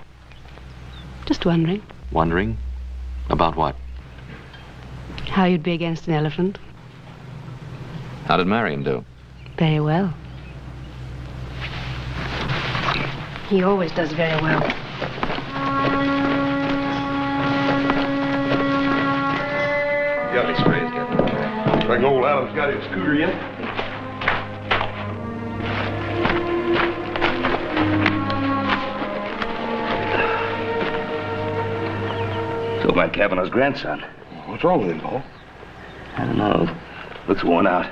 Just wondering Wondering? About what? how you'd be against an elephant. How did Marion do? Very well. He always does very well. Got any sprays yet? Reckon old Adam's got his scooter yet? So my Kavanaugh's grandson. What's wrong with him, Paul? I don't know. Looks worn out.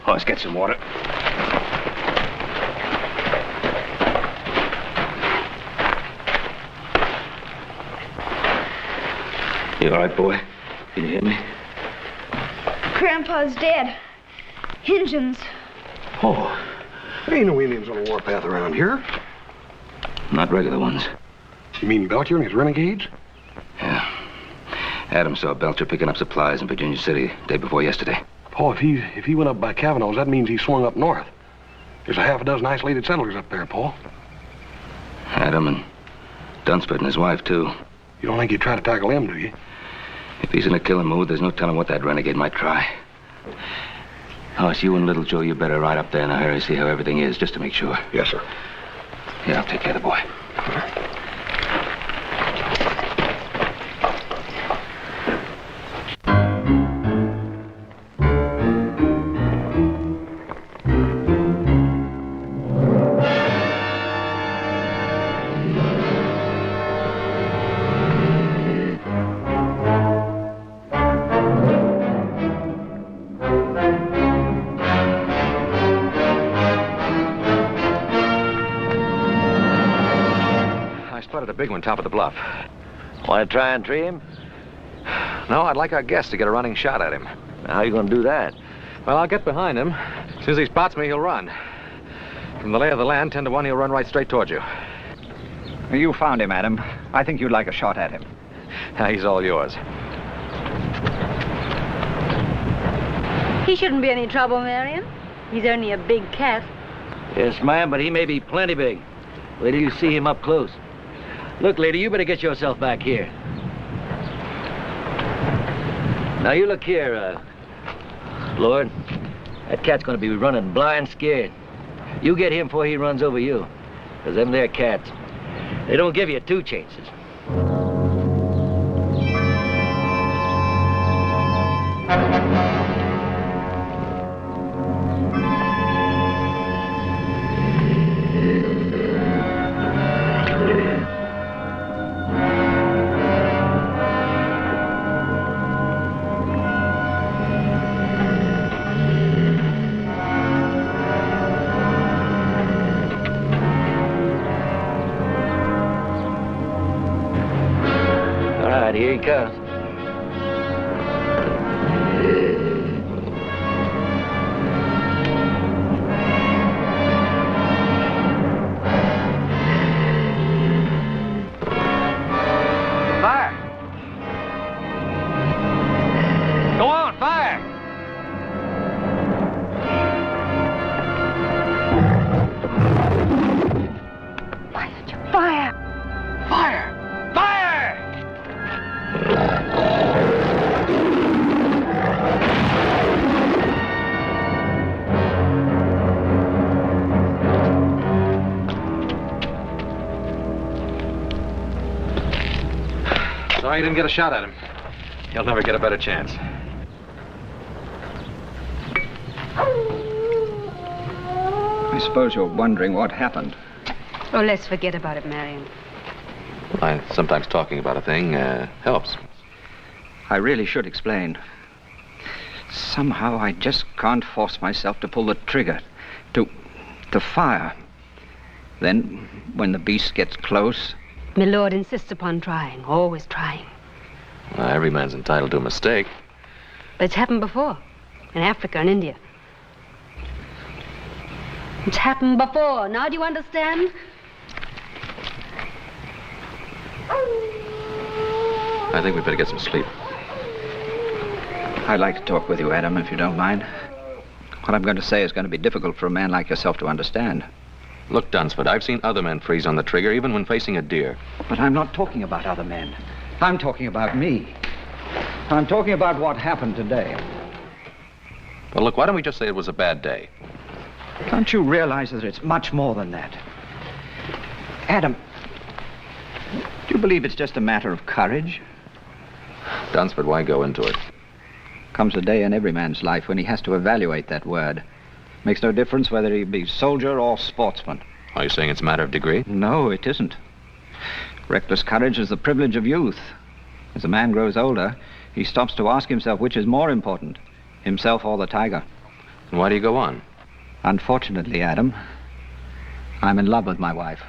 Oh, let's get some water. You all right, boy? Can you hear me? Grandpa's dead. Injuns. Oh, there ain't no Indians on the warpath around here. Not regular ones. You mean Belcher and his renegades? Yeah. Adam saw Belcher picking up supplies in Virginia City day before yesterday. Paul, if he went up by Kavanaugh's, that means he swung up north. There's a half a dozen isolated settlers up there, Paul. Adam and Dunsford and his wife, too. You don't think he'd try to tackle him, do you? If he's in a killing mood, there's no telling what that renegade might try. Oh, it's you and Little Joe. You better ride up there in a hurry, see how everything is, just to make sure. Yes, sir. Yeah, I'll take care of the boy. spotted a big one top of the bluff. Want to try and tree him? No, I'd like our guest to get a running shot at him. How are you going to do that? Well, I'll get behind him. As soon as he spots me, he'll run. From the lay of the land, 10 to 1, he'll run right straight towards you. You found him, Adam. I think you'd like a shot at him. He's all yours. He shouldn't be any trouble, Marion. He's only a big cat. Yes, ma'am, but he may be plenty big. Wait till you see him up close. Look, lady, you better get yourself back here. Now, you look here, Lord. That cat's gonna be running blind scared. You get him before he runs over you. Because them there cats, they don't give you 2 chances. Here he comes. Fire! Go on, fire! Why did you fire? Fire! Fire! Sorry you didn't get a shot at him. He'll never get a better chance. I suppose you're wondering what happened. Oh, let's forget about it, Marion. Sometimes talking about a thing helps. I really should explain. Somehow I just can't force myself to pull the trigger, to fire. Then, when the beast gets close... My lord insists upon trying, always trying. Every man's entitled to a mistake. But it's happened before, in Africa and India. It's happened before. Now do you understand? I think we better get some sleep. I'd like to talk with you, Adam, if you don't mind. What I'm going to say is going to be difficult for a man like yourself to understand. Look, Dunsford, I've seen other men freeze on the trigger, even when facing a deer. But I'm not talking about other men. I'm talking about me. I'm talking about what happened today. Well, look, why don't we just say it was a bad day? Can't you realize that it's much more than that? Adam, do you believe it's just a matter of courage? Dunsford, why go into it? Comes a day in every man's life when he has to evaluate that word. Makes no difference whether he be soldier or sportsman. Are you saying it's a matter of degree? No, it isn't. Reckless courage is the privilege of youth. As a man grows older, he stops to ask himself which is more important, himself or the tiger. And why do you go on? Unfortunately, Adam, I'm in love with my wife.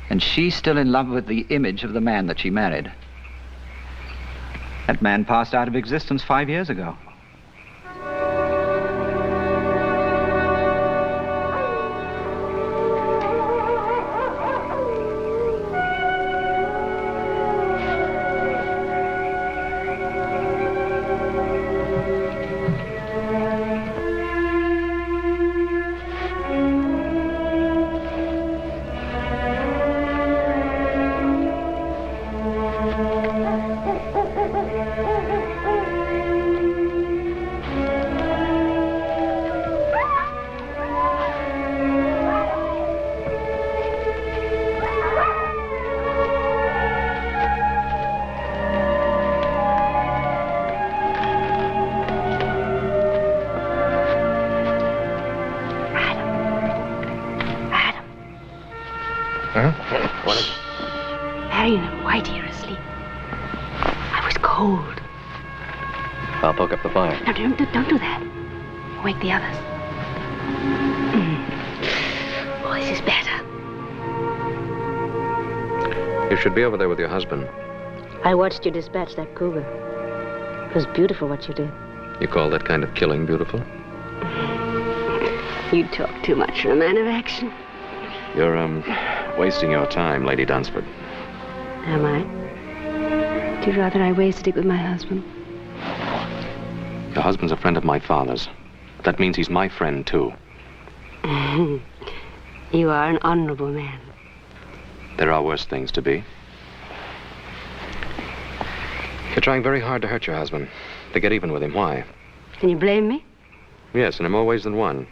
And she's still in love with the image of the man that she married. That man passed out of existence 5 years ago. Marion and Whitey are asleep. I was cold. I'll poke up the fire. No, don't do that. Wake the others. Oh, this is better. You should be over there with your husband. I watched you dispatch that cougar. It was beautiful what you did. You call that kind of killing beautiful? You talk too much for a man of action. You're, wasting your time, Lady Dunsford. Am I? Would you rather I wasted it with my husband? Your husband's a friend of my father's. That means he's my friend, too. You are an honorable man. There are worse things to be. You're trying very hard to hurt your husband, to get even with him. Why? Can you blame me? Yes, in more ways than one.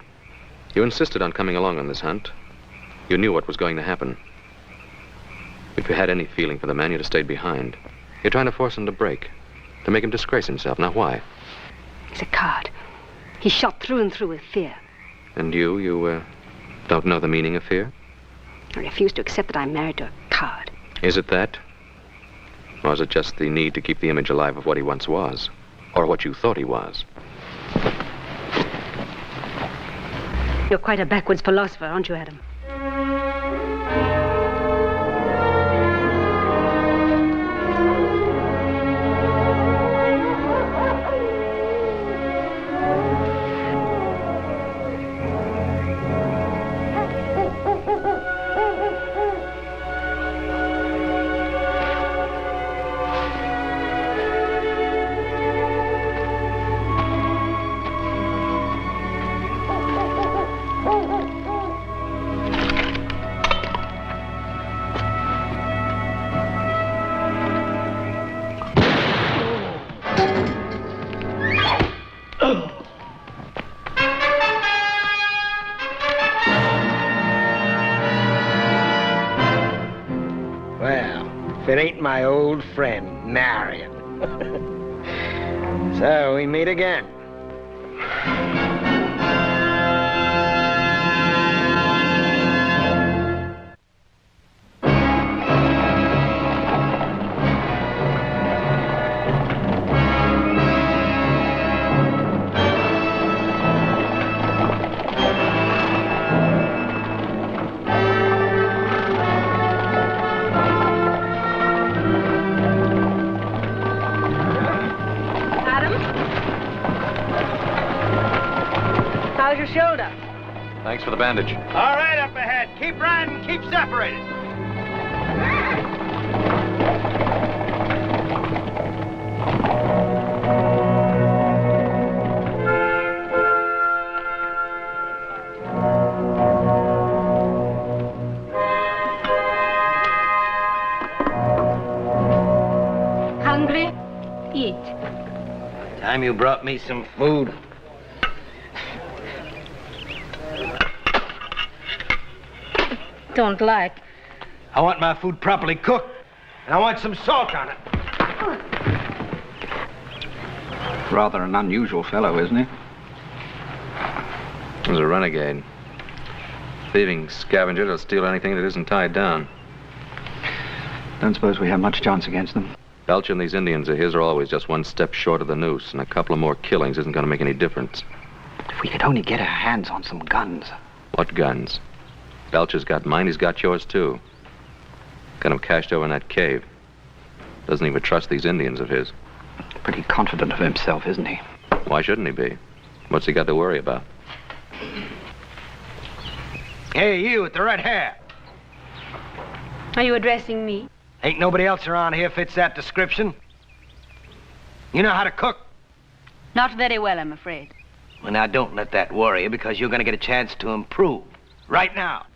You insisted on coming along on this hunt. You knew what was going to happen. If you had any feeling for the man, you'd have stayed behind. You're trying to force him to break, to make him disgrace himself. Now, why? He's a coward. He's shot through and through with fear. And you don't know the meaning of fear? I refuse to accept that I'm married to a coward. Is it that? Or is it just the need to keep the image alive of what he once was? Or what you thought he was? You're quite a backwoods philosopher, aren't you, Adam? If it ain't my old friend, Marion. So we meet again. How's your shoulder? Thanks for the bandage. All right, up ahead. Keep riding, keep separated. Hungry? Eat. Time you brought me some food. Don't like. I want my food properly cooked, and I want some salt on it. Rather an unusual fellow, isn't he? He's a renegade. Thieving scavenger that'll steal anything that isn't tied down. Don't suppose we have much chance against them. Belcher and these Indians of his are always just one step short of the noose, and a couple of more killings isn't going to make any difference. If we could only get our hands on some guns. What guns? Belcher's got mine, he's got yours, too. Got him cached over in that cave. Doesn't even trust these Indians of his. Pretty confident of himself, isn't he? Why shouldn't he be? What's he got to worry about? Hey, you with the red hair. Are you addressing me? Ain't nobody else around here fits that description. You know how to cook? Not very well, I'm afraid. Well, now, don't let that worry you, because you're going to get a chance to improve. Right now.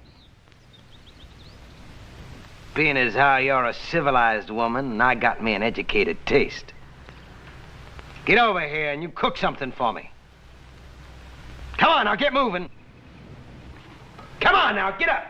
Being as how you're a civilized woman, and I got me an educated taste. Get over here and you cook something for me. Come on, now, get moving. Come on, now, get up.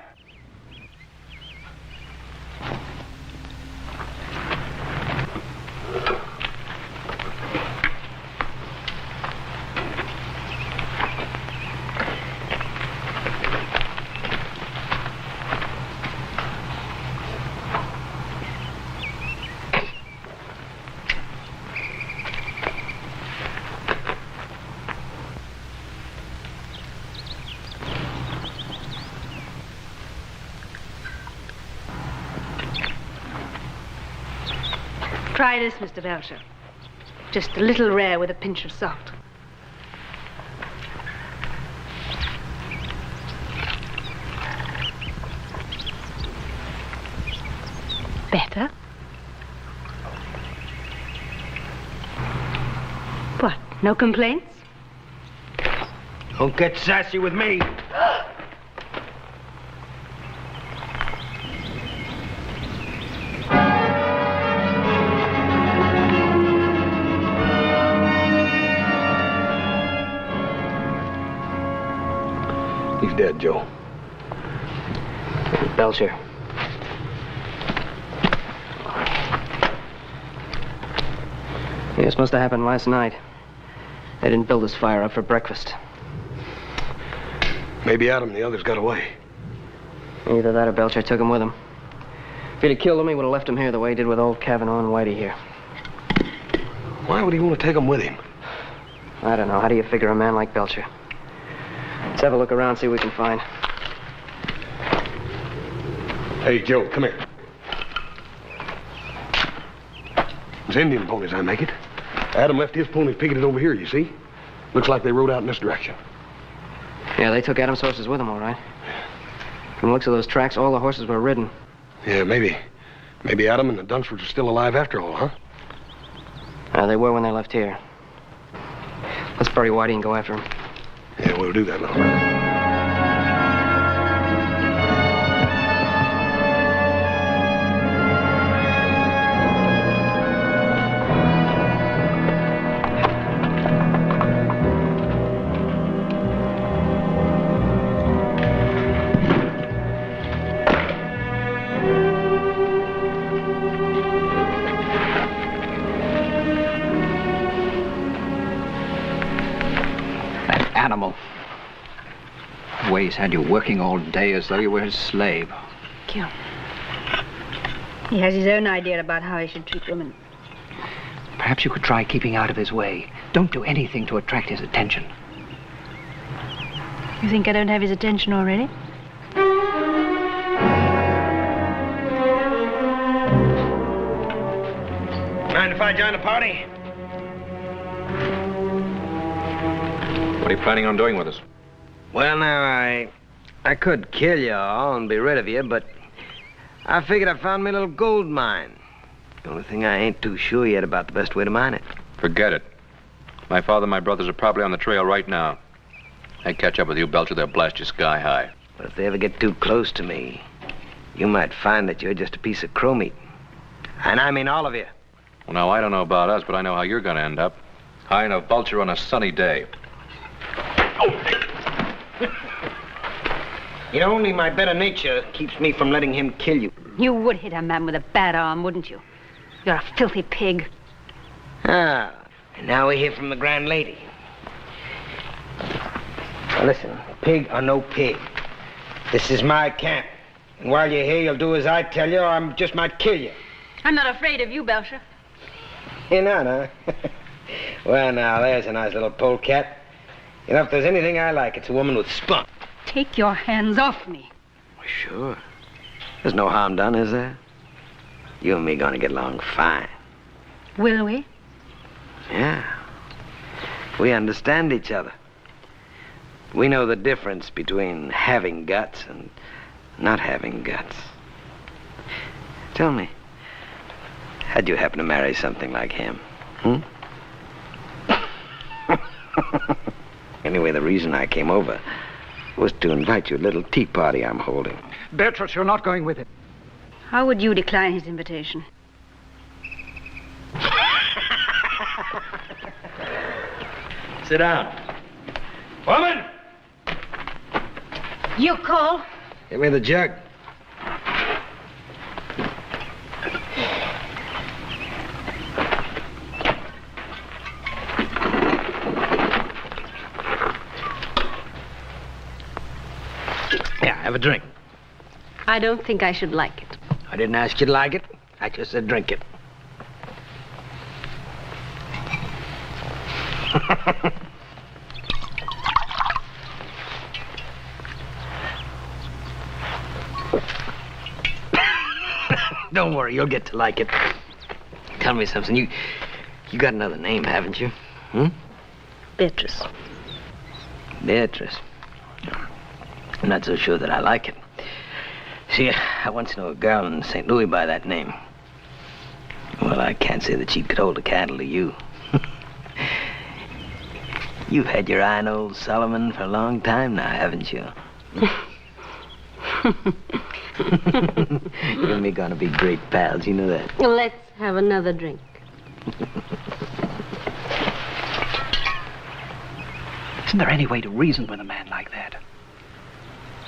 Try this, Mr. Belcher. Just a little rare with a pinch of salt. Better? What, no complaints? Don't get sassy with me. He's dead, Joe. Belcher. This must have happened last night. They didn't build this fire up for breakfast. Maybe Adam and the others got away. Either that or Belcher took him with him. If he'd have killed him, he would have left him here the way he did with old Kavanaugh and Whitey here. Why would he want to take them with him? I don't know. How do you figure a man like Belcher? Let's have a look around, see what we can find. Hey, Joe, come here. It's Indian ponies, I make it. Adam left his ponies picketed over here, you see? Looks like they rode out in this direction. Yeah, they took Adam's horses with them, all right. From the looks of those tracks, all the horses were ridden. Yeah, maybe Adam and the Dunsfords are still alive after all, huh? They were when they left here. Let's bury Whitey and go after him. Yeah, we'll do that, little brother. Animal. Ways had you working all day as though you were his slave. Kill. He has his own idea about how he should treat women. Perhaps you could try keeping out of his way. Don't do anything to attract his attention. You think I don't have his attention already? Mind if I join the party? What are you planning on doing with us? Well, now, I could kill you all and be rid of you, but I figured I found me a little gold mine. The only thing I ain't too sure yet about the best way to mine it. Forget it. My father and my brothers are probably on the trail right now. They catch up with you, Belcher, they'll blast you sky high. But if they ever get too close to me, you might find that you're just a piece of crow meat. And I mean all of you. Well, now, I don't know about us, but I know how you're going to end up. High in a vulture on a sunny day. You know, only my better nature keeps me from letting him kill you. You would hit a man with a bad arm, wouldn't you? You're a filthy pig. Ah, and now we hear from the grand lady. Now listen, pig or no pig, this is my camp. And while you're here, you'll do as I tell you, or I just might kill you. I'm not afraid of you, Belcher. You're not, huh? Well, now, there's a nice little polecat. You know, if there's anything I like, it's a woman with spunk. Take your hands off me. Well, sure. There's no harm done, is there? You and me gonna get along fine. Will we? Yeah. We understand each other. We know the difference between having guts and not having guts. Tell me, how'd you happen to marry something like him? Anyway, the reason I came over was to invite you to a little tea party I'm holding. Beatrice, you're not going with him. How would you decline his invitation? Sit down. Woman! You call? Give me the jug. Yeah, have a drink. I don't think I should like it. I didn't ask you to like it. I just said drink it. Don't worry, you'll get to like it. tell me something. You got another name, haven't you? Beatrice. Beatrice. I'm not so sure that I like it. See, I once knew a girl in St. Louis by that name. Well, I can't say that she could hold a candle to you. You've had your eye on old Solomon for a long time now, haven't you? You and me gonna be great pals, you know that? Let's have another drink. Isn't there any way to reason with a man like that?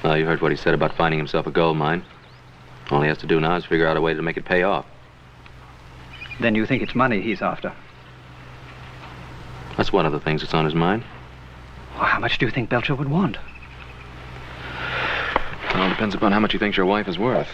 Well, you heard what he said about finding himself a gold mine. All he has to do now is figure out a way to make it pay off. Then you think it's money he's after? That's one of the things that's on his mind. Well, how much do you think Belcher would want? Well, it depends upon how much he thinks your wife is worth.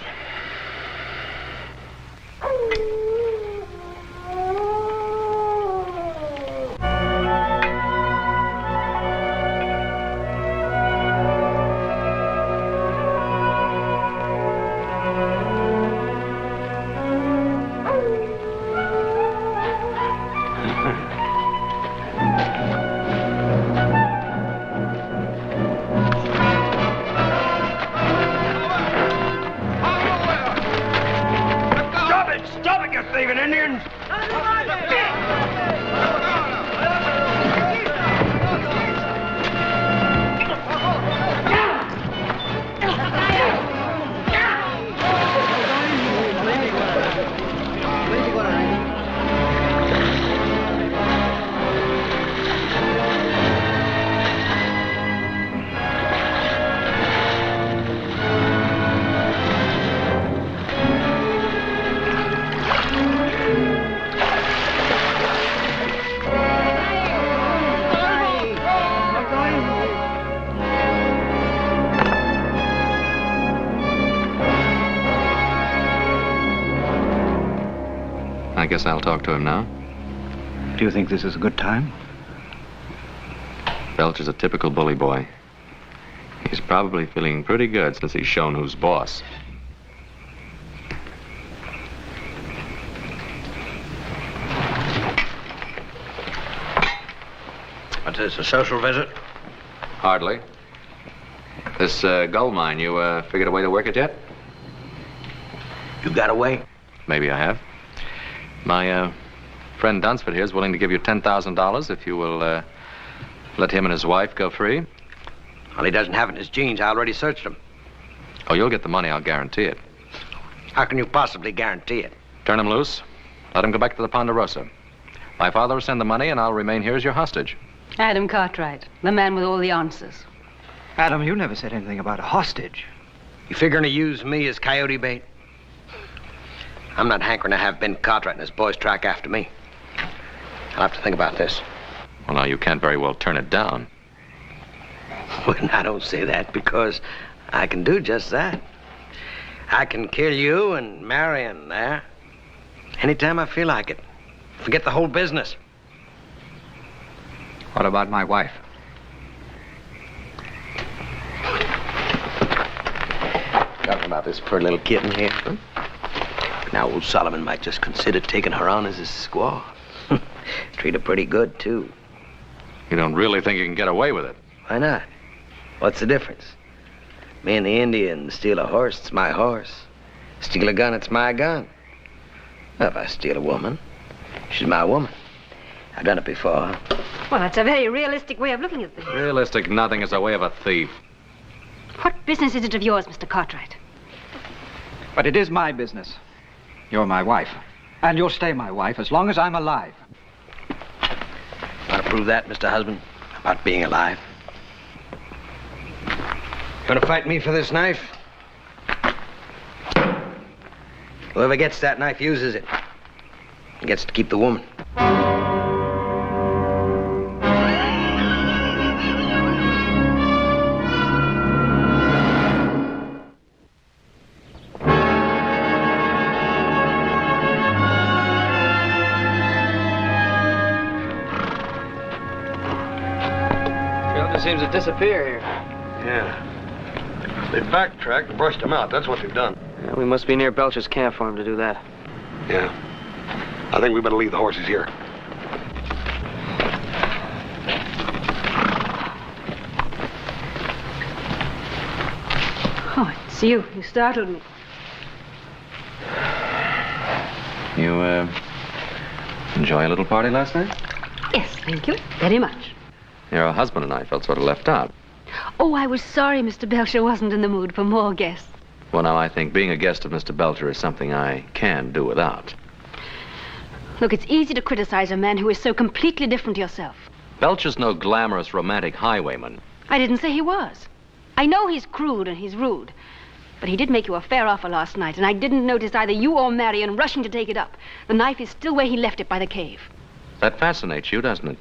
I guess I'll talk to him now. Do you think this is a good time? Belcher's a typical bully boy. He's probably feeling pretty good since he's shown who's boss. What's this, a social visit? Hardly. This gold mine, you figured a way to work it yet? You got a way? Maybe I have. My friend Dunsford here is willing to give you $10,000 if you will let him and his wife go free. Well, he doesn't have it in his jeans. I already searched him. Oh, you'll get the money, I'll guarantee it. How can you possibly guarantee it? Turn him loose. Let him go back to the Ponderosa. My father will send the money, and I'll remain here as your hostage. Adam Cartwright, the man with all the answers. Adam, you never said anything about a hostage. You figuring to use me as coyote bait? I'm not hankering to have Ben Cartwright and his boys track after me. I'll have to think about this. Well, now, you can't very well turn it down. Well, I don't say that because I can do just that. I can kill you and Marion there anytime I feel like it. Forget the whole business. What about my wife? Talking about this poor little kitten here. Huh? Now, old Solomon might just consider taking her on as his squaw. Treat her pretty good, too. You don't really think you can get away with it? Why not? What's the difference? Me and the Indian steal a horse, it's my horse. Steal a gun, it's my gun. Well, if I steal a woman, she's my woman. I've done it before. Well, that's a very realistic way of looking at things. Realistic nothing is the way of a thief. What business is it of yours, Mr. Cartwright? But it is my business. You're my wife. And you'll stay my wife as long as I'm alive. Want to prove that, Mr. Husband? About being alive? Gonna fight me for this knife? Whoever gets that knife uses it. He gets to keep the woman. Seems to disappear here. Yeah. They backtracked and brushed him out. That's what they've done. Yeah, we must be near Belcher's camp for him to do that. Yeah. I think we better leave the horses here. Oh, it's you. You startled me. You, enjoy a little party last night? Yes, thank you. Very much. Your husband and I felt sort of left out. Oh, I was sorry Mr. Belcher wasn't in the mood for more guests. Well, now, I think being a guest of Mr. Belcher is something I can do without. Look, it's easy to criticize a man who is so completely different to yourself. Belcher's no glamorous, romantic highwayman. I didn't say he was. I know he's crude and he's rude. But he did make you a fair offer last night, and I didn't notice either you or Marion rushing to take it up. The knife is still where he left it by the cave. That fascinates you, doesn't it?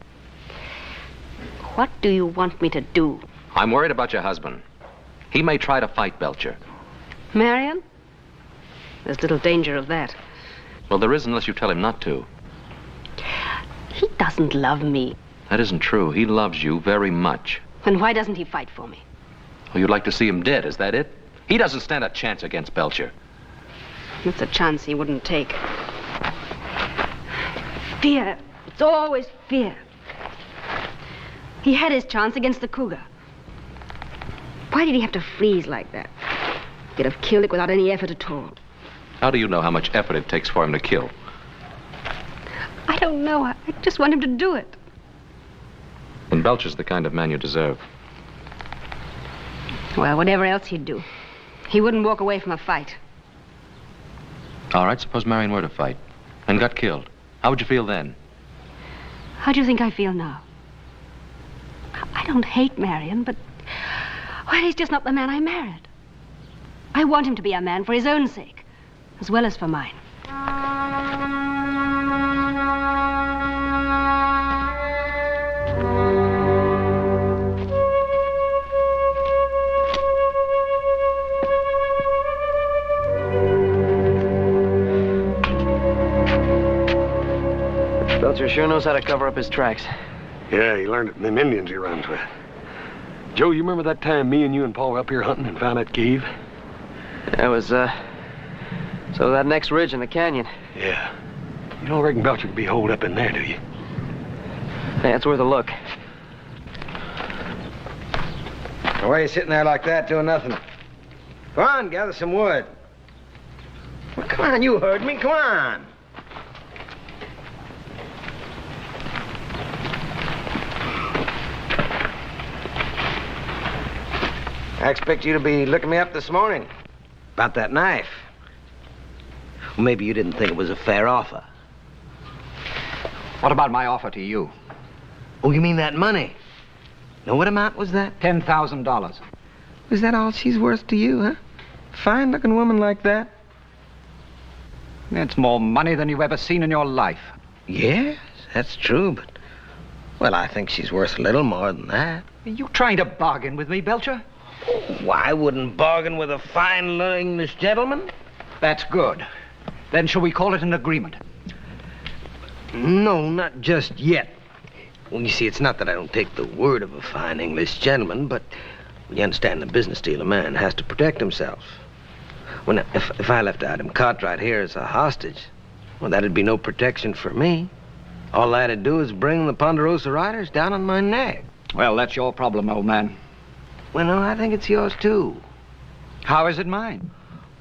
What do you want me to do? I'm worried about your husband. He may try to fight Belcher. Marion? There's little danger of that. Well, there is unless you tell him not to. He doesn't love me. That isn't true. He loves you very much. Then why doesn't he fight for me? Oh, you'd like to see him dead, is that it? He doesn't stand a chance against Belcher. It's a chance he wouldn't take. Fear. It's always fear. He had his chance against the cougar. Why did he have to freeze like that? He could have killed it without any effort at all. How do you know how much effort it takes for him to kill? I don't know. I just want him to do it. And Belcher's the kind of man you deserve. Well, whatever else he'd do, he wouldn't walk away from a fight. All right, suppose Marion were to fight and got killed. How would you feel then? How do you think I feel now? I don't hate Marion, but... well, he's just not the man I married. I want him to be a man for his own sake, as well as for mine. Belcher sure knows how to cover up his tracks. Yeah, he learned it from them Indians he runs with. Joe, you remember that time me and you and Paul were up here hunting and found that cave? That was, so that next ridge in the canyon. Yeah. You don't reckon Belcher could be holed up in there, do you? Yeah, it's worth a look. Why are you sitting there like that doing nothing? Come on, gather some wood. Well, come on, you heard me. Come on. I expect you to be looking me up this morning about that knife. Well, maybe you didn't think it was a fair offer. What about my offer to you? Oh, you mean that money? Now, what amount was that? $10,000. Was that all she's worth to you, huh? Fine-looking woman like that? That's more money than you've ever seen in your life. Yes, that's true, but... well, I think she's worth a little more than that. Are you trying to bargain with me, Belcher? Oh, I wouldn't bargain with a fine English gentleman. That's good. Then shall we call it an agreement? No, not just yet. Well, you see, it's not that I don't take the word of a fine English gentleman, but you understand the business deal, a man has to protect himself. Well, now, if I left Adam Cartwright here as a hostage, well, that'd be no protection for me. All I'd do is bring the Ponderosa Riders down on my neck. Well, that's your problem, old man. Well, no, I think it's yours, too. How is it mine?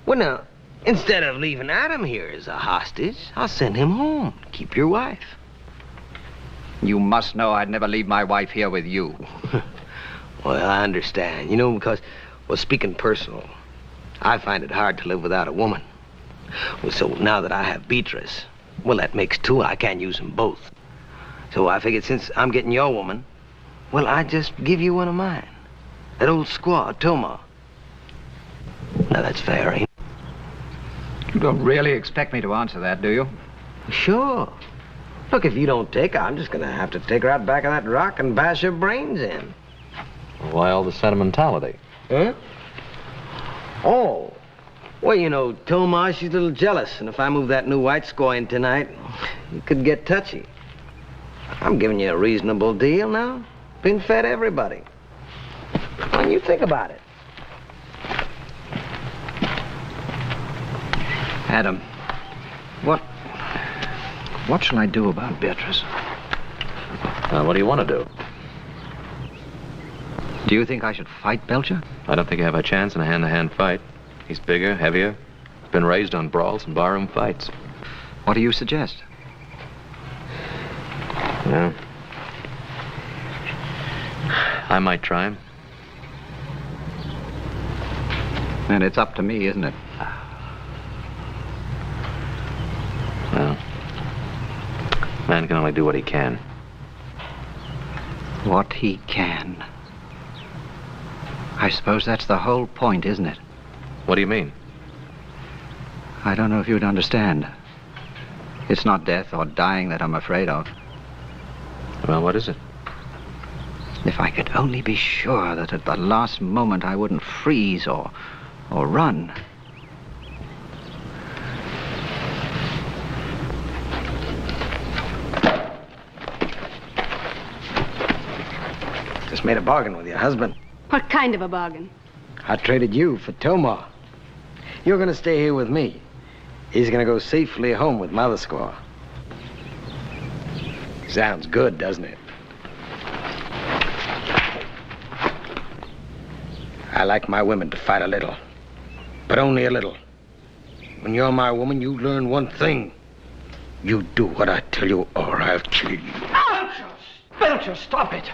Well, now, instead of leaving Adam here as a hostage, I'll send him home to keep your wife. You must know I'd never leave my wife here with you. Well, I understand. You know, because, well, speaking personal, I find it hard to live without a woman. Well, so now that I have Beatrice, well, that makes two. I can't use them both. So I figured since I'm getting your woman, well, I just give you one of mine. That old squaw, Toma. Now, that's fair, ain't it? You don't really expect me to answer that, do you? Sure. Look, if you don't take her, I'm just gonna have to take her out back of that rock and bash her brains in. Why all the sentimentality? Huh? Oh. Well, you know, Toma, she's a little jealous, and if I move that new white squaw in tonight, it could get touchy. I'm giving you a reasonable deal now. Been fed everybody. When you think about it. Adam, What shall I do about Beatrice? What do you want to do? Do you think I should fight Belcher? I don't think you have a chance in a hand-to-hand fight. He's bigger, heavier, been raised on brawls and barroom fights. What do you suggest? Well, I might try him. And it's up to me, isn't it? Well, man can only do what he can. What he can. I suppose that's the whole point, isn't it? What do you mean? I don't know if you'd understand. It's not death or dying that I'm afraid of. Well, what is it? If I could only be sure that at the last moment I wouldn't freeze or run. Just made a bargain with your husband. What kind of a bargain? I traded you for Tomar. You're gonna stay here with me. He's gonna go safely home with Mother Squaw. Sounds good, doesn't it? I like my women to fight a little, but only a little. When you're my woman, you learn one thing. You do what I tell you or I'll kill you. Belcher, stop it!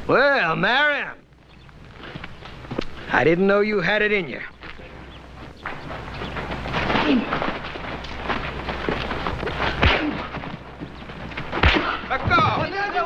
Well, Marion, I didn't know you had it in you. Let go! Let go!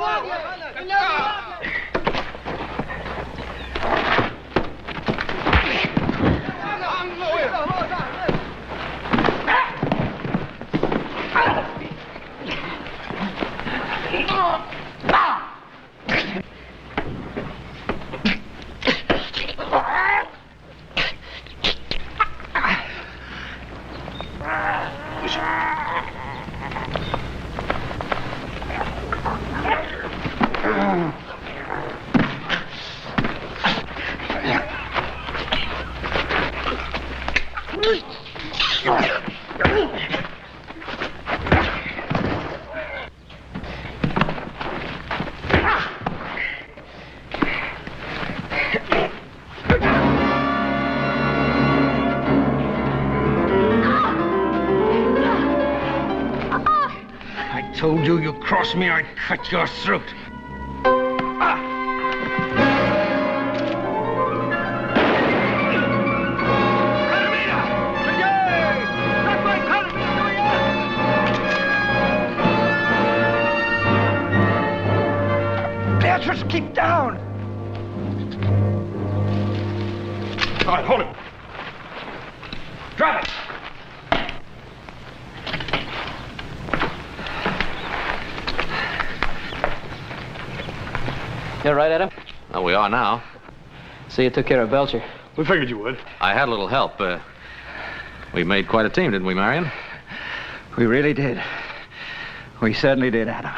Told you cross me, I'd cut your throat. Beatrice, keep down! All right, hold it. Drop it! You all right, Adam? Well, we are now. So you took care of Belcher. We figured you would. I had a little help. We made quite a team, didn't we, Marion? We really did. We certainly did, Adam.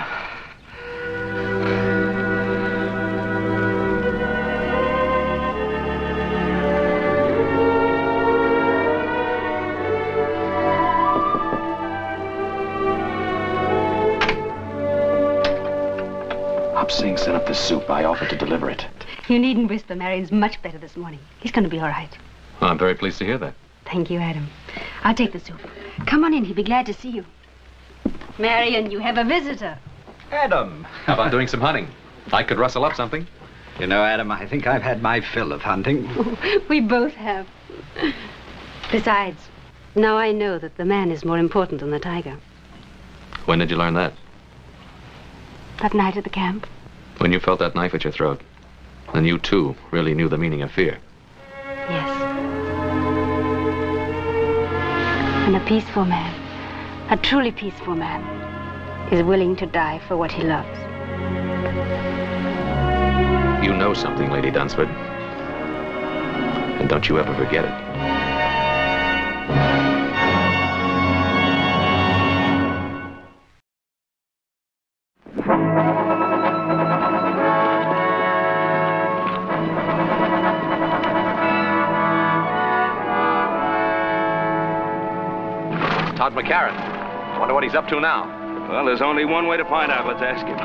Singh sent up the soup. I offered to deliver it. You needn't whisper. Marion's much better this morning. He's going to be all right. Well, I'm very pleased to hear that. Thank you, Adam. I'll take the soup. Come on in. He'll be glad to see you. Marion, you have a visitor. Adam. How about doing some hunting? I could rustle up something. You know, Adam, I think I've had my fill of hunting. We both have. Besides, now I know that the man is more important than the tiger. When did you learn that? That night at the camp. When you felt that knife at your throat. Then you, too, really knew the meaning of fear. Yes. And a peaceful man, a truly peaceful man, is willing to die for what he loves. You know something, Lady Dunsford. And don't you ever forget it. Todd McCarran. Wonder what he's up to now. Well, there's only one way to find out. Let's ask him.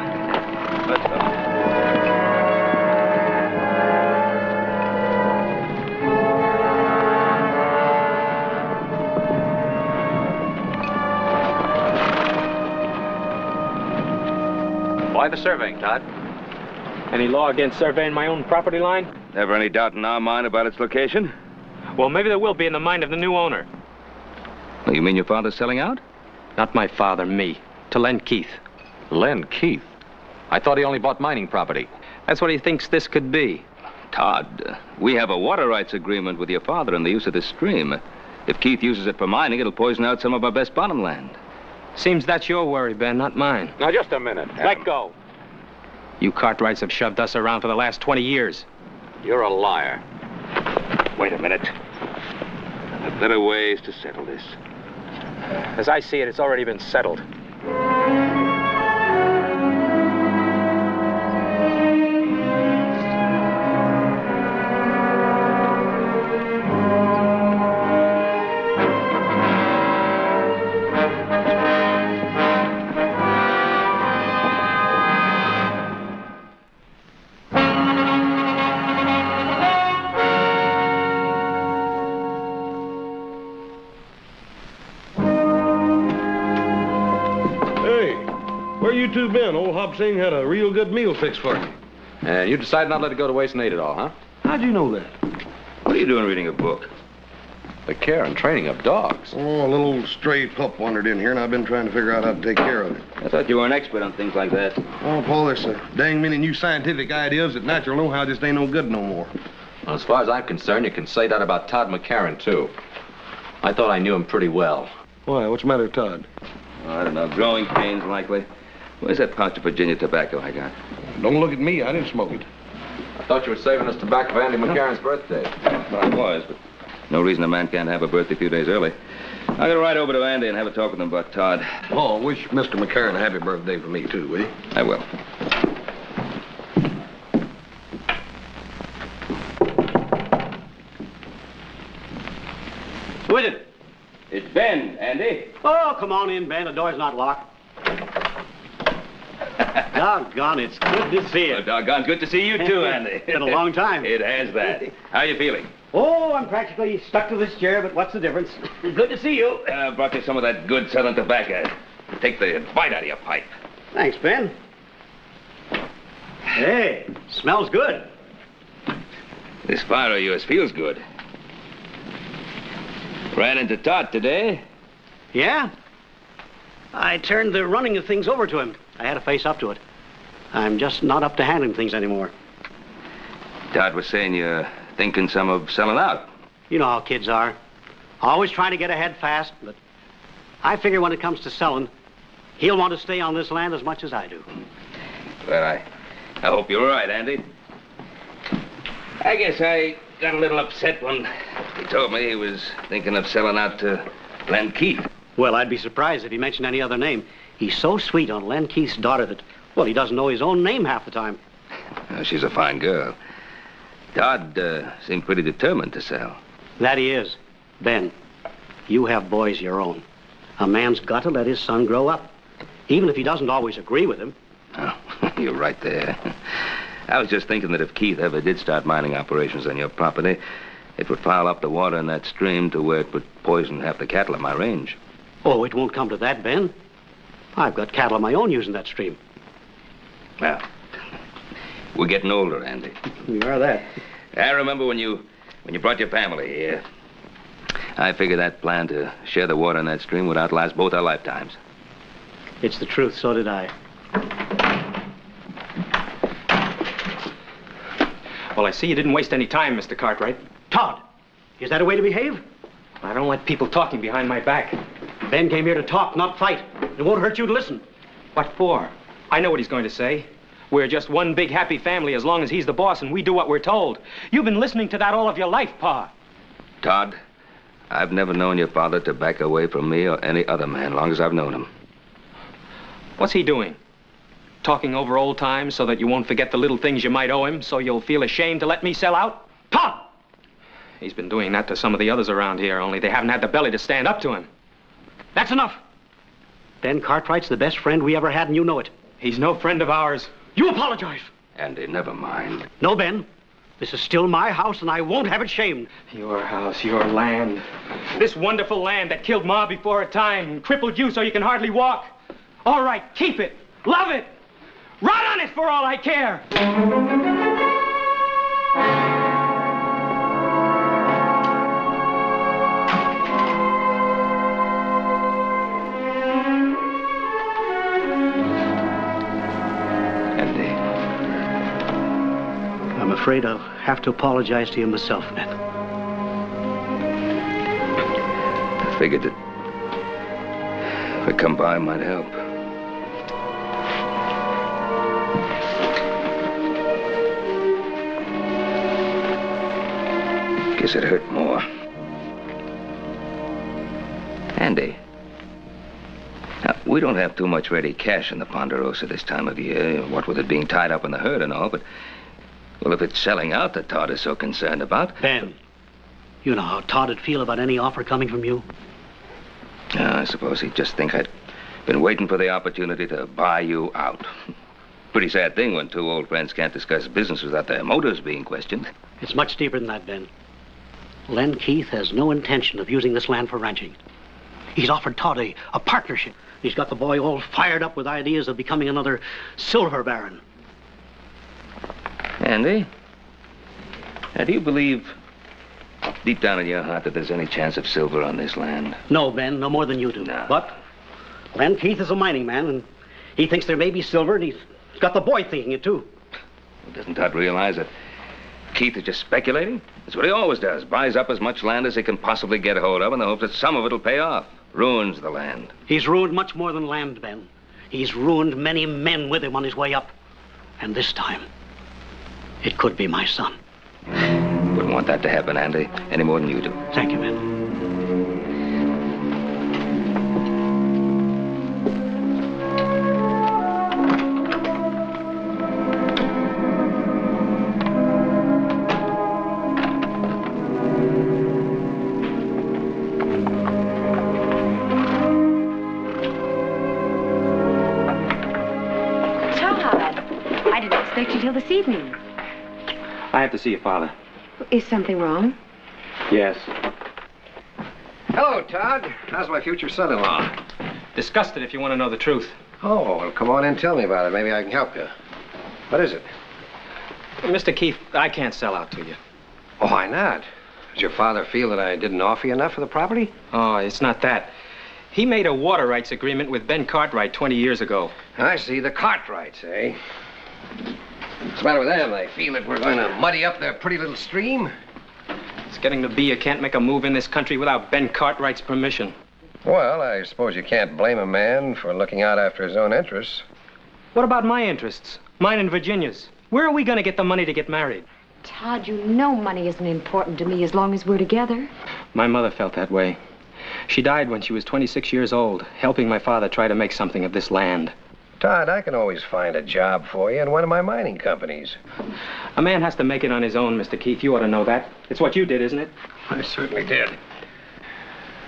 Let's go. Why the surveying, Todd? Any law against surveying my own property line? Never any doubt in our mind about its location? Well, maybe there will be in the mind of the new owner. Well, you mean your father's selling out? Not my father, me. To Len Keith. Len Keith? I thought he only bought mining property. That's what he thinks this could be. Todd, we have a water rights agreement with your father in the use of this stream. If Keith uses it for mining, it'll poison out some of our best bottom land. Seems that's your worry, Ben, not mine. Now, just a minute. Let go. You Cartwrights have shoved us around for the last 20 years. You're a liar. Wait a minute. There are better ways to settle this. As I see it, it's already been settled. Where you two been? Old Hop Sing had a real good meal fixed for you. And you decided not to let it go to waste and ate it all, huh? How'd you know that? What are you doing reading a book? The care and training of dogs. Oh, a little stray pup wandered in here, and I've been trying to figure out how to take care of it. I thought you were an expert on things like that. Oh, Paul, there's so dang many new scientific ideas that natural know-how just ain't no good no more. Well, as far as I'm concerned, you can say that about Todd McCarran, too. I thought I knew him pretty well. Why? What's the matter with Todd? Oh, I don't know. Growing pains, likely. Where's that pouch of Virginia tobacco I got? Don't look at me. I didn't smoke it. I thought you were saving us tobacco for Andy McCarran's birthday. Well, I was, but no reason a man can't have a birthday a few days early. I'm going to ride over to Andy and have a talk with him about Todd. Oh, wish Mr. McCarran a happy birthday for me, too, will you? I will. Who is it? It's Ben, Andy. Oh, come on in, Ben. The door's not locked. Doggone, it's good to see you. Well, doggone, good to see you too, Andy. It's been a long time. It has that. How you feeling? Oh, I'm practically stuck to this chair, but what's the difference? Good to see you. Brought you some of that good Southern tobacco. Take the bite out of your pipe. Thanks, Ben. Hey, smells good. This fire of yours feels good. Ran into Todd today. Yeah? I turned the running of things over to him. I had to face up to it. I'm just not up to handling things anymore. Todd was saying you're thinking some of selling out. You know how kids are. Always trying to get ahead fast, but I figure when it comes to selling, he'll want to stay on this land as much as I do. Well, I hope you're right, Andy. I guess I got a little upset when he told me he was thinking of selling out to Len Keith. Well, I'd be surprised if he mentioned any other name. He's so sweet on Len Keith's daughter that, well, he doesn't know his own name half the time. She's a fine girl. Todd seemed pretty determined to sell. That he is. Ben, you have boys your own. A man's got to let his son grow up, even if he doesn't always agree with him. Oh, you're right there. I was just thinking that if Keith ever did start mining operations on your property, it would foul up the water in that stream to where it would poison half the cattle in my range. Oh, it won't come to that, Ben. I've got cattle of my own using that stream. Well, we're getting older, Andy. You are that. I remember when you brought your family here. I figured that plan to share the water in that stream would outlast both our lifetimes. It's the truth, so did I. Well, I see you didn't waste any time, Mr. Cartwright. Todd, is that a way to behave? I don't like people talking behind my back. Ben came here to talk, not fight. It won't hurt you to listen. What for? I know what he's going to say. We're just one big happy family as long as he's the boss and we do what we're told. You've been listening to that all of your life, Pa. Todd, I've never known your father to back away from me or any other man, long as I've known him. What's he doing? Talking over old times so that you won't forget the little things you might owe him, so you'll feel ashamed to let me sell out? Todd! He's been doing that to some of the others around here, only they haven't had the belly to stand up to him. That's enough. Ben Cartwright's the best friend we ever had, and you know it. He's no friend of ours. You apologize. Andy, never mind. No, Ben. This is still my house, and I won't have it shamed. Your house, your land. This wonderful land that killed Ma before her time and crippled you so you can hardly walk. All right, keep it. Love it. Run on it for all I care. I'm afraid I'll have to apologize to you myself, Ben. I figured that if I come by, it might help. Guess it hurt more. Andy. Now, we don't have too much ready cash in the Ponderosa this time of year, what with it being tied up in the herd and all, but, well, if it's selling out that Todd is so concerned about... Ben, you know how Todd would feel about any offer coming from you? I suppose he'd just think I'd been waiting for the opportunity to buy you out. Pretty sad thing when two old friends can't discuss business without their motives being questioned. It's much deeper than that, Ben. Len Keith has no intention of using this land for ranching. He's offered Todd a partnership. He's got the boy all fired up with ideas of becoming another silver baron. Andy, now do you believe deep down in your heart that there's any chance of silver on this land? No, Ben, no more than you do. No. But Len Keith is a mining man, and he thinks there may be silver, and he's got the boy thinking it, too. Doesn't Todd realize that Keith is just speculating? That's what he always does. Buys up as much land as he can possibly get a hold of in the hope that some of it'll pay off. Ruins the land. He's ruined much more than land, Ben. He's ruined many men with him on his way up. And this time, it could be my son. Wouldn't want that to happen, Andy, any more than you do. Thank you, Ben. Till this evening. I have to see your father. Is something wrong? Yes. Hello, Todd. How's my future son-in-law? Disgusted if you want to know the truth. Oh, well, come on in and tell me about it. Maybe I can help you. What is it? Mr. Keith, I can't sell out to you. Oh, why not? Does your father feel that I didn't offer you enough for the property? Oh, it's not that. He made a water rights agreement with Ben Cartwright 20 years ago. I see. The Cartwrights, eh? What's the matter with them? They feel that we're going to muddy up their pretty little stream? It's getting to be you can't make a move in this country without Ben Cartwright's permission. Well, I suppose you can't blame a man for looking out after his own interests. What about my interests? Mine and Virginia's. Where are we going to get the money to get married? Todd, you know money isn't important to me as long as we're together. My mother felt that way. She died when she was 26 years old, helping my father try to make something of this land. Todd, I can always find a job for you in one of my mining companies. A man has to make it on his own, Mr. Keith. You ought to know that. It's what you did, isn't it? I certainly did.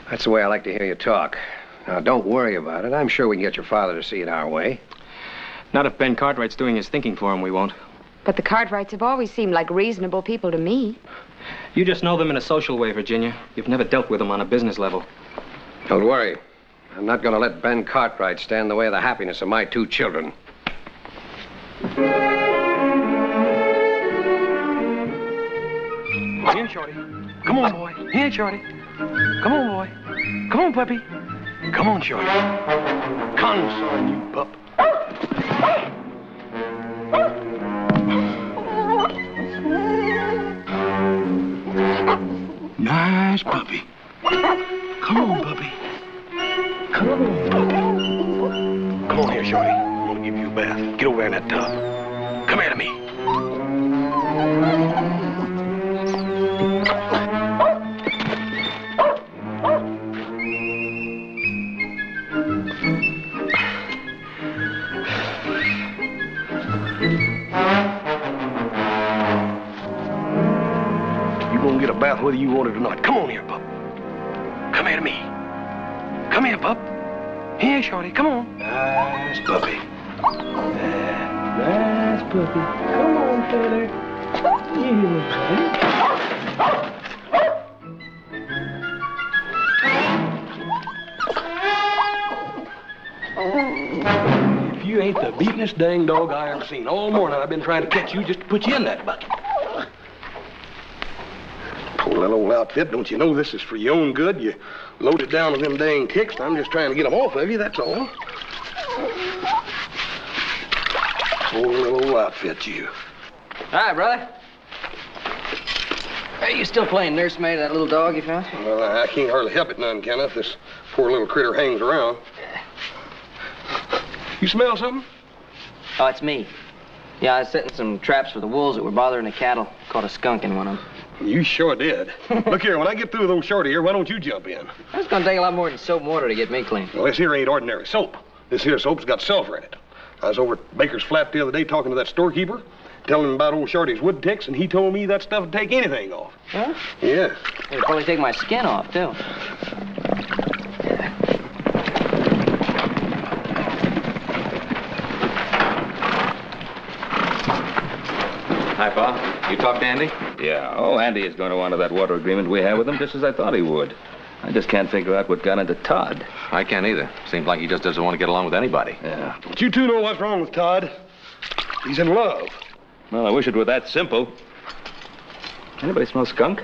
That's the way I like to hear you talk. Now, don't worry about it. I'm sure we can get your father to see it our way. Not if Ben Cartwright's doing his thinking for him, we won't. But the Cartwrights have always seemed like reasonable people to me. You just know them in a social way, Virginia. You've never dealt with them on a business level. Don't worry. I'm not going to let Ben Cartwright stand in the way of the happiness of my two children. Here, Shorty. Come on, boy. Here, Shorty. Come on, boy. Come on, puppy. Come on, Shorty. Cons on you, pup. Nice puppy. Come on, puppy. Come on, puppy. Come on here, Shorty. I'm gonna give you a bath. Get over there in that tub. Come here to me. You gonna get a bath whether you want it or not. Come on here, pup. Come here to me. Come here, pup. Here, Shorty, come on. Nice puppy. Nice puppy. Come on, fella. If you ain't the beatin'est dang dog I ever seen. All morning I've been trying to catch you just to put you in that bucket. Poor little old outfit, don't you know this is for your own good? You loaded down with them dang kicks, and I'm just trying to get them off of you, that's all. Poor little old outfit, you. Hi, brother. Are you still playing nursemaid to that little dog you found? Well, I can't hardly help it none, can I, if this poor little critter hangs around. You smell something? Oh, it's me. Yeah, I was setting some traps for the wolves that were bothering the cattle. Caught a skunk in one of them. You sure did. Look here, when I get through with old Shorty here, why don't you jump in? It's gonna take a lot more than soap and water to get me clean. Well, this here ain't ordinary soap. This here soap's got sulfur in it. I was over at Baker's Flat the other day talking to that storekeeper, telling him about old Shorty's wood ticks, and he told me that stuff would take anything off. Huh? Yeah. It'll probably take my skin off, too. Hi, Pa. You talked to Andy? Yeah. Oh, Andy is going to honor that water agreement we have with him, just as I thought he would. I just can't figure out what got into Todd. I can't either. Seems like he just doesn't want to get along with anybody. Yeah. But you two know what's wrong with Todd. He's in love. Well, I wish it were that simple. Anybody smell skunk?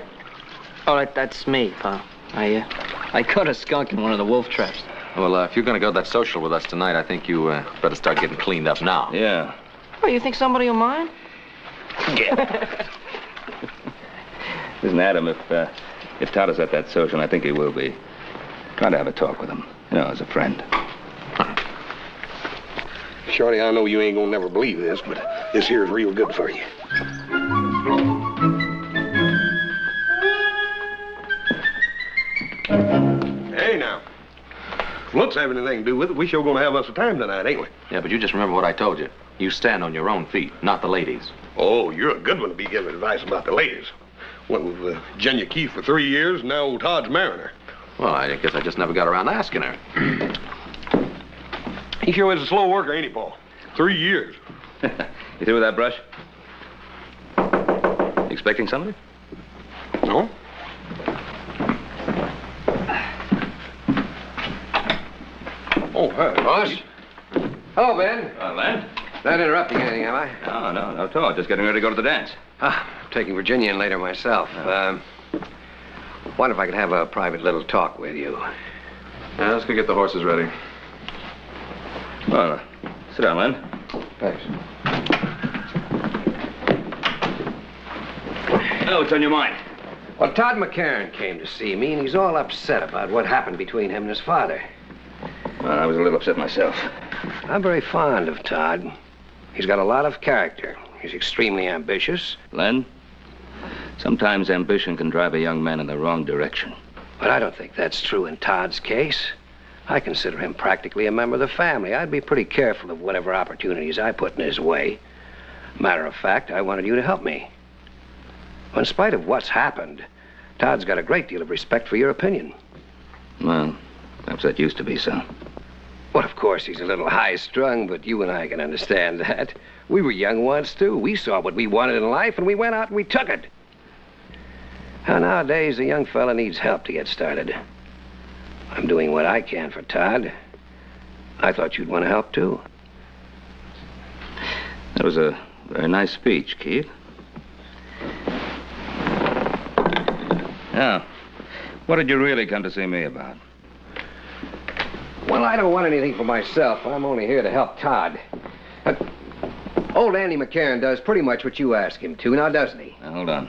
Oh, that's me, Pa. I caught a skunk in one of the wolf traps. Well, if you're going to go to that social with us tonight, I think you better start getting cleaned up now. Yeah. Oh, you think somebody will mind? Yeah. Listen, Adam, if Todd is at that social, and I think he will be, try to have a talk with him, as a friend. Shorty, I know you ain't gonna never believe this, but this here's real good for you. Hey, now. If looks have anything to do with it, we sure gonna have us a time tonight, ain't we? Yeah, but you just remember what I told you. You stand on your own feet, not the ladies. Oh, you're a good one to be giving advice about the ladies. Went with Jenya Keith for 3 years, and now old Todd's marrying her. Well, I guess I just never got around to asking her. He sure is a slow worker, ain't he, Paul? 3 years. You through with that brush? Expecting somebody? No. Oh, hi. Boss? Hello, Ben. Len? Not interrupting anything, am I? No, not at all. Just getting ready to go to the dance. I'm taking Virginia in later myself. Wonder if I could have a private little talk with you. Yeah, let's go get the horses ready. Well, sit down, Len. Thanks. Oh, what's on your mind? Well, Todd McCarran came to see me, and he's all upset about what happened between him and his father. Well, I was a little upset myself. I'm very fond of Todd. He's got a lot of character. He's extremely ambitious. Len, sometimes ambition can drive a young man in the wrong direction. But I don't think that's true in Todd's case. I consider him practically a member of the family. I'd be pretty careful of whatever opportunities I put in his way. Matter of fact, I wanted you to help me. In spite of what's happened, Todd's got a great deal of respect for your opinion. Well, perhaps that used to be so. Well, of course, he's a little high-strung, but you and I can understand that. We were young once, too. We saw what we wanted in life, and we went out and we took it. Now, nowadays, a young fella needs help to get started. I'm doing what I can for Todd. I thought you'd want to help, too. That was a very nice speech, Keith. Now, what did you really come to see me about? Well, I don't want anything for myself. I'm only here to help Todd. Old Andy McCarran does pretty much what you ask him to, now doesn't he? Now, hold on.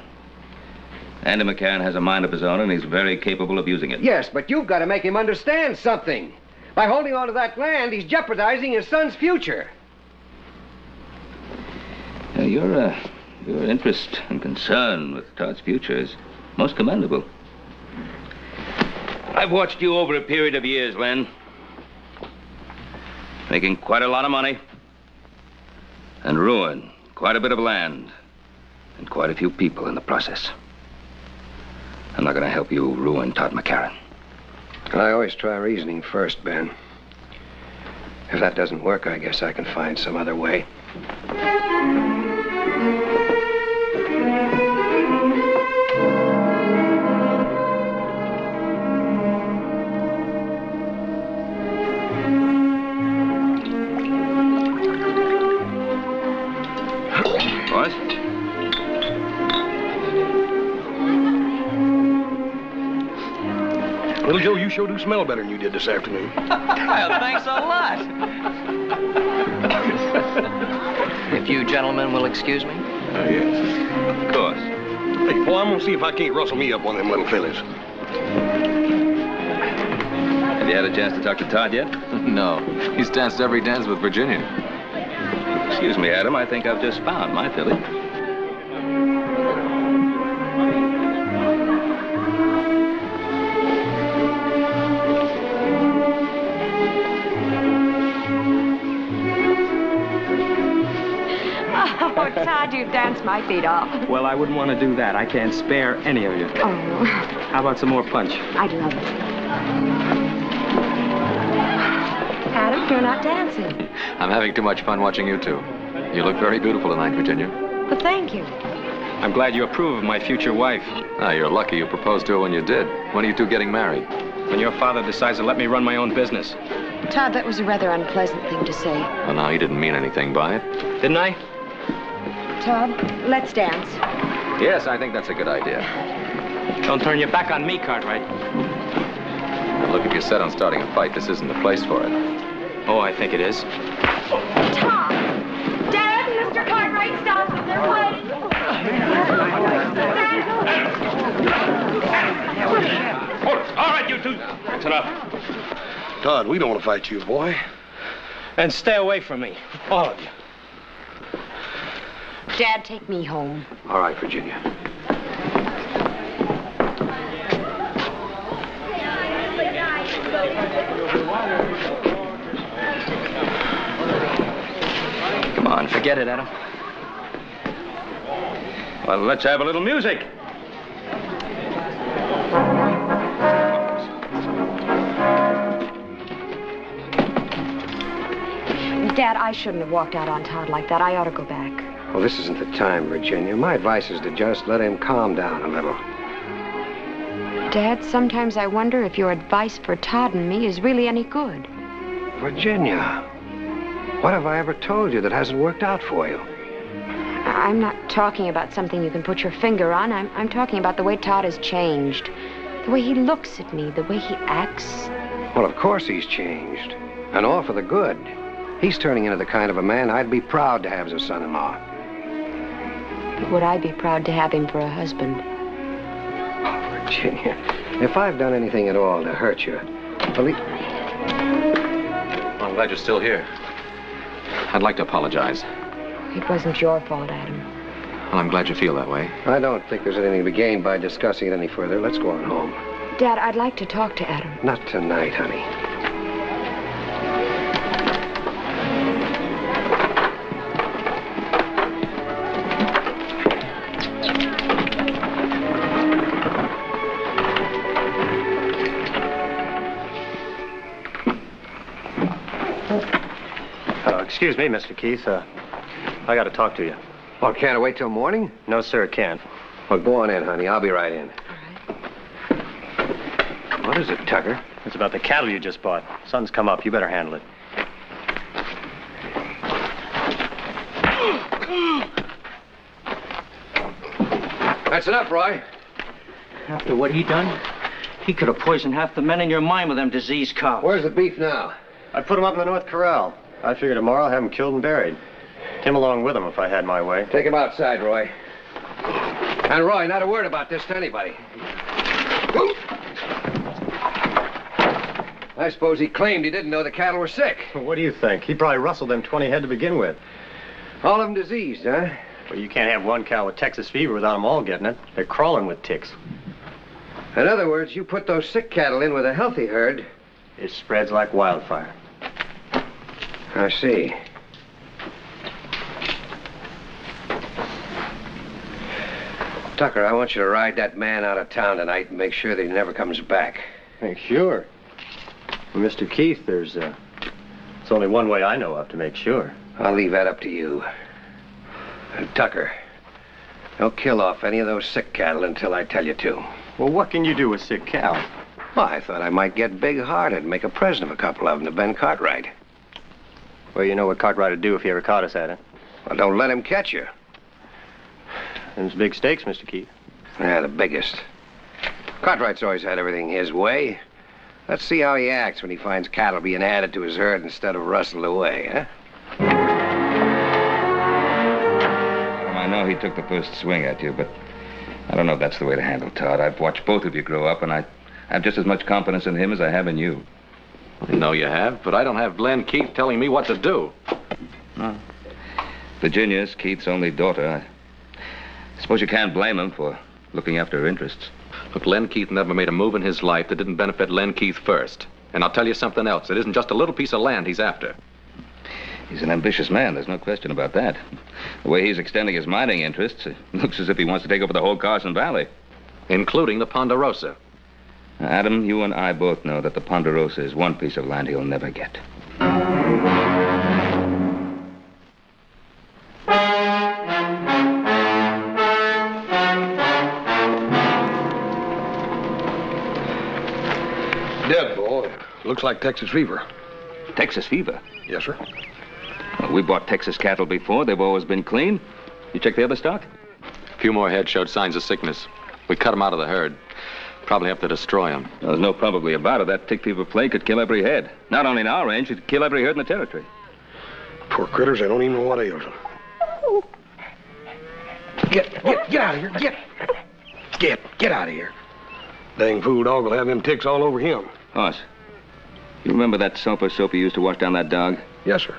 Andy McCarran has a mind of his own, and he's very capable of using it. Yes, but you've got to make him understand something. By holding on to that land, he's jeopardizing his son's future. Your interest and concern with Todd's future is most commendable. I've watched you over a period of years, Len. Making quite a lot of money. And ruin quite a bit of land. And quite a few people in the process. I'm not going to help you ruin Todd McCarran. I always try reasoning first, Ben. If that doesn't work, I guess I can find some other way. What? Little Joe, you sure do smell better than you did this afternoon. Well, thanks a lot. If you gentlemen will excuse me. Yes. Of course. Hey, Paul, I'm gonna see if I can't rustle me up one of them little fillies. Have you had a chance to talk to Todd yet? No. He's danced every dance with Virginia. Excuse me, Adam. I think I've just found my filly. Oh, Todd, you've danced my feet off. Well, I wouldn't want to do that. I can't spare any of you. Oh. How about some more punch? I'd love it. Adam, you're not dancing. I'm having too much fun watching you two. You look very beautiful tonight, Virginia. Well, thank you. I'm glad you approve of my future wife. Ah, you're lucky you proposed to her when you did. When are you two getting married? When your father decides to let me run my own business. Todd, that was a rather unpleasant thing to say. Well, no, he didn't mean anything by it. Didn't I? Todd, let's dance. Yes, I think that's a good idea. Don't turn your back on me, Cartwright. Now, look, if you're set on starting a fight, this isn't the place for it. Oh, I think it is. Todd! Dad, Mr. Cartwright, stop them. They're fighting. All right, you two. That's enough. Todd, we don't want to fight you, boy. And stay away from me, all of you. Dad, take me home. All right, Virginia. Come on, Forget it, Adam. well, let's have a little music. Dad, I shouldn't have walked out on Todd like that. I ought to go back. Well, this isn't the time, Virginia. My advice is to just let him calm down a little. Dad, sometimes I wonder if your advice for Todd and me is really any good. Virginia, what have I ever told you that hasn't worked out for you? I'm not talking about something you can put your finger on. I'm talking about the way Todd has changed. The way he looks at me, the way he acts. Well, of course he's changed. And all for the good. He's turning into the kind of a man I'd be proud to have as a son-in-law. Would I be proud to have him for a husband? Oh, Virginia, if I've done anything at all to hurt you, believe... Well, I'm glad you're still here. I'd like to apologize. It wasn't your fault, Adam. Well, I'm glad you feel that way. I don't think there's anything to be gained by discussing it any further. Let's go on home. Dad, I'd like to talk to Adam. Not tonight, honey. Excuse me, Mr. Keith. I got to talk to you. Well, can't I wait till morning? No, sir, it can't. Well, go on in, honey. I'll be right in. All right. What is it, Tucker? It's about the cattle you just bought. Sun's come up. You better handle it. That's enough, Roy. After what he done, he could have poisoned half the men in your mine with them diseased cows. Where's the beef now? I put him up in the North Corral. I figure tomorrow I'll have him killed and buried. Tim along with him if I had my way. Take him outside, Roy. And Roy, not a word about this to anybody. I suppose he claimed he didn't know the cattle were sick. Well, what do you think? He probably rustled them 20 head to begin with. All of them diseased, huh? Well, you can't have one cow with Texas fever without them all getting it. They're crawling with ticks. In other words, you put those sick cattle in with a healthy herd. It spreads like wildfire. I see. Tucker, I want you to ride that man out of town tonight and make sure that he never comes back. Hey, sure. Well, Mr. Keith, there's There's only one way I know of to make sure. I'll leave that up to you. And Tucker, don't kill off any of those sick cattle until I tell you to. Well, what can you do with sick cow? Well, I thought I might get big-hearted and make a present of a couple of them to Ben Cartwright. Well, you know what Cartwright would do if he ever caught us at it. Well, don't let him catch you. Them's big stakes, Mr. Keith. Yeah, the biggest. Cartwright's always had everything his way. Let's see how he acts when he finds cattle being added to his herd instead of rustled away, huh? I know he took the first swing at you, but I don't know if that's the way to handle Todd. I've watched both of you grow up, and I have just as much confidence in him as I have in you. No, you have, but I don't have Glenn Keith telling me what to do. No. Virginia's Keith's only daughter. I suppose you can't blame him for looking after her interests. Look, Len Keith never made a move in his life that didn't benefit Len Keith first. And I'll tell you something else. It isn't just a little piece of land he's after. He's an ambitious man. There's no question about that. The way he's extending his mining interests, it looks as if he wants to take over the whole Carson Valley. Including the Ponderosa. Now, Adam, you and I both know that the Ponderosa is one piece of land he'll never get. Dead, boy. Looks like Texas fever. Texas fever? Yes, sir. Well, we bought Texas cattle before. They've always been clean. You check the other stock? A few more head showed signs of sickness. We cut them out of the herd. Probably have to destroy them. Well, there's no probably about it. That tick fever plague could kill every head. Not only in our range, it'd kill every herd in the territory. Poor critters, they don't even know what ails them. Get out of here. Get out of here. Dang fool dog will have them ticks all over him. Hoss, you remember that sulfur soap you used to wash down that dog? Yes, sir.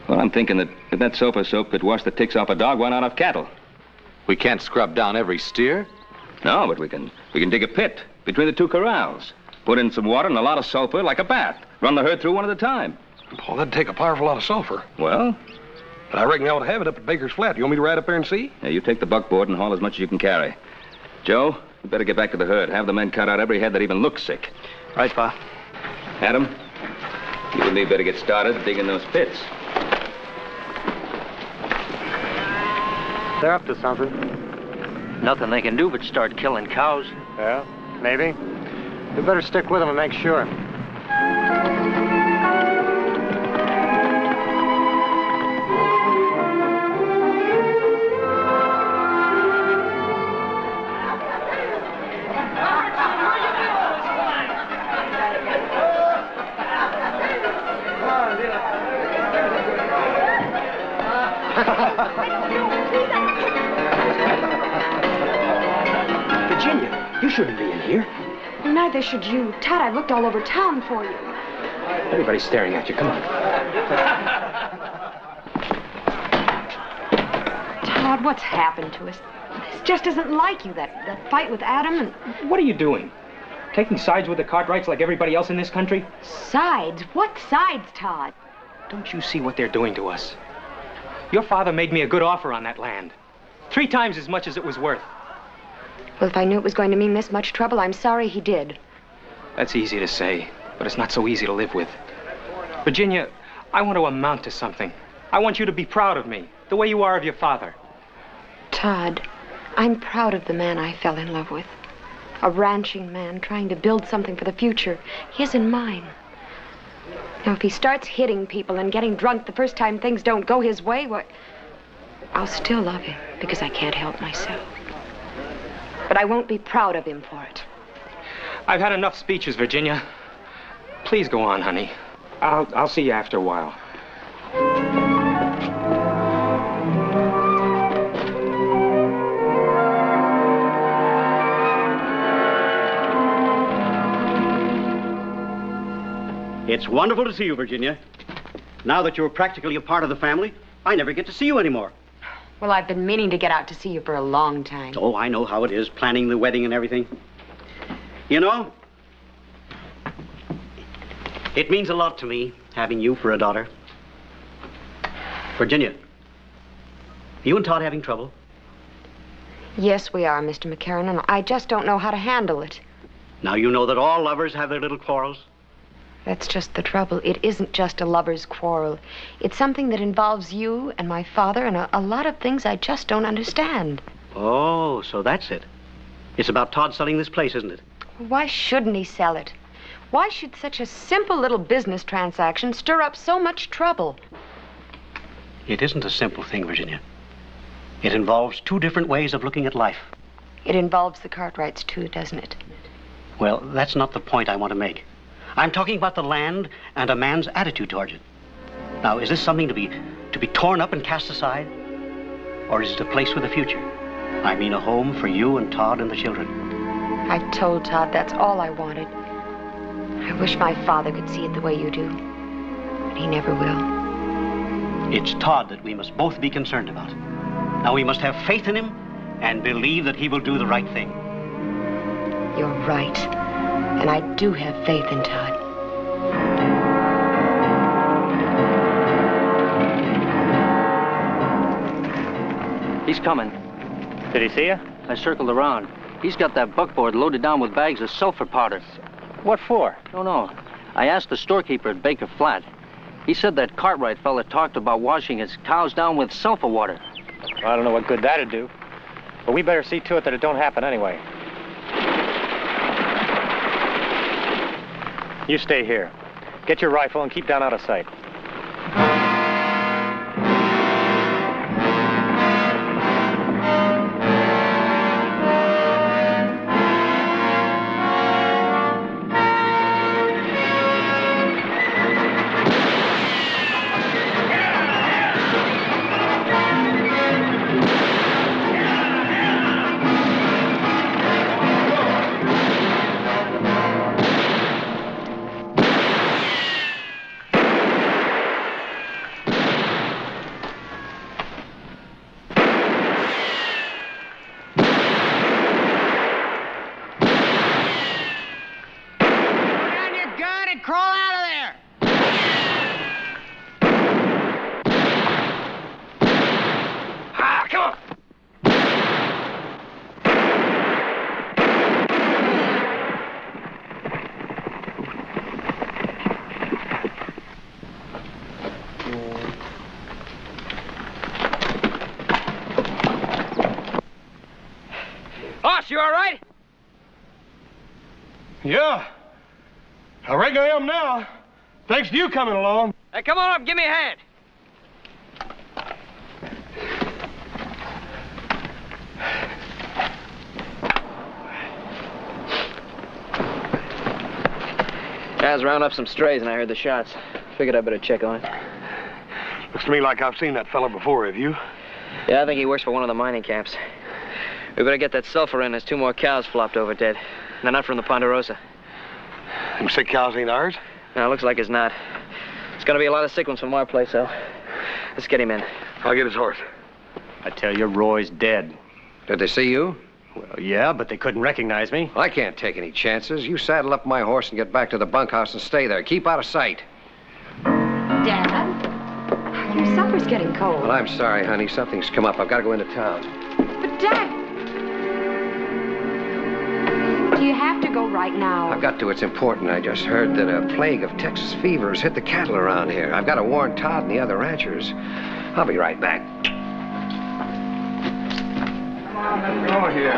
Well, I'm thinking that if that sulfur soap could wash the ticks off a dog, why not off cattle? We can't scrub down every steer. No, but we can dig a pit between the two corrals. Put in some water and a lot of sulfur, like a bath. Run the herd through one at a time. Paul, that'd take a powerful lot of sulfur. Well? I reckon they ought to have it up at Baker's Flat. You want me to ride up there and see? Yeah, you take the buckboard and haul as much as you can carry. Joe, you better get back to the herd. Have the men cut out every head that even looks sick. Right, Pa. Adam, you and me better get started digging those pits. They're up to something. Nothing they can do but start killing cows. Yeah, maybe. We better stick with them and make sure. Virginia, you shouldn't be in here. Neither should you. Todd, I've looked all over town for you. Everybody's staring at you. Come on. Todd, what's happened to us? This just isn't like you, that fight with Adam and... What are you doing? Taking sides with the Cartwrights like everybody else in this country? Sides? What sides, Todd? Don't you see what they're doing to us? Your father made me a good offer on that land. 3 times as much as it was worth. Well, if I knew it was going to mean this much trouble, I'm sorry he did. That's easy to say, but it's not so easy to live with. Virginia, I want to amount to something. I want you to be proud of me, the way you are of your father. Todd, I'm proud of the man I fell in love with. A ranching man trying to build something for the future, his and mine. Now, if he starts hitting people and getting drunk the first time things don't go his way, well, I'll still love him because I can't help myself. But I won't be proud of him for it. I've had enough speeches, Virginia. Please go on, honey. I'll see you after a while. It's wonderful to see you, Virginia. Now that you're practically a part of the family, I never get to see you anymore. Well, I've been meaning to get out to see you for a long time. Oh, I know how it is, planning the wedding and everything. You know, it means a lot to me, having you for a daughter. Virginia, you and Todd having trouble? Yes, we are, Mr. McCarran, and I just don't know how to handle it. Now you know that all lovers have their little quarrels. That's just the trouble. It isn't just a lover's quarrel. It's something that involves you and my father and a lot of things I just don't understand. Oh, so that's it. It's about Todd selling this place, isn't it? Why shouldn't he sell it? Why should such a simple little business transaction stir up so much trouble? It isn't a simple thing, Virginia. It involves two different ways of looking at life. It involves the Cartwrights, too, doesn't it? Well, that's not the point I want to make. I'm talking about the land and a man's attitude towards it. Now, is this something to be torn up and cast aside? Or is it a place with a future? I mean a home for you and Todd and the children. I've told Todd that's all I wanted. I wish my father could see it the way you do. But he never will. It's Todd that we must both be concerned about. Now, we must have faith in him and believe that he will do the right thing. You're right. And I do have faith in Todd. He's coming. Did he see you? I circled around. He's got that buckboard loaded down with bags of sulfur powder. What for? Don't know. I asked the storekeeper at Baker Flat. He said that Cartwright fella talked about washing his cows down with sulfur water. Well, I don't know what good that'd do. But we better see to it that it don't happen anyway. You stay here. Get your rifle and keep down out of sight. You all right? Yeah. I reckon I am now. Thanks to you coming along. Hey, come on up, give me a hand. I was rounding up some strays and I heard the shots. Figured I'd better check on it. Looks to me like I've seen that fella before, have you? Yeah, I think he works for one of the mining camps. We better get that sulfur in. There's 2 more cows flopped over dead. They're not from the Ponderosa. Them sick cows ain't ours? No, looks like it's not. It's gonna be a lot of sick ones from our place, though. Let's get him in. I'll get his horse. I tell you, Roy's dead. Did they see you? Well, yeah, but they couldn't recognize me. I can't take any chances. You saddle up my horse and get back to the bunkhouse and stay there. Keep out of sight. Dad? Your supper's getting cold. Well, I'm sorry, honey. Something's come up. I've got to go into town. But, Dad... Do you have to go right now? I've got to. It's important. I just heard that a plague of Texas fever has hit the cattle around here. I've got to warn Todd and the other ranchers. I'll be right back. Come on, let's go here.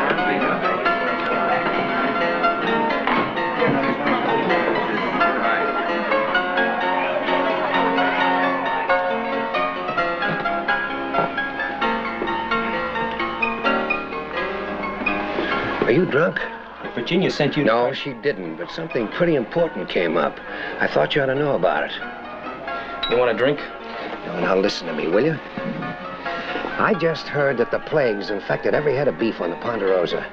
Are you drunk? Virginia sent you... No, she didn't, but something pretty important came up. I thought you ought to know about it. You want a drink? No, now listen to me, will you? I just heard that the plague's infected every head of beef on the Ponderosa.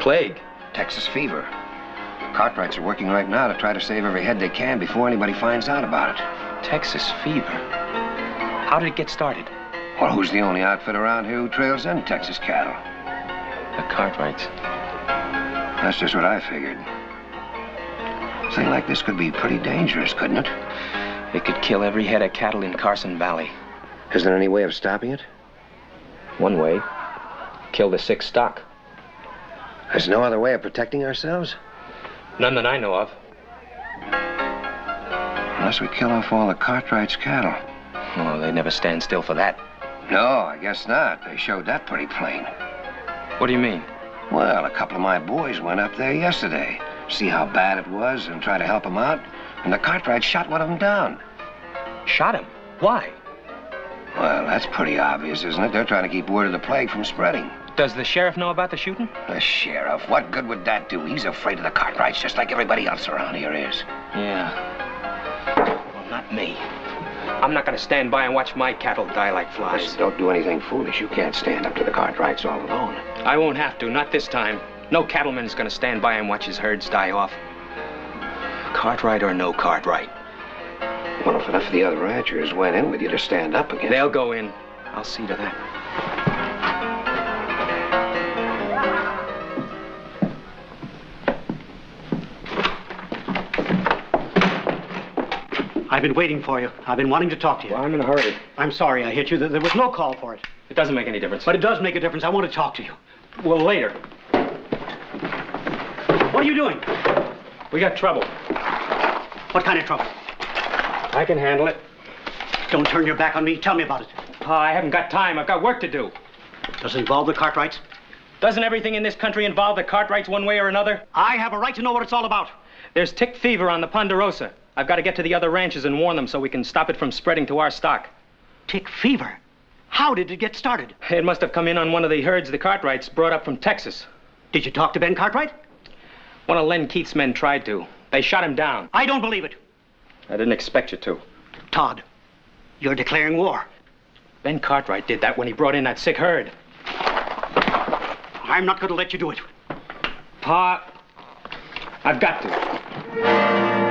Plague? Texas fever. Cartwrights are working right now to try to save every head they can before anybody finds out about it. Texas fever? How did it get started? Well, who's the only outfit around here who trails in Texas cattle? The Cartwrights. That's just what I figured. A thing like this could be pretty dangerous, couldn't it? It could kill every head of cattle in Carson Valley. Is there any way of stopping it? One way. Kill the sick stock. There's no other way of protecting ourselves? None that I know of. unless we kill off all the Cartwright's cattle. Oh, they never stand still for that. No, I guess not. They showed that pretty plain. What do you mean? Well, a couple of my boys went up there yesterday, see how bad it was and try to help them out, and the Cartwrights shot one of them down. Shot him? Why? Well, that's pretty obvious, isn't it? They're trying to keep word of the plague from spreading. Does the sheriff know about the shooting? The sheriff? What good would that do? He's afraid of the Cartwrights just like everybody else around here is. Yeah. Well, not me. I'm not going to stand by and watch my cattle die like flies. Just don't do anything foolish. You can't stand up to the Cartwrights all alone. I won't have to, not this time. No cattleman's going to stand by and watch his herds die off. Cartwright or no Cartwright. Well, if enough of the other ranchers went in with you to stand up again... They'll go in. I'll see to that. I've been waiting for you. I've been wanting to talk to you. Well, I'm in a hurry. I'm sorry I hit you. There was no call for it. It doesn't make any difference. But it does make a difference. I want to talk to you. Well, later. What are you doing? We got trouble. What kind of trouble? I can handle it. Don't turn your back on me. Tell me about it. Oh, I haven't got time. I've got work to do. Does it involve the Cartwrights? Doesn't everything in this country involve the Cartwrights one way or another? I have a right to know what it's all about. There's tick fever on the Ponderosa. I've got to get to the other ranches and warn them so we can stop it from spreading to our stock. Tick fever? How did it get started? It must have come in on one of the herds the Cartwrights brought up from Texas. Did you talk to Ben Cartwright? One of Len Keith's men tried to. They shot him down. I don't believe it. I didn't expect you to. Todd, you're declaring war. Ben Cartwright did that when he brought in that sick herd. I'm not going to let you do it. Pa, I've got to.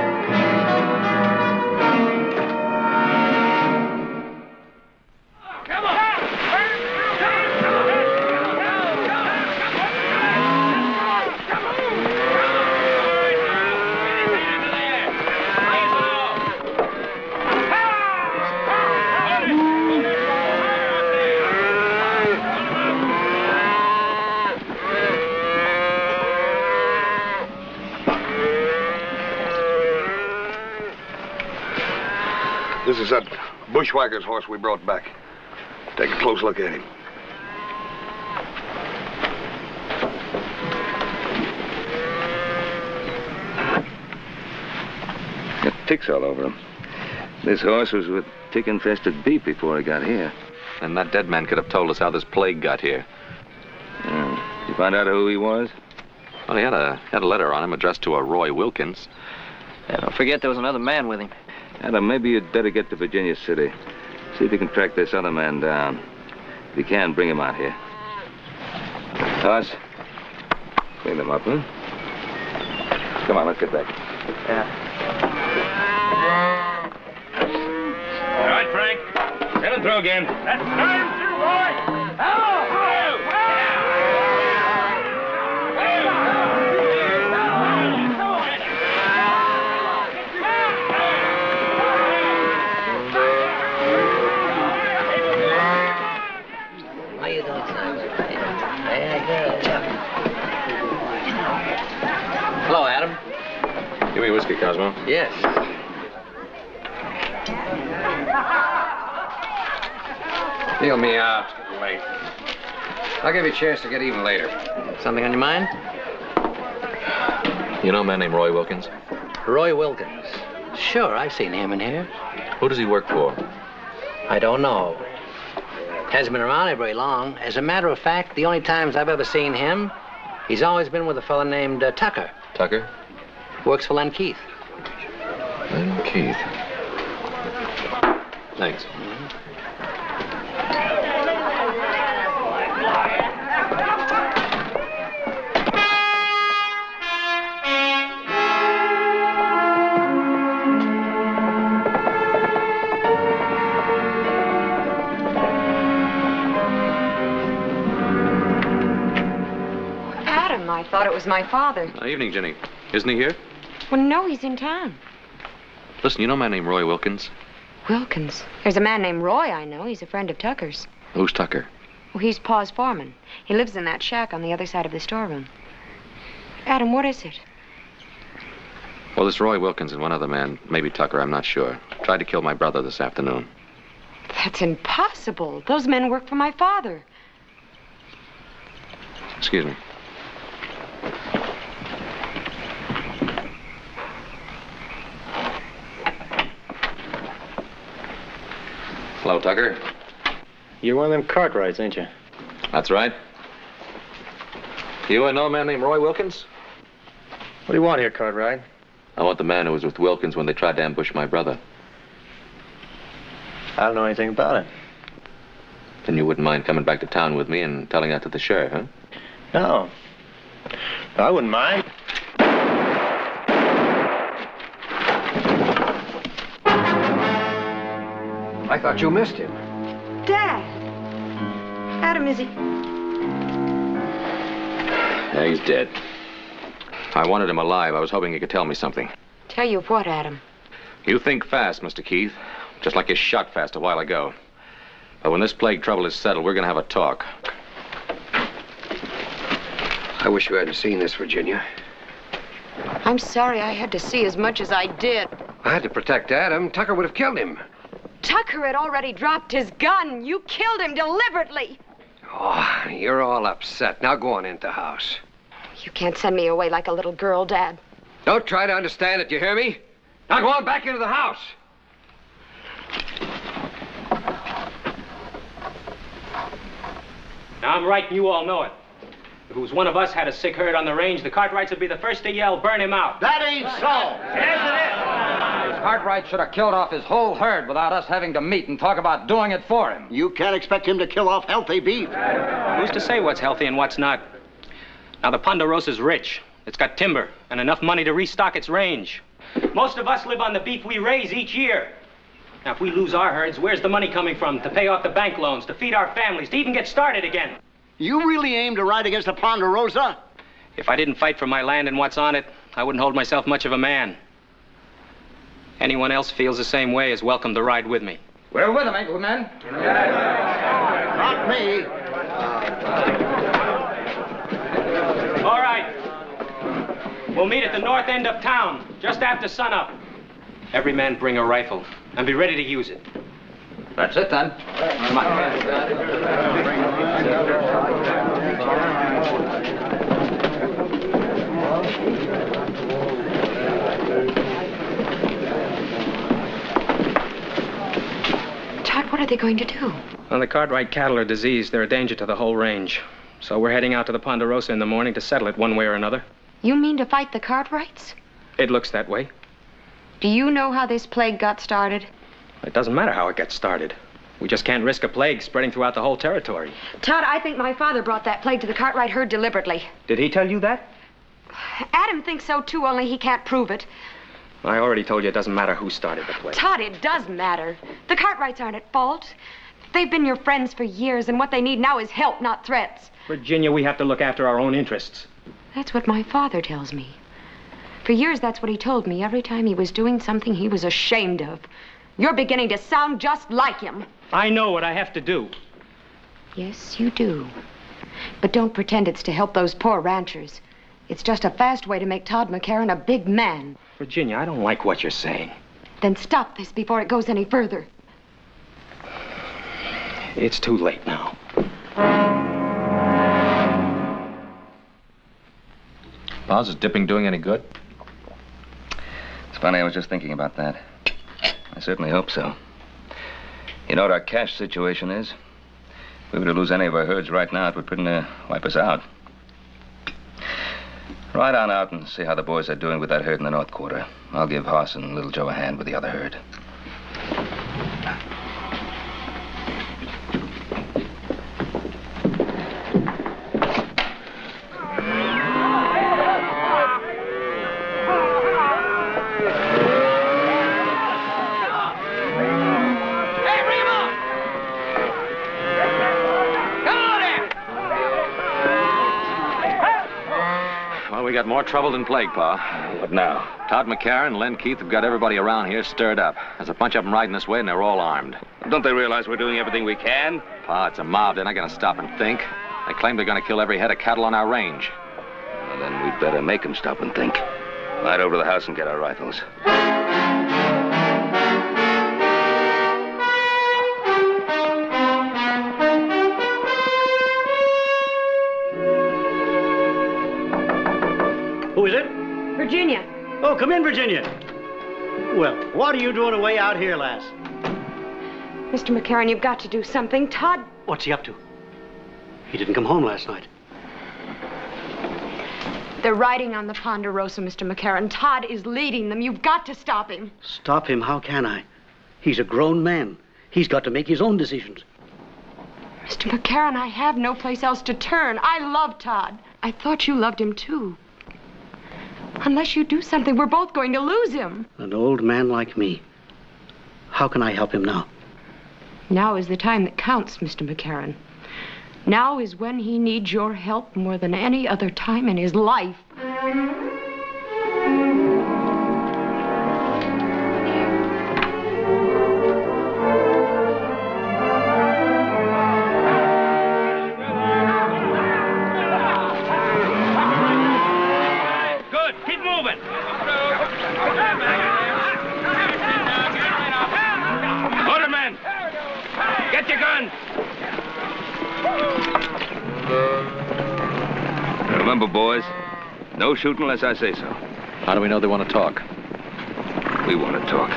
This is that bushwhacker's horse we brought back. Take a close look at him. Got ticks all over him. This horse was with tick-infested beef before he got here. And that dead man could have told us how this plague got here. You find out who he was? Well, he had a letter on him addressed to a Roy Wilkins. Yeah, don't forget there was another man with him. Adam, maybe you'd better get to Virginia City. See if you can track this other man down. If you can, bring him out here. Toss. Clean them up, huh? Come on, let's get back. Yeah. All right, Frank. Send it through again. That's time through, boy. Hello! Hello, Adam. Give me a whiskey, Cosmo. Yes. Feel me out. It's getting late. I'll give you a chance to get even later. Something on your mind? You know a man named Roy Wilkins? Roy Wilkins. Sure, I've seen him in here. Who does he work for? I don't know. Hasn't been around here very long. As a matter of fact, the only times I've ever seen him, he's always been with a fellow named Tucker. Tucker? Works for Len Keith. Len Keith. Thanks. I thought it was my father. Evening, Jenny. Isn't he here? Well, no, he's in town. Listen, you know a man named Roy Wilkins? Wilkins. There's a man named Roy I know. He's a friend of Tucker's. Who's Tucker? Well, he's Pa's foreman. He lives in that shack on the other side of the storeroom. Adam, what is it? Well, Well, this Roy Wilkins and one other man, maybe Tucker, I'm not sure, tried to kill my brother this afternoon. That's impossible. Those men work for my father. Excuse me. Hello, Tucker. You're one of them Cartwrights, ain't you? That's right. You know a man named Roy Wilkins? What do you want here, Cartwright? I want the man who was with Wilkins when they tried to ambush my brother. I don't know anything about it. Then you wouldn't mind coming back to town with me and telling that to the sheriff, huh? No. I wouldn't mind. I thought you missed him. Dad! Adam, is he? Yeah, he's dead. I wanted him alive. I was hoping he could tell me something. Tell you what, Adam? You think fast, Mr. Keith. Just like you shot fast a while ago. But when this plague trouble is settled, we're going to have a talk. I wish you hadn't seen this, Virginia. I'm sorry I had to see as much as I did. I had to protect Adam. Tucker would have killed him. Tucker had already dropped his gun. You killed him deliberately. Oh, you're all upset. Now go on into the house. You can't send me away like a little girl, Dad. Don't try to understand it, you hear me? Now go on back into the house. Now, I'm right and you all know it. If it was one of us had a sick herd on the range, the Cartwrights would be the first to yell, burn him out. That ain't so. Cartwright should have killed off his whole herd without us having to meet and talk about doing it for him. You can't expect him to kill off healthy beef. Who's to say what's healthy and what's not? Now, the Ponderosa's rich. It's got timber and enough money to restock its range. Most of us live on the beef we raise each year. Now, if we lose our herds, where's the money coming from to pay off the bank loans, to feed our families, to even get started again? You really aim to ride against the Ponderosa? If I didn't fight for my land and what's on it, I wouldn't hold myself much of a man. Anyone else feels the same way is welcome to ride with me. We're with him, ain't we, men? Not me. All right. We'll meet at the north end of town, just after sunup. Every man bring a rifle, and be ready to use it. That's it, then. Come on. Todd, what are they going to do? Well, the Cartwright cattle are diseased. They're a danger to the whole range. So we're heading out to the Ponderosa in the morning to settle it one way or another. You mean to fight the Cartwrights? It looks that way. Do you know how this plague got started? It doesn't matter how it gets started. We just can't risk a plague spreading throughout the whole territory. Todd, I think my father brought that plague to the Cartwright herd deliberately. Did he tell you that? Adam thinks so, too, only he can't prove it. I already told you it doesn't matter who started the plague. Todd, it does matter. The Cartwrights aren't at fault. They've been your friends for years, and what they need now is help, not threats. Virginia, we have to look after our own interests. That's what my father tells me. For years, that's what he told me every time he was doing something he was ashamed of. You're beginning to sound just like him. I know what I have to do. Yes, you do. But don't pretend it's to help those poor ranchers. It's just a fast way to make Todd McCarran a big man. Virginia, I don't like what you're saying. Then stop this before it goes any further. It's too late now. Pa's, is dipping doing any good? It's funny, I was just thinking about that. I certainly hope so. You know what our cash situation is? If we were to lose any of our herds right now, it would pretty near wipe us out. Ride on out and see how the boys are doing with that herd in the North Quarter. I'll give Hoss and Little Joe a hand with the other herd. We got more trouble than plague, Pa. What now? Todd McCarran and Len Keith have got everybody around here stirred up. There's a bunch of them riding this way, and they're all armed. Don't they realize we're doing everything we can? Pa, it's a mob. They're not going to stop and think. They claim they're going to kill every head of cattle on our range. Well, then we'd better make them stop and think. Ride over to the house and get our rifles. Who is it? Virginia. Oh, come in, Virginia. Well, what are you doing away out here, lass? Mr. McCarran, you've got to do something. Todd... What's he up to? He didn't come home last night. They're riding on the Ponderosa, Mr. McCarran. Todd is leading them. You've got to stop him. Stop him? How can I? He's a grown man. He's got to make his own decisions. Mr. McCarran, I have no place else to turn. I love Todd. I thought you loved him, too. Unless you do something, we're both going to lose him. An old man like me. How can I help him now? Now is the time that counts, Mr. McCarran. Now is when he needs your help more than any other time in his life. Good. Keep moving. Order, men. Get your guns. Remember, boys, no shooting unless I say so. How do we know they want to talk? We want to talk.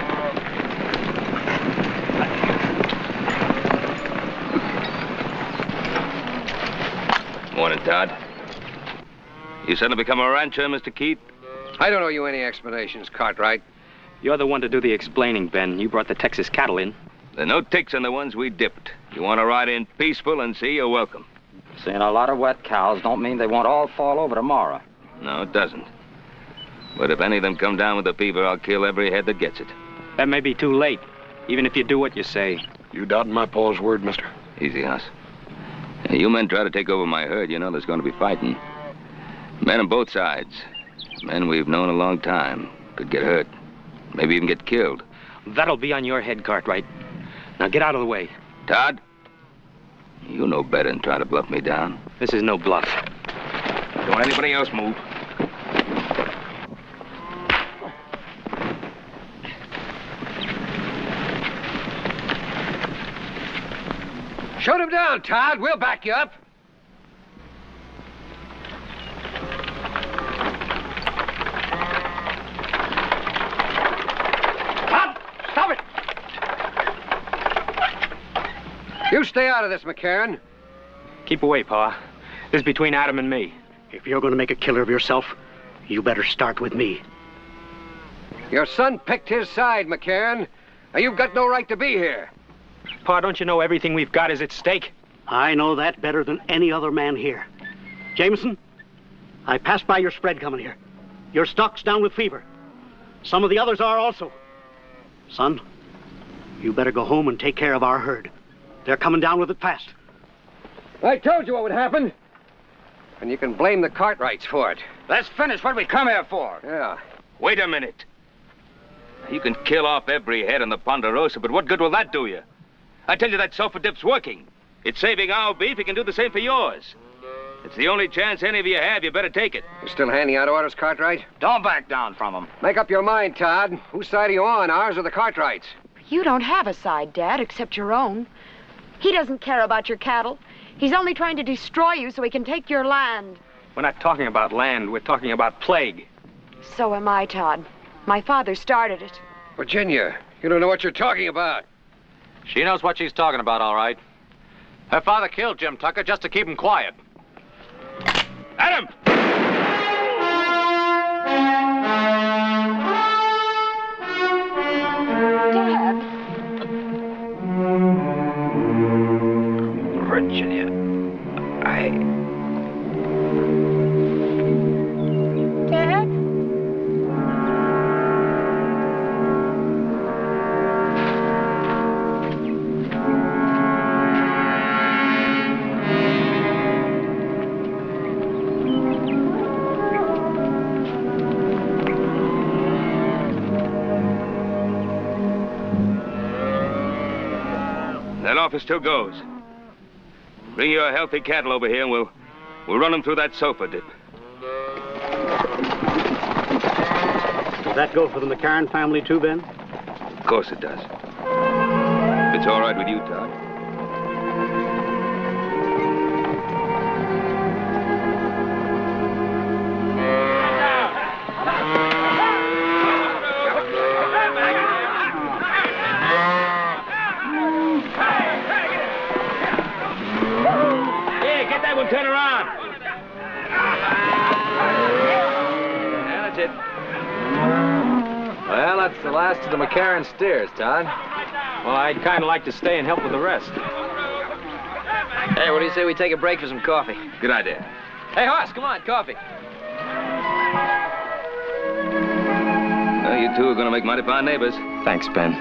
Morning, Todd. You suddenly become a rancher, Mr. Keith? I don't owe you any explanations, Cartwright. You're the one to do the explaining, Ben. You brought the Texas cattle in. There are no ticks on the ones we dipped. You want to ride in peaceful and see, you're welcome. Seeing a lot of wet cows don't mean they won't all fall over tomorrow. No, it doesn't. But if any of them come down with the fever, I'll kill every head that gets it. That may be too late, even if you do what you say. You doubting my pa's word, mister? Easy, Hoss. Hey, you men try to take over my herd, you know there's going to be fighting. Men on both sides. Men we've known a long time. Could get hurt. Maybe even get killed. That'll be on your head, Cartwright. Now get out of the way. Todd? You know better than try to bluff me down. This is no bluff. Don't want anybody else move. Shoot him down, Todd. We'll back you up. Todd, stop it! You stay out of this, McCarran. Keep away, Pa. This is between Adam and me. If you're going to make a killer of yourself, you better start with me. Your son picked his side, McCarran. Now, you've got no right to be here. Pa, don't you know everything we've got is at stake? I know that better than any other man here. Jameson, I passed by your spread coming here. Your stock's down with fever. Some of the others are also. Son, you better go home and take care of our herd. They're coming down with it fast. I told you what would happen. And you can blame the Cartwrights for it. Let's finish what we come here for. Yeah. Wait a minute. You can kill off every head on the Ponderosa, but what good will that do you? I tell you that sulfur dip's working. It's saving our beef. It can do the same for yours. It's the only chance any of you have. You better take it. You still handing out orders, Cartwright? Don't back down from them. Make up your mind, Todd. Whose side are you on, ours or the Cartwrights? You don't have a side, Dad, except your own. He doesn't care about your cattle. He's only trying to destroy you so he can take your land. We're not talking about land. We're talking about plague. So am I, Todd. My father started it. Virginia, you don't know what you're talking about. She knows what she's talking about, all right. Her father killed Jim Tucker just to keep him quiet. Adam! Dad. Virginia, Dad? That offer still goes. Bring your healthy cattle over here and we'll run them through that sulfur dip. Does that go for the McCarran family too, Ben? Of course it does. If it's all right with you, Todd. Here, get that one turned around. Yeah, that's it. Well, that's the last of the McCarran steers, Todd. Well, I'd kind of like to stay and help with the rest. Hey, what do you say we take a break for some coffee? Good idea. Hey, Hoss, come on, coffee. Well, you two are going to make mighty fine neighbors. Thanks, Ben.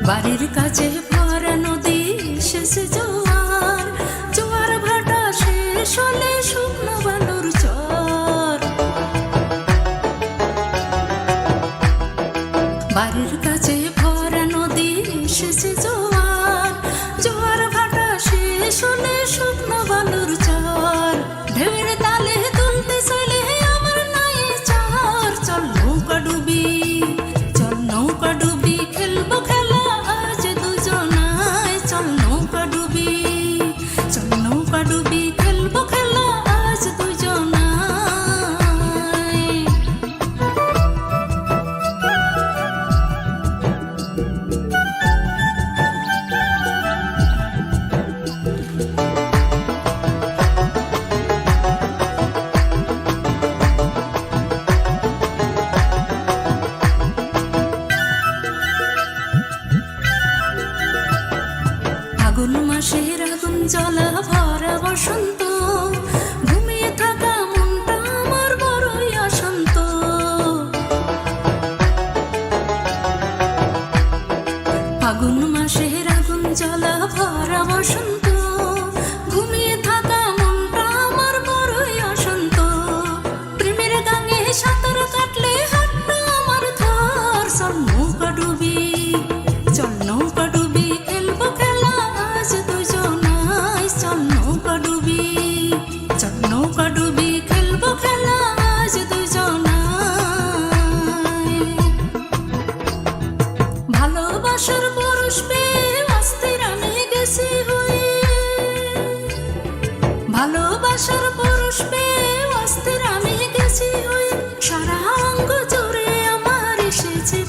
বাড়ির কাছে ভরা নদী শেষে জোয়ার জোয়ার ভাটা শেষ হলে শুকনো বালুর চর বাড়ির কাছে ভরা নদী শেষে জোয়ার জোয়ার ভাটা শেষ হলে শুকনো বালুর চর ঢেউয়ের তালে তুলতে চলে আমার নাই চর চল নৌকা ডুবি চল নৌকা ডুবি খেলবো খেলা ফাগুন মাসের আগুন জ্বলা ভরা বসন্ত ঘুমিয়ে থাকা মনটা আমার বড়ই অশান্ত ফাগুন মাসের আগুন জ্বলা ভরা বসন্ত ঘুমিয়ে থাকা মনটা আমার বড়ই অশান্ত প্রেমের গাঙে সাঁতার কাটলে হাতটা আমার ধর চল নৌকা ডুবি চল নৌকা ডুবি খেলবো খেলা আজ দুজনাই চল নৌকা ডুবি চল নৌকা ডুবি খেলবো খেলা আজ দুজনাই ভালোবাসার পরশ পেয়ে অস্থির আমি গেছি হয়ে ভালোবাসার পরশ পেয়ে অস্থির আমি গেছি হয়ে সারা অঙ্গ জুড়ে আমার এসেছে